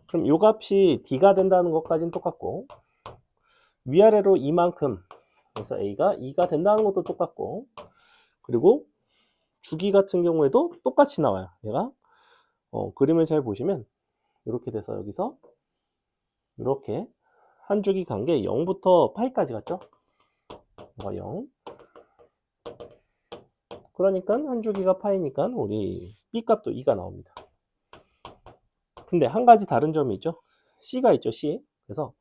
그럼 요 값이 D가 된다는 것까지는 똑같고, 위아래로 이만큼, 그래서 A가 2가 된다는 것도 똑같고, 그리고 주기 같은 경우에도 똑같이 나와요. 얘가 그림을 잘 보시면 이렇게 돼서 여기서 이렇게 한 주기 관계 0부터 파이까지 갔죠. 뭐가 0. 그러니까 한 주기가 파이니까 우리 B 값도 2가 나옵니다. 근데 한 가지 다른 점이 있죠. C가 있죠. C. 그래서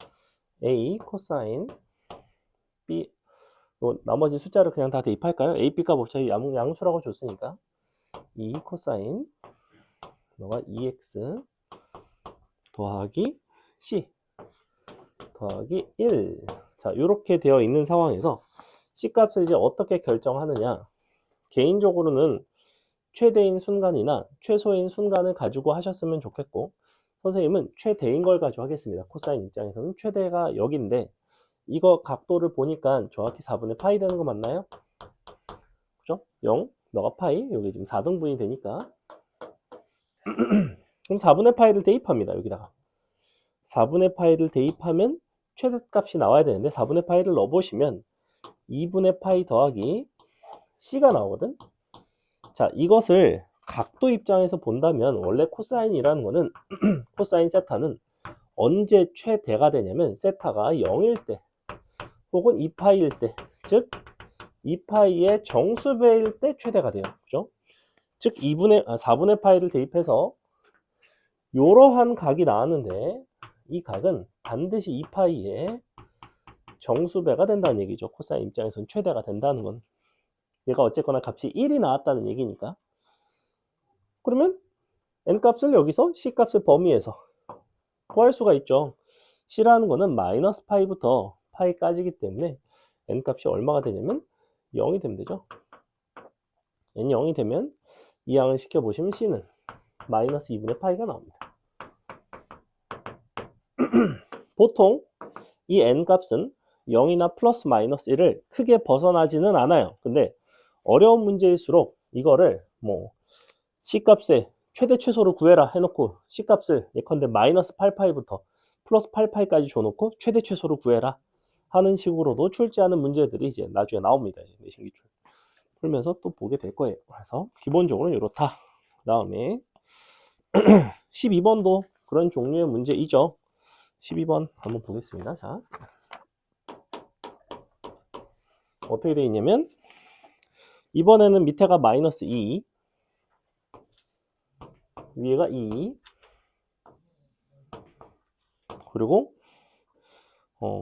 A 코사인 B, 나머지 숫자를 그냥 다 대입할까요? A, B 값 어차피 양수라고 줬으니까 2 코사인 너가 2x 더하기 C 더하기 1. 자, 이렇게 되어 있는 상황에서 C 값을 이제 어떻게 결정하느냐. 개인적으로는 최대인 순간이나 최소인 순간을 가지고 하셨으면 좋겠고, 선생님은 최대인 걸 가지고 하겠습니다. 코사인 입장에서는 최대가 여기인데, 이거 각도를 보니까 정확히 4분의 파이 되는 거 맞나요? 그죠? 0, 너가 파이, 여기 지금 4등분이 되니까. 그럼 4분의 파이를 대입합니다. 여기다가 4분의 파이를 대입하면 최대값이 나와야 되는데, 4분의 파이를 넣어보시면 2분의 파이 더하기 C가 나오거든. 자, 이것을 각도 입장에서 본다면 원래 코사인이라는 거는 코사인 세타는 언제 최대가 되냐면 세타가 0일 때 혹은 2파이일 때, 즉 2파이의 정수배일 때 최대가 돼요. 그죠? 즉 4분의 파이를 대입해서 이러한 각이 나왔는데, 이 각은 반드시 2파이의 정수배가 된다는 얘기죠. 코사인 입장에서는 최대가 된다는 건. 얘가 어쨌거나 값이 1이 나왔다는 얘기니까. 그러면 n값을 여기서 c값의 범위에서 구할 수가 있죠. c라는 거는 마이너스 파이부터 파이까지기 때문에 n값이 얼마가 되냐면 0이 되면 되죠. n이 0이 되면 이항을 시켜보시면 c는 마이너스 2분의 파이가 나옵니다. 보통 이 n값은 0이나 플러스 마이너스 1을 크게 벗어나지는 않아요. 근데 어려운 문제일수록 이거를 뭐 C값의 최대 최소를 구해라 해놓고 C값을 예컨대 마이너스 8파이부터 플러스 8파이까지 줘놓고 최대 최소를 구해라 하는 식으로도 출제하는 문제들이 이제 나중에 나옵니다. 이제 내신 기출 풀면서 또 보게 될 거예요. 그래서 기본적으로 이렇다. 그 다음에 12번도 그런 종류의 문제이죠. 12번 한번 보겠습니다. 자, 어떻게 되어 있냐면 이번에는 밑에가 마이너스 2, 위에가 2, 그리고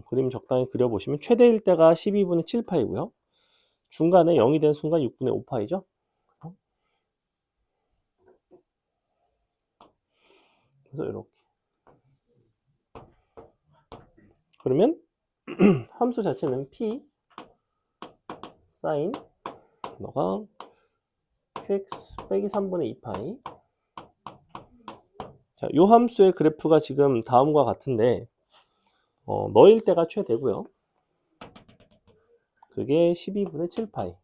그림 적당히 그려보시면 최대일 때가 12분의 7파이고요. 중간에 0이 된 순간 6분의 5파이죠. 그래서 이렇게. 그러면 함수 자체는 p 사인 너가 qx 빼기 3분의 2파이. 자, 요 함수의 그래프가 지금 다음과 같은데 너일 때가 최대고요. 그게 12분의 7파이.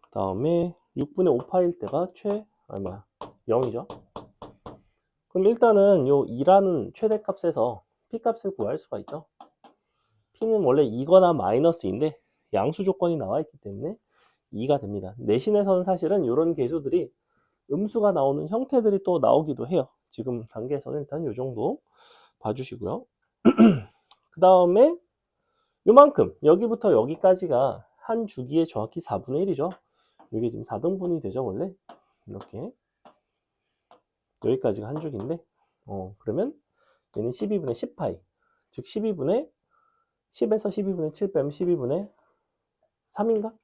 그 다음에 6분의 5파일 때가 0이죠. 그럼 일단은 요 2라는 최대값에서 P값을 구할 수가 있죠. P는 원래 2거나 마이너스인데 양수 조건이 나와 있기 때문에 2가 됩니다. 내신에서는 사실은 이런 계수들이 음수가 나오는 형태들이 또 나오기도 해요. 지금 단계에서는 일단 이 정도 봐주시고요. 그 다음에 요만큼 여기부터 여기까지가 한 주기에 정확히 4분의 1이죠. 이게 지금 4등분이 되죠 원래. 이렇게 여기까지가 한 주기인데 그러면 얘는 12분의 10파이, 즉 12분의 10에서 12분의 7 빼면 12분의 3인가?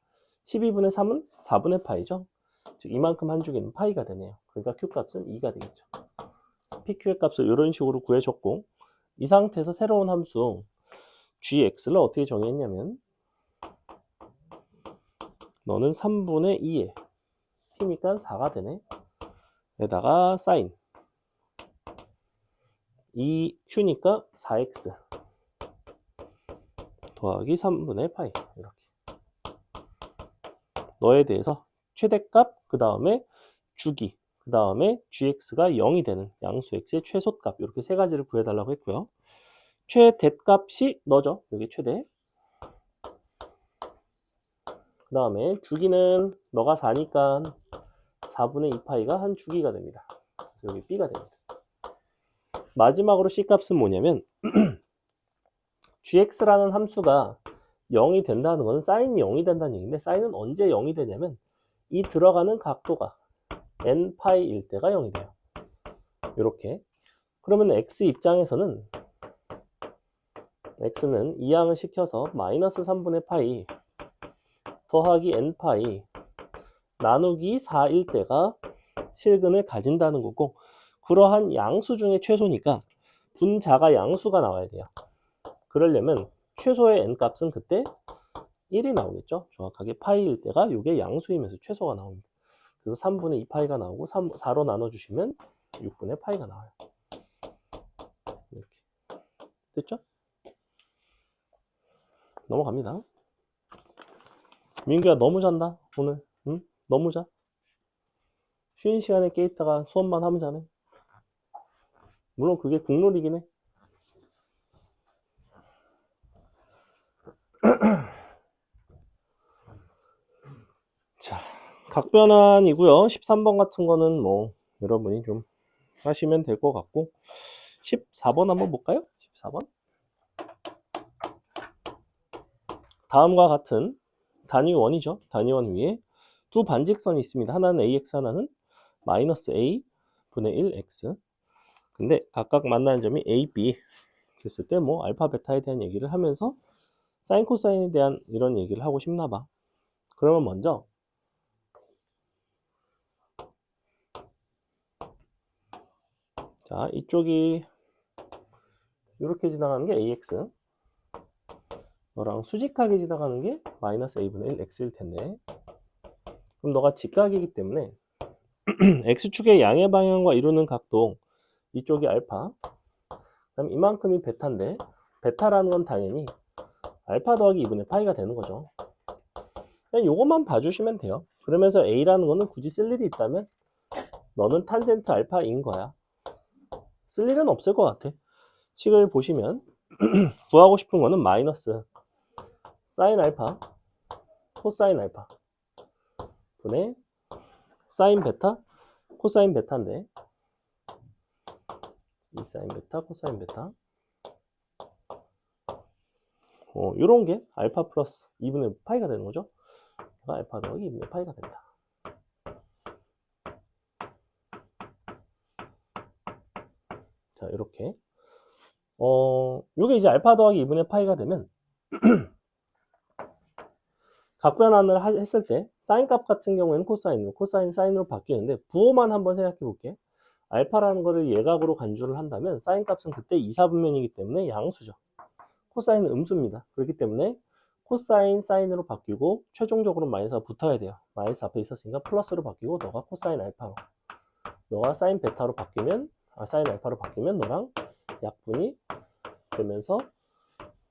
12분의 3은 4분의 파이죠. 즉 이만큼 한 주기는 파이가 되네요. 그러니까 Q값은 2가 되겠죠. PQ의 값을 이런 식으로 구해줬고, 이 상태에서 새로운 함수 gx를 어떻게 정의했냐면, 너는 3분의 2에 p니까 4가 되네. 에다가 사인 2q니까 4x 더하기 3분의 파이. 이렇게 너에 대해서 최대값, 그 다음에 주기, 그 다음에 gx가 0이 되는 양수 x의 최소값, 이렇게 세 가지를 구해달라고 했고요. 최대값이 너죠. 여기 최대. 그 다음에 주기는 너가 4니까 4분의 2파이가 한 주기가 됩니다. 그래서 여기 b가 됩니다. 마지막으로 c값은 뭐냐면 gx라는 함수가 0이 된다는 것은 사인이 0이 된다는 얘기인데, 사인은 언제 0이 되냐면 이 들어가는 각도가 n파이일 때가 0이 돼요. 이렇게. 그러면 x 입장에서는 x는 이항을 시켜서 마이너스 3분의 파이 더하기 n파이 나누기 4일 때가 실근을 가진다는 거고, 그러한 양수 중에 최소니까 분자가 양수가 나와야 돼요. 그러려면 최소의 n값은 그때 1이 나오겠죠. 정확하게 파이일 때가 이게 양수이면서 최소가 나옵니다. 그래서 3분의 2파이가 나오고 4로 나눠주시면 6분의 파이가 나와요. 이렇게 됐죠? 넘어갑니다. 민규야 너무 잔다 오늘. 응? 너무 자. 쉬는 시간에 깨 있다가 수업만 하면 자네. 물론 그게 국룰이긴 해. 자, 각변환이고요. 13번 같은 거는 뭐 여러분이 좀 하시면 될 것 같고, 14번 한번 볼까요? 14번. 다음과 같은 단위 원이죠. 단위 원 위에 두 반직선이 있습니다. 하나는 ax, 하나는 마이너스 a 분의 1x. 근데 각각 만나는 점이 a, b 됐을 때 뭐 알파, 베타에 대한 얘기를 하면서 사인, 코사인에 대한 이런 얘기를 하고 싶나 봐. 그러면 먼저 자, 이쪽이 이렇게 지나가는 게 ax, 너랑 수직하게 지나가는 게 마이너스 a분의 1x일 텐데, 그럼 너가 직각이기 때문에 x축의 양의 방향과 이루는 각도, 이쪽이 알파, 그럼 이만큼이 베타인데, 베타라는 건 당연히 알파 더하기 2분의 파이가 되는 거죠. 그냥 요것만 봐주시면 돼요. 그러면서 a라는 거는 굳이 쓸 일이 있다면 너는 탄젠트 알파인 거야. 쓸 일은 없을 것 같아. 식을 보시면 구하고 싶은 거는 마이너스 사인 알파 코사인 알파 분의 사인 베타 코사인 베타인데, 이 사인 베타 코사인 베타 요런 게 알파 플러스 2분의 파이가 되는 거죠. 알파 더하기 2분의 파이가 된다. 자, 이렇게 요게 이제 알파 더하기 2분의 파이가 되면 각변환을 했을 때 사인 값 같은 경우에는 코사인으로, 코사인 사인으로 바뀌는데, 부호만 한번 생각해 볼게. 알파라는 거를 예각으로 간주를 한다면 사인 값은 그때 2사분면이기 때문에 양수죠. 코사인은 음수입니다. 그렇기 때문에 코사인 사인으로 바뀌고 최종적으로 마이너스가 붙어야 돼요. 마이너스 앞에 있었으니까 플러스로 바뀌고, 너가 코사인 알파로, 너가 사인 베타로 바뀌면, 사인 알파로 바뀌면 너랑 약분이 되면서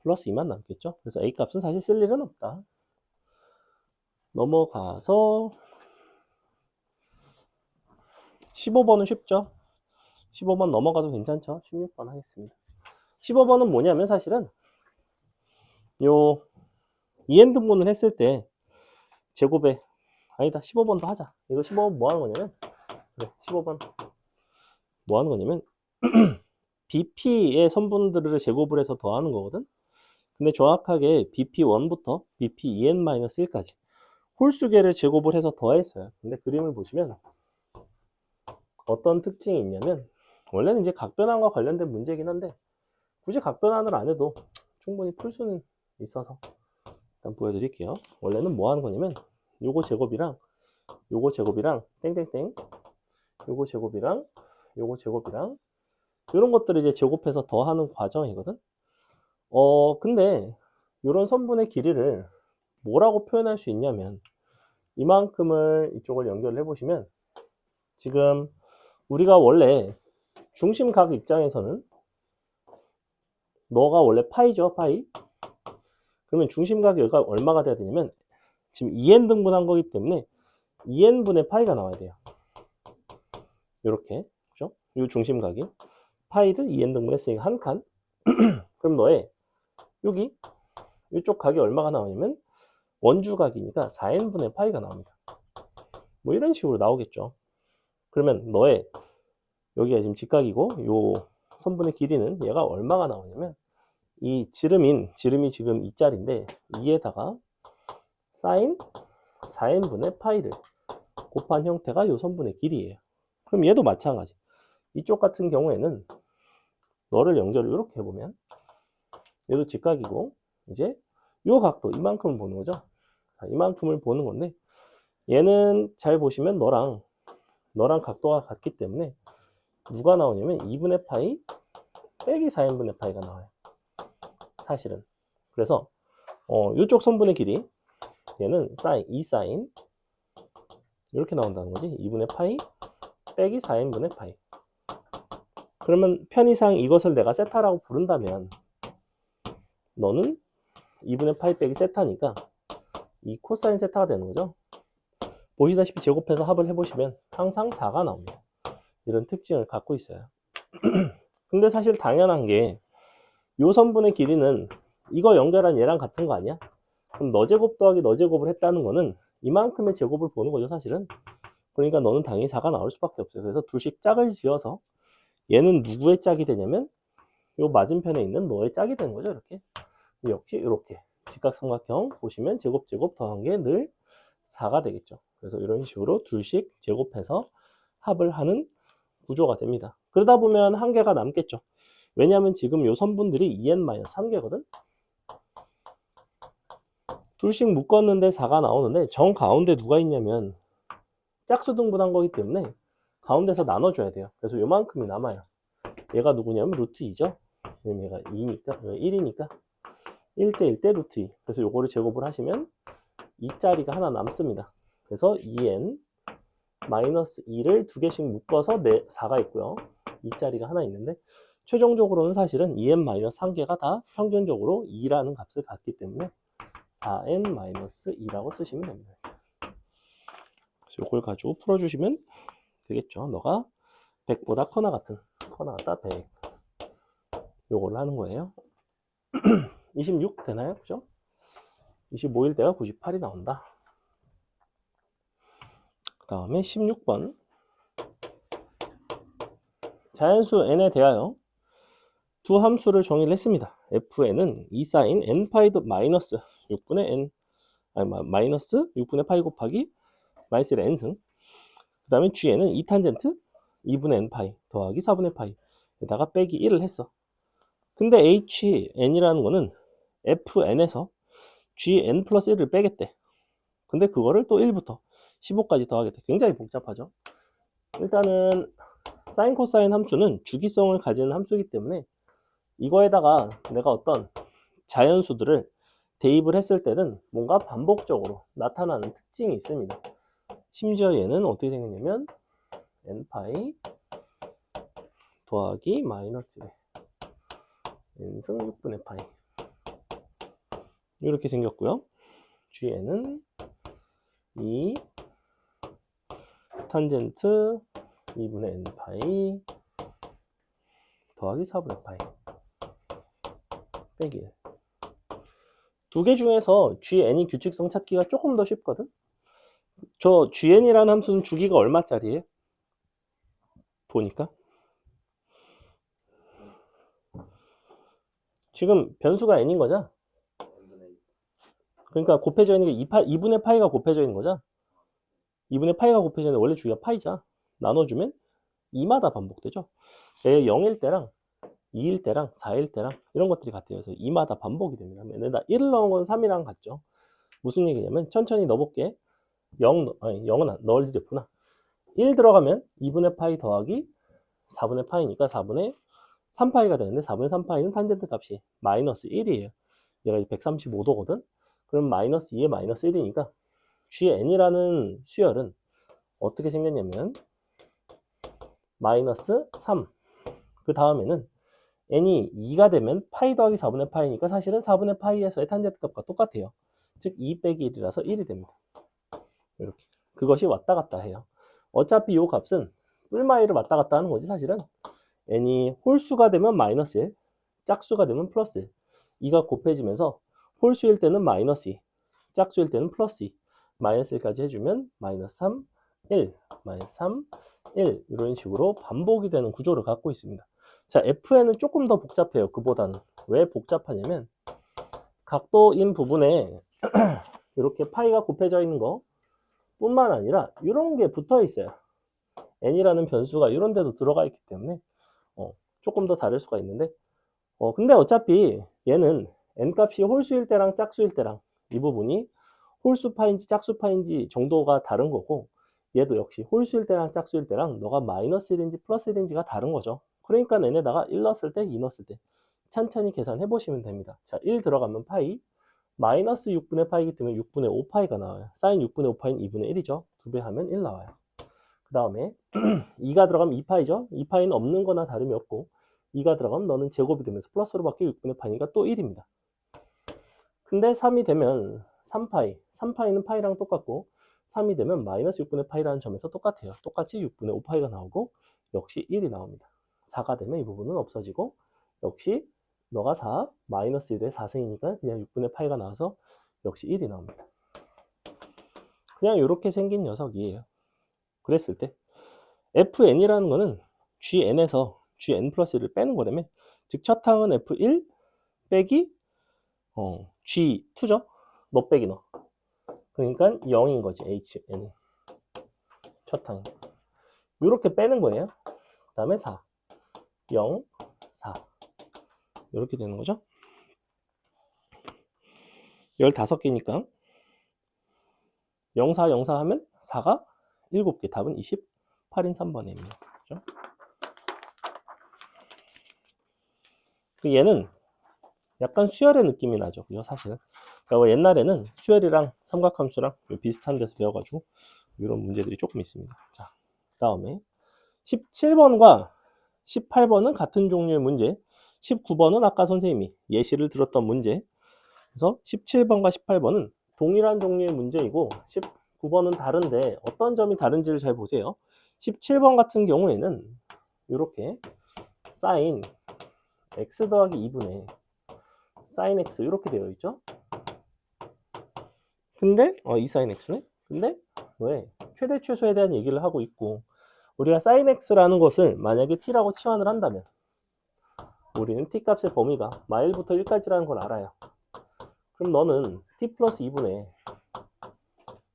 플러스 2만 남겠죠. 그래서 A 값은 사실 쓸 일은 없다. 넘어가서 15번은 쉽죠. 15번 넘어가도 괜찮죠. 16번 하겠습니다. 15번은 뭐냐면 사실은 요 2n 등분을 했을 때 제곱에 아니다 15번도 하자. 이거 15번 뭐 하는 거냐면 그래 15번 뭐 하는 거냐면 BP의 선분들을 제곱을 해서 더하는 거거든. 근데 정확하게 BP1부터 BP2n-1까지 홀수계를 제곱을 해서 더했어요. 근데 그림을 보시면 어떤 특징이 있냐면 원래는 이제 각변환과 관련된 문제긴 한데 굳이 각변환을 안 해도 충분히 풀 수는 있어서 일단 보여드릴게요. 원래는 뭐 하는 거냐면 요거 제곱이랑 요거 제곱이랑 땡땡땡 요거 제곱이랑 요거 제곱이랑 이런 것들을 이제 제곱해서 더하는 과정이거든. 근데 이런 선분의 길이를 뭐라고 표현할 수 있냐면 이만큼을 이쪽을 연결해 보시면 지금 우리가 원래 중심각 입장에서는 너가 원래 파이죠, 파이. 그러면 중심각이 여기가 얼마가 돼야 되냐면 지금 2n 등분한 거기 때문에 2n분의 파이가 나와야 돼요. 이렇게 그죠? 이 중심각이 파이를 2n 등분했으니까 한 칸. 그럼 너의 여기 이쪽 각이 얼마가 나오냐면 원주각이니까 4n분의 파이가 나옵니다. 뭐 이런 식으로 나오겠죠. 그러면 너의 여기가 지금 직각이고 요 선분의 길이는 얘가 얼마가 나오냐면 이 지름이 지금 2짜리인데 2에다가 사인 4n분의 파이를 곱한 형태가 요 선분의 길이에요. 그럼 얘도 마찬가지. 이쪽 같은 경우에는 너를 연결을 이렇게 해보면 얘도 직각이고 이제 요 각도 이만큼을 보는 거죠. 자, 이만큼을 보는 건데 얘는 잘 보시면 너랑 각도가 같기 때문에 누가 나오냐면 2분의 파이 빼기 4n분의 파이가 나와요. 사실은. 그래서 이쪽 선분의 길이 얘는 사인 2사인 이렇게 나온다는 거지. 2분의 파이 빼기 4n분의 파이. 그러면 편의상 이것을 내가 세타라고 부른다면 너는 2분의 파이 빼기 세타니까 이 코사인 세타가 되는 거죠. 보시다시피 제곱해서 합을 해보시면 항상 4가 나옵니다. 이런 특징을 갖고 있어요. 근데 사실 당연한 게 요 선분의 길이는 이거 연결한 얘랑 같은 거 아니야? 그럼 너 제곱 더하기 너 제곱을 했다는 거는 이만큼의 제곱을 보는 거죠, 사실은. 그러니까 너는 당연히 4가 나올 수밖에 없어요. 그래서 둘씩 짝을 지어서 얘는 누구의 짝이 되냐면 요 맞은편에 있는 너의 짝이 되는 거죠, 이렇게. 역시 이렇게 직각삼각형 보시면 제곱 더한 게 늘 4가 되겠죠. 그래서 이런 식으로 둘씩 제곱해서 합을 하는 구조가 됩니다. 그러다 보면 한 개가 남겠죠. 왜냐하면 지금 요 선분들이 2n-1개거든. 둘씩 묶었는데 4가 나오는데 정 가운데 누가 있냐면 짝수 등분한 거기 때문에 가운데서 나눠줘야 돼요. 그래서 요만큼이 남아요. 얘가 누구냐면 루트 2죠. 얘가 2니까 1이니까 1대 1대 루트 2. 그래서 요거를 제곱을 하시면 2짜리가 하나 남습니다. 그래서 2n 마이너스 2를 두 개씩 묶어서 4가 있고요. 2짜리가 하나 있는데 최종적으로는 사실은 2n-1개가 다 평균적으로 2라는 값을 갖기 때문에 4n-2라고 쓰시면 됩니다. 이걸 가지고 풀어주시면 되겠죠. 너가 100보다 커나 같은 커나다 100 요걸로 하는 거예요. 26 되나요? 그죠? 25일 때가 98이 나온다. 그 다음에 16번 자연수 n에 대하여 두 함수를 정의를 했습니다. fn은 2sin n파이 마이너스 6분의 n 마이너스 6분의 파이 곱하기 마이너스 1의 n승. 그 다음에 gn은 2탄젠트 2분의 n파이 더하기 4분의 파이 에다가 빼기 1을 했어. 근데 hn이라는 거는 fn에서 gn 플러스 1을 빼겠대. 근데 그거를 또 1부터 15까지 더하겠대. 굉장히 복잡하죠. 일단은 사인 코사인 함수는 주기성을 가지는 함수이기 때문에 이거에다가 내가 어떤 자연수들을 대입을 했을 때는 뭔가 반복적으로 나타나는 특징이 있습니다. 심지어 얘는 어떻게 생겼냐면 n파이 더하기 마이너스 1 n승 6분의 파이 이렇게 생겼고요. gn은 2 탄젠트 2분의 n파이 더하기 4분의 파이 빼기 1. 두 개 중에서 gn이 규칙성 찾기가 조금 더 쉽거든. 저 gn이라는 함수는 주기가 얼마짜리예요? 보니까 지금 변수가 n인 거죠. n분의 1. 그러니까 곱해져 있는 게 2분의 파이가 곱해져 있는 거죠. 2분의 파이가 곱해져 있는 원래 주기가 파이자. 나눠주면 2마다 반복되죠. 얘 0일 때랑 2일 때랑 4일 때랑 이런 것들이 같아요. 그래서 2마다 반복이 됩니다. 얘네다 1을 넣은 건 3이랑 같죠. 무슨 얘기냐면 천천히 넣어볼게. 0은 넣을 일이 없구나. 1 들어가면 2분의 파이 더하기 4분의 파이니까 4분의 3파이가 되는데 4분의 3파이는 탄젠트 값이 마이너스 1이에요. 얘가 135도거든. 그럼 마이너스 2에 마이너스 1이니까 GN이라는 수열은 어떻게 생겼냐면 마이너스 3. 그 다음에는 n이 2가 되면 파이 더하기 4분의 파이니까 사실은 4분의 파이에서의 탄젠트 값과 똑같아요. 즉 2 빼기 1이라서 1이 됩니다. 이렇게. 그것이 왔다 갔다 해요. 어차피 이 값은 뿔마이를 왔다 갔다 하는 거지 사실은. n이 홀수가 되면 마이너스 1, 짝수가 되면 플러스 1. 2가 곱해지면서 홀수일 때는 마이너스 2, 짝수일 때는 플러스 2. 마이너스 1까지 해주면 마이너스 3, 1, 마이너스 3, 1 이런 식으로 반복이 되는 구조를 갖고 있습니다. 자, FN은 조금 더 복잡해요. 그보다는. 왜 복잡하냐면 각도인 부분에 이렇게 파이가 곱해져 있는 거 뿐만 아니라 이런 게 붙어 있어요. n이라는 변수가 이런 데도 들어가 있기 때문에 조금 더 다를 수가 있는데 근데 어차피 얘는 n 값이 홀수일 때랑 짝수일 때랑 이 부분이 홀수파인지 짝수파인지 정도가 다른 거고 얘도 역시 홀수일 때랑 짝수일 때랑 너가 마이너스 1인지 플러스 1인지가 다른 거죠. 그러니까 n에다가 1 넣었을 때 2 넣었을 때 천천히 계산해 보시면 됩니다. 자, 1 들어가면 파이 마이너스 6분의 파이기 때문에 6분의 5파이가 나와요. 사인 6분의 5파이는 2분의 1이죠. 2배 하면 1 나와요. 그 다음에 2가 들어가면 2파이죠. 2파이는 없는 거나 다름이 없고 2가 들어가면 너는 제곱이 되면서 플러스로 바뀌고 6분의 파이니까 또 1입니다. 근데 3이 되면 3파이, 3파이는 파이랑 똑같고 3이 되면 마이너스 6분의 파이라는 점에서 똑같아요. 똑같이 6분의 5파이가 나오고 역시 1이 나옵니다. 4가 되면 이 부분은 없어지고 역시 너가 4, 마이너스 1의 4승이니까 그냥 6분의 파이가 나와서 역시 1이 나옵니다. 그냥 이렇게 생긴 녀석이에요. 그랬을 때 fn이라는 거는 gn에서 gn 플러스 1을 빼는 거라며 즉 첫 항은 f1 빼기 g2죠. 너 빼기 너. 그러니까 0인 거지 hn 첫 항. 이렇게 빼는 거예요. 그 다음에 4 0 4 이렇게 되는 거죠. 15개니까 0 4 0 4 하면 4가 7개. 답은 28인 3번입니다. 그렇죠? 얘는 약간 수열의 느낌이 나죠. 그죠? 사실은. 그러니까 옛날에는 수열이랑 삼각함수랑 비슷한 데서 배워가지고 이런 문제들이 조금 있습니다. 자, 그 다음에 17번과 18번은 같은 종류의 문제, 19번은 아까 선생님이 예시를 들었던 문제. 그래서 17번과 18번은 동일한 종류의 문제이고 19번은 다른데 어떤 점이 다른지를 잘 보세요. 17번 같은 경우에는 이렇게 사인 x 더하기 2분의 사인 x 이렇게 되어 있죠. 근데 이 사인 x네. 근데 왜 최대 최소에 대한 얘기를 하고 있고 우리가 사인 x라는 것을 만약에 t라고 치환을 한다면 우리는 t 값의 범위가 마일부터 1까지라는 걸 알아요. 그럼 너는 t 플러스 2분의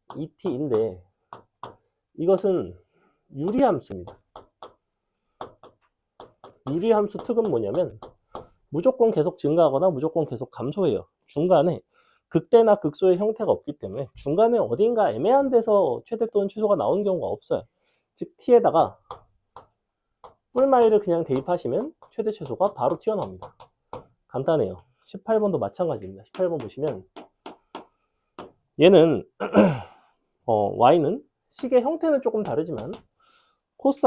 2t인데 이것은 유리함수입니다. 유리함수 특은 뭐냐면 무조건 계속 증가하거나 무조건 계속 감소해요. 중간에 극대나 극소의 형태가 없기 때문에 중간에 어딘가 애매한 데서 최대 또는 최소가 나오는 경우가 없어요. 즉 t에다가 뿔마이를 그냥 대입하시면 최대 최소가 바로 튀어나옵니다. 간단해요. 18번도 마찬가지입니다. 18번 보시면 얘는 y는 식의 형태는 조금 다르지만 코사인